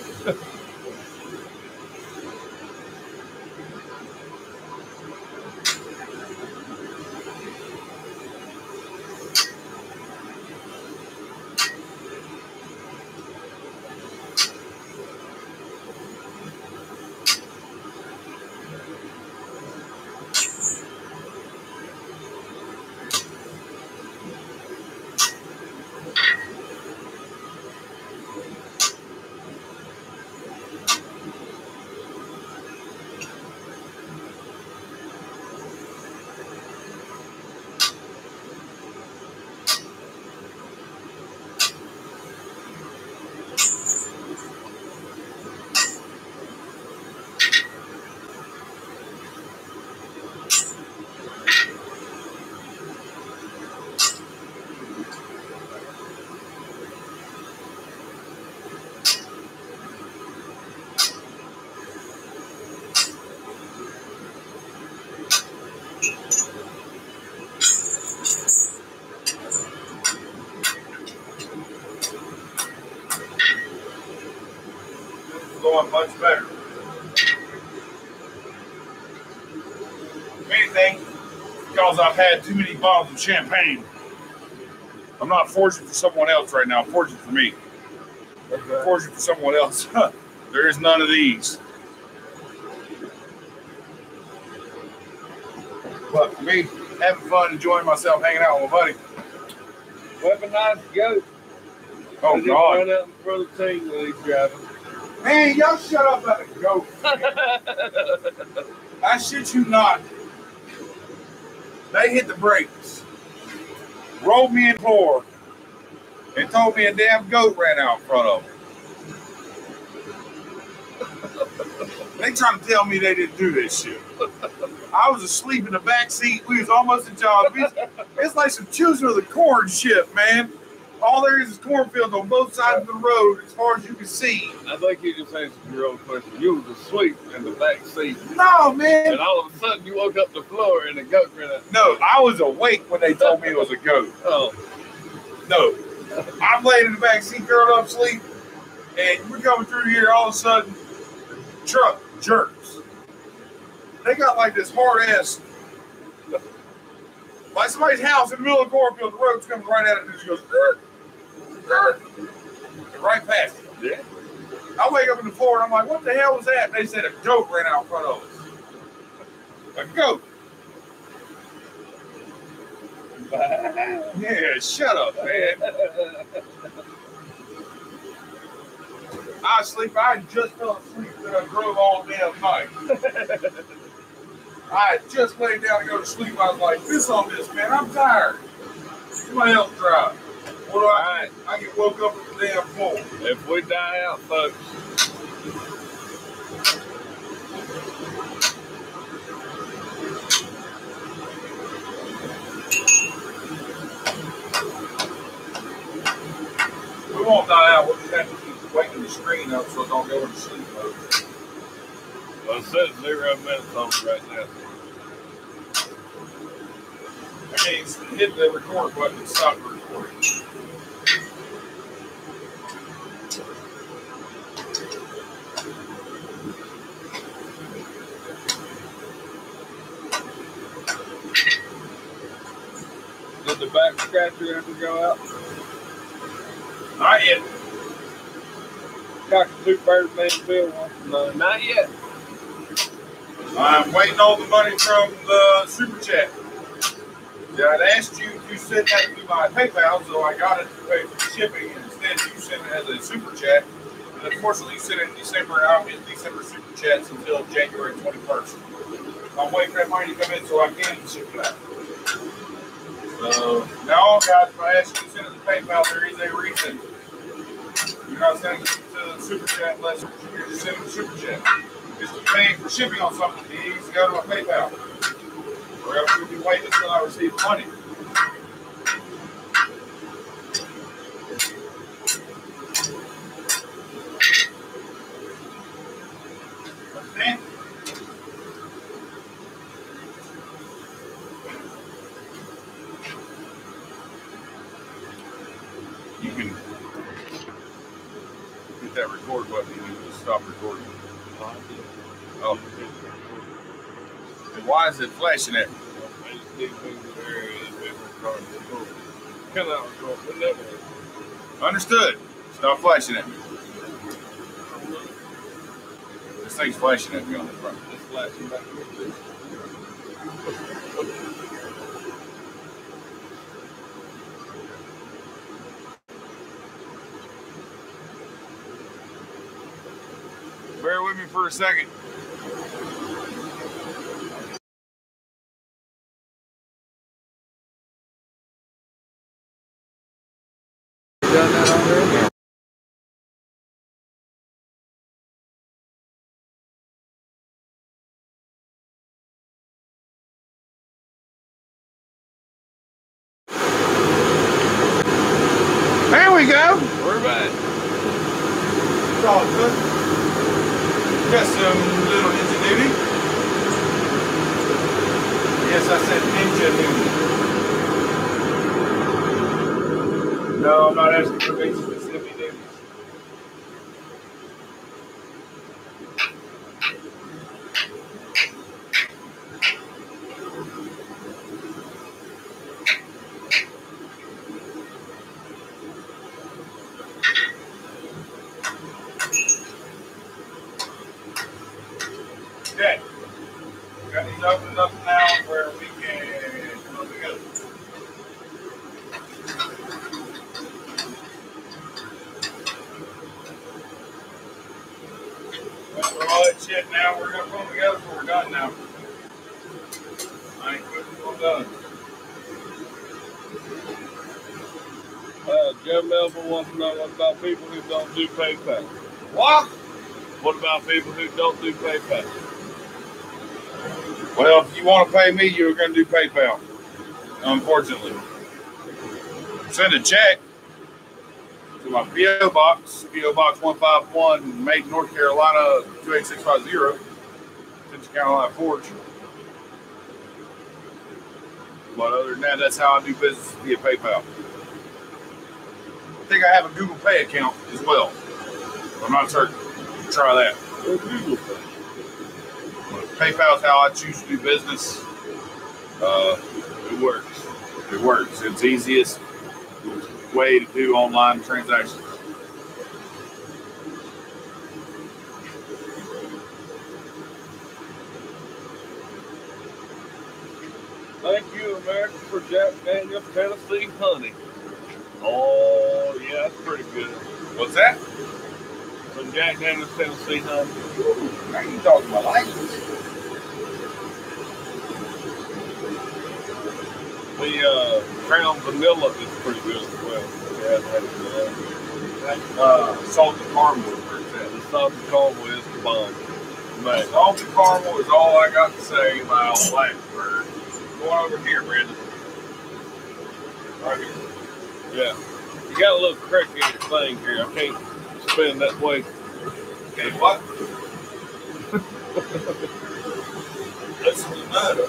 one much better. If anything, because I've had too many bottles of champagne. I'm not forging for someone else right now. I'm forging for me. Okay. Forging for someone else. There is none of these. But for me, having fun, enjoying myself, hanging out with my buddy. Weaponized goat. Oh, They just God. run out in front of the team when he's driving. Man, y'all shut up about the goat. I shit you not. They hit the brakes, rolled me in the floor, and told me a damn goat ran out in front of them. They trying to tell me they didn't do this shit. I was asleep in the back seat. We was almost at John Beach. It's like some choosing of the corn shit, man. All there is cornfields on both sides of the road as far as you can see. I think you just answered your own question. You was asleep in the back seat, No, man. and all of a sudden you woke up the floor and the goat ran out. No, I was awake when they told me it was a goat. Oh, No. I'm laying in the back seat, curled up, sleep, and we're coming through here. All of a sudden, truck jerks. They got like this hard ass, like somebody's house in the middle of the cornfield. The road's coming right at it, and it just goes, and right past it. yeah. I wake up in the floor, and I'm like, "What the hell was that?" And they said a goat ran out in front of us. A goat. Yeah, shut up, man. I sleep. I just fell asleep and I drove all damn night. I had just laid down to go to sleep. I was like, "This on this, man. I'm tired. Somebody else drive." What do I do? I get woke up at the damn floor. If we die out, folks, We won't die out. We'll just have to keep waking the screen up so it don't go into sleep mode. well, it says 0 minutes on it right now. I can't hit the record button and stop the recording. Did the back scratcher ever go out? Not yet. Cockatoo bird man Bill one? No, not yet. I'm waiting on the money from the super chat. Yeah, I'd asked you to send that to my PayPal, so I got it to pay for shipping, and instead you sent it as a super chat. And unfortunately, you sent it in December, and I'll get December super chats until January 21st. I'm waiting for that money to come in so I can ship it out. So now, guys, if I ask you to send it to PayPal, there is a reason. You're not sending it to the super chat unless you're just sending the super chat. Just paying for shipping on something, it needs to go to my PayPal. Or else we'll be waiting until I receive money. Understand? You can hit that record button and you just stop recording. Oh. And why is it flashing at me? I just need things in the area that they record. Come out, record. We'll never. Understood. Stop flashing at me. This thing's flashing at me on the front. Just flashing back here, too. Bear with me for a second. You done that already? There we go. We're back. It's all good. Got some little ingenuity. Yes, I said ingenuity. No, I'm not asking for big specific duties. He's opened up now where we can come together. After all that shit now, we're going to put them together before we're done now. I ain't putting them done. Joe Melvin wants to know what about people who don't do PayPal. What? What about people who don't do PayPal? Well, if you want to pay me, you're going to do PayPal. Unfortunately. Send a check to my P.O. Box, P.O. Box 151, Macon, North Carolina, 28650, Central Carolina Forge. But other than that, that's how I do business via PayPal. I think I have a Google Pay account as well. I'm not certain. Try that. Google Pay. PayPal is how I choose to do business. It works. It works. It's the easiest way to do online transactions. Thank you, America, for Jack Daniels Tennessee honey. Oh, yeah, that's pretty good. What's that? Some Jack Daniels Tennessee honey. Now you talking my language. The Crown Vanilla is pretty good as well. Yeah, that's Salted caramel is where it's at. the salted caramel is the bomb. Man, Salted caramel is all I got to say about Blackbird. Go on over here, Brandon. Right here. yeah. You got a little crick in your thing here. I can't spin that way. Okay, what? That's the matter.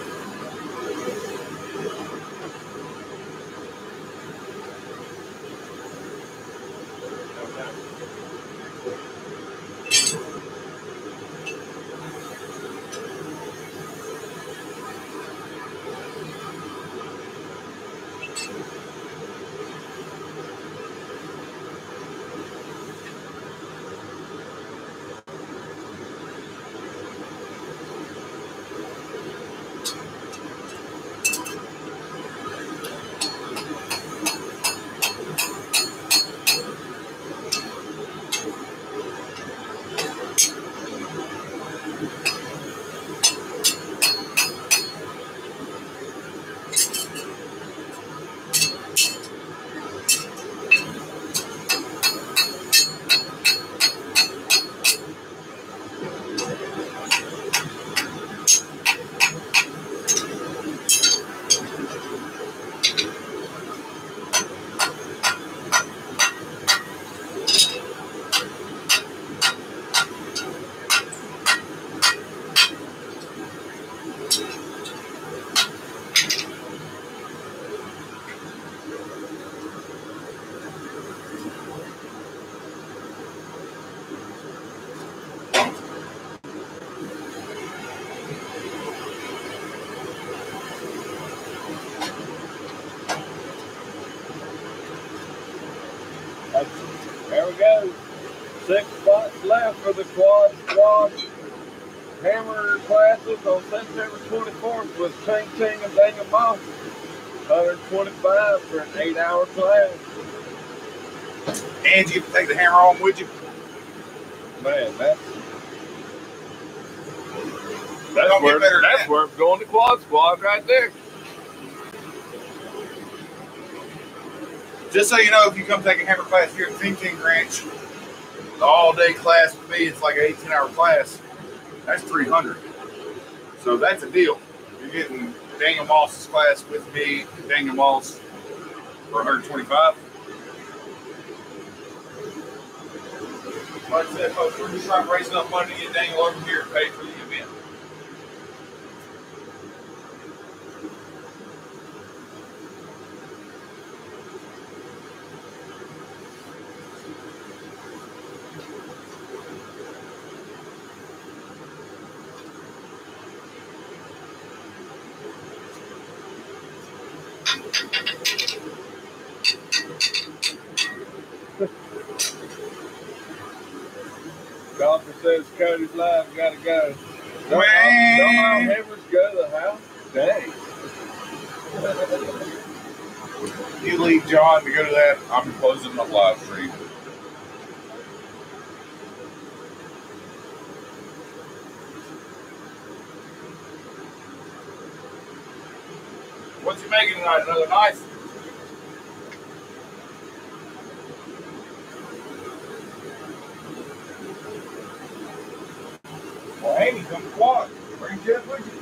There we go. 6 spots left for the quad squad hammer classes on September 24th with Ching Ching and Daniel Moss. $125 for an 8-hour class. And you can take the hammer home with you. Man, that's Don't get better than that's that. where I'm going to quad squad right there. Just so you know, if you come take a hammer class here at Ting Ting Ranch, the all-day class with me, it's like an 18-hour class. That's $300. So that's a deal. You're getting Daniel Moss's class with me, Daniel Moss, for $125. Like I said, folks, we're just trying to raise enough money to get Daniel over here and pay for the event. Doctor says Cody's live, gotta go. Don't all hammers go to the house? Dang. You leave John to go to that. I'm closing the live stream. What's he making tonight? Another knife? Well, Amy, come squat. Bring Jeff with you.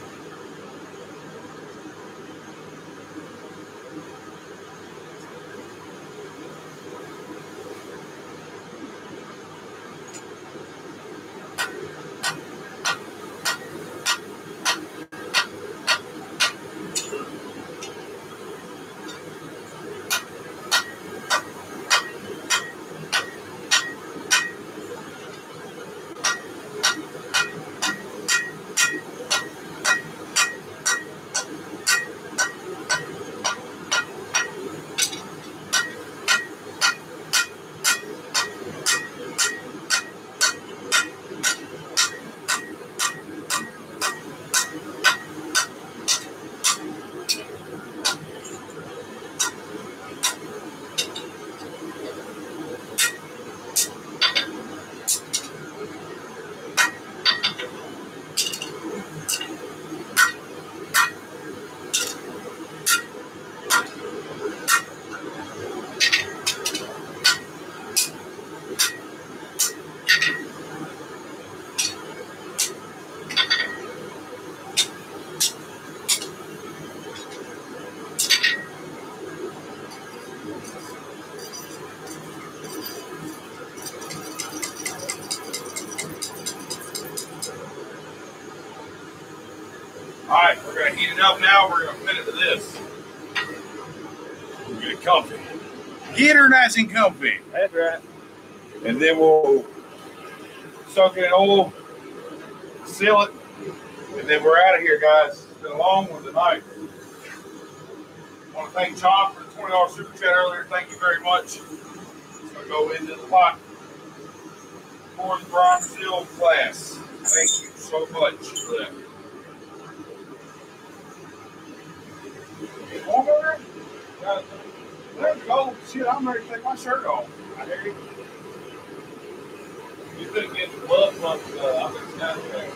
Alright, we're going to heat it up now. We're going to fit it to this. We'll get it comfy. Get her nice and comfy. That's right. And then we'll soak it in oil, seal it, and then we're out of here, guys. It's been a long one tonight. I want to thank John for the $20 super chat earlier. Thank you very much. It's going to go into the pot for the Bronzeville class. Thank you so much for that. Over there? Let's go. Shit, I'm ready to take my shirt off. I hear you. You couldn't get the blood pump. I think it's down there.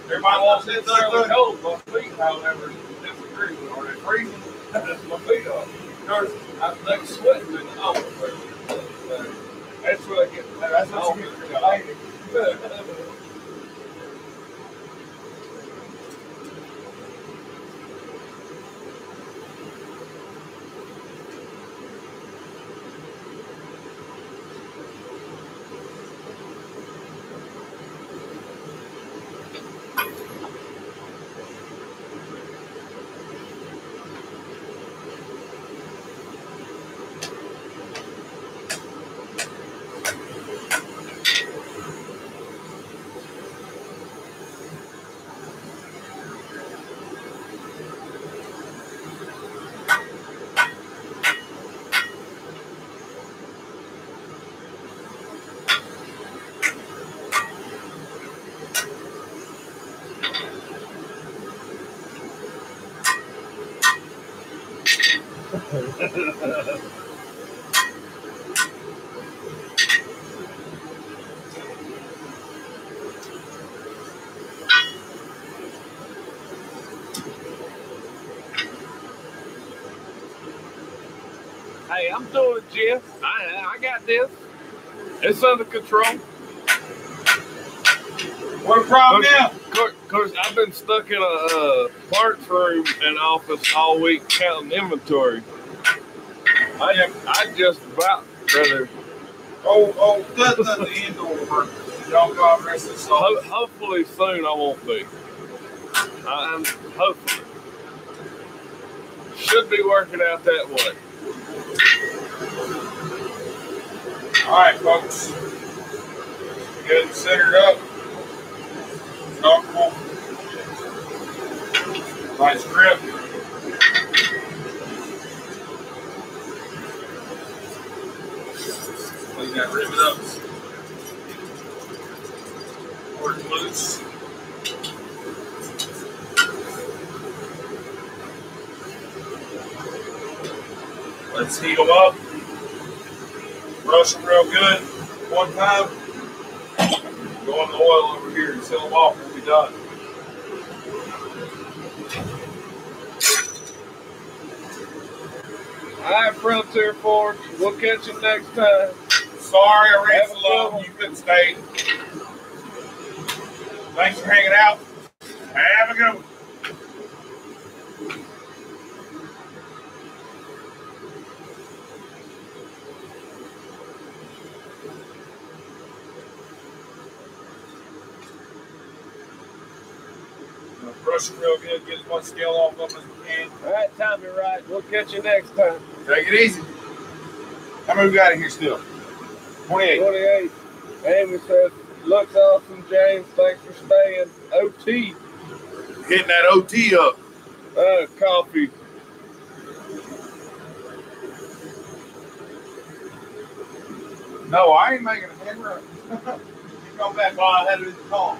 Everybody loves it. It's fairly cold. My feet, however, disagree with. Are they freezing? My feet are. They're sweating in the office. That's what I get. That's what you get. Hey, I'm doing it, Jeff. I got this. It's under control. What a problem now? Because I've been stuck in a parts room and office all week counting inventory. I just about rather. That's the indoor work. Y'all got rest of the soul. Hopefully soon I won't be. Hopefully. Should be working out that way. All right, folks. Get it centered up. Comfortable. Nice grip. Clean that rivet up. Or it's loose. Let's heat them up. Brush them real good. One time. Go in the oil over here and seal them off. We'll be done. All right, Frontier Forge. We'll catch you next time. Sorry I ran so long. You couldn't stay. Thanks for hanging out. Have a good one. Brush it real good. Get as much scale off of them as we can. All right, time you right. We'll catch you next time. Take it easy. How many we got in here still? 28. 28. Amy says, looks awesome, James. Thanks for staying. OT. Hitting that OT up. Coffee. No, I ain't making a hammer. You come back while I had it in the calm.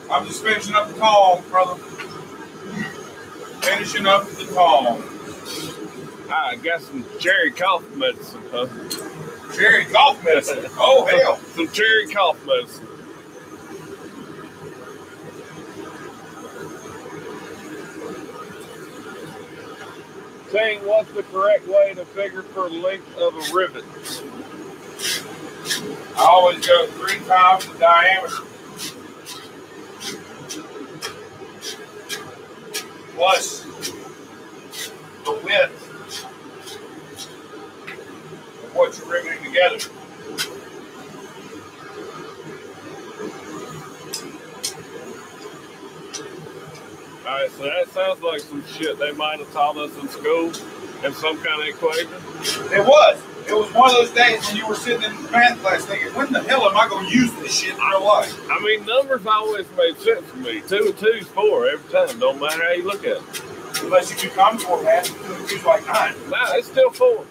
I'm just finishing up the calm, brother. Finishing up the calm. I got some cherry cough medicine, huh? Cherry cough medicine. Oh, hell. Some cherry cough medicine. Saying what's the correct way to figure for length of a rivet? I always go 3 times the diameter. Plus the width of what you're riveting together. Alright, so that sounds like some shit they might have taught us in school in some kind of equation. It was. It was one of those days when you were sitting in math class thinking, when the hell am I going to use this shit in real life? I mean, numbers always made sense to me. 2 and 2 is 4 every time. Don't matter how you look at it. Unless you do common core math, 2 and 2 is like 9. Nah, it's still 4.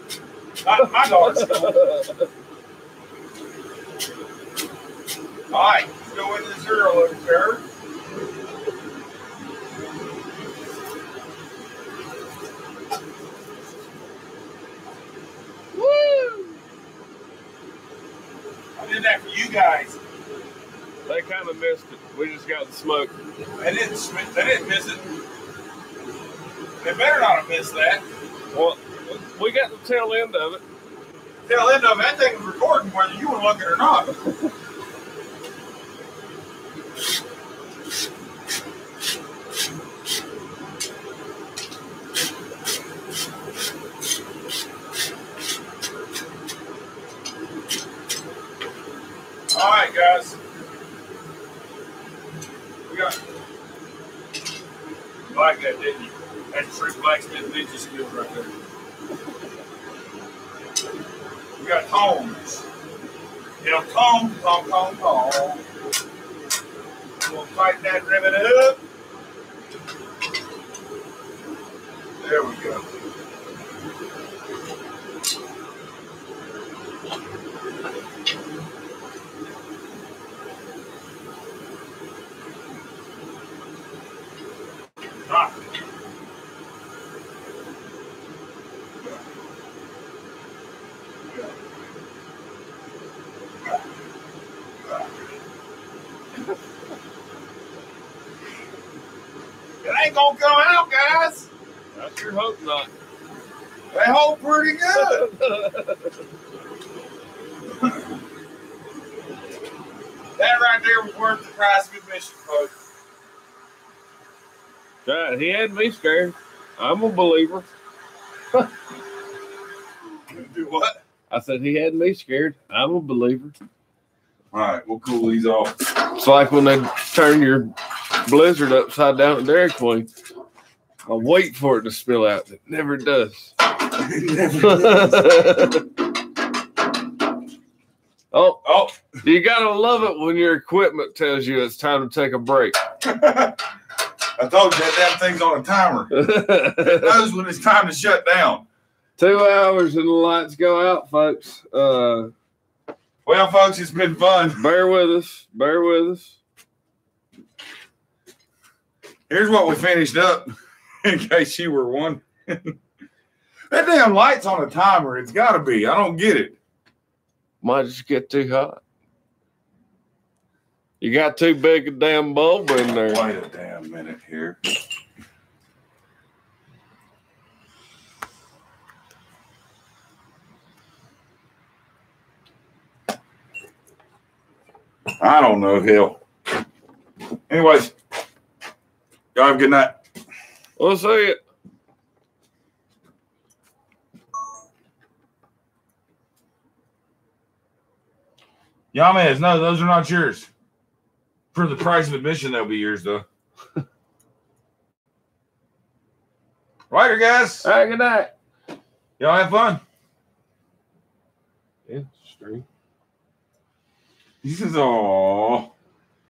Not in my daughter's school. All right, let's go into the zero over there. Woo! I did that for you guys. They kind of missed it. We just got the smoke. They didn't miss it. They better not have missed that. Well, we got the tail end of it. Tail end of it, that thing was recording whether you were looking or not. All right, guys. We got. You like that, didn't you? That's true blacksmith ninja skills right there. We got tongs. It'll tong. We'll tighten that rivet up. There we go. It ain't gonna come out, guys. I sure hope not. They hold pretty good. That right there was worth the price of admission, folks. God, he had me scared. I'm a believer. Do what? I said he had me scared. I'm a believer. All right, we'll cool these off. It's like when they turn your blizzard upside down at Dairy Queen. I wait for it to spill out. It never does. Oh, you gotta love it when your equipment tells you it's time to take a break. I told you that damn thing's on a timer. It knows when it's time to shut down. 2 hours and the lights go out, folks. Well, folks, it's been fun. Bear with us. Bear with us. Here's what we finished up, in case you were wondering. That damn light's on a timer. It's got to be. I don't get it. Might just get too hot. You got too big a damn bulb in there. Wait a damn minute here. I don't know, hell. Anyways, y'all have a good night. We'll see it. Yamez, no, those are not yours. For the price of admission, they'll be yours, though. Later, guys. All right, good night. Y'all have fun. Yeah, straight. This is all.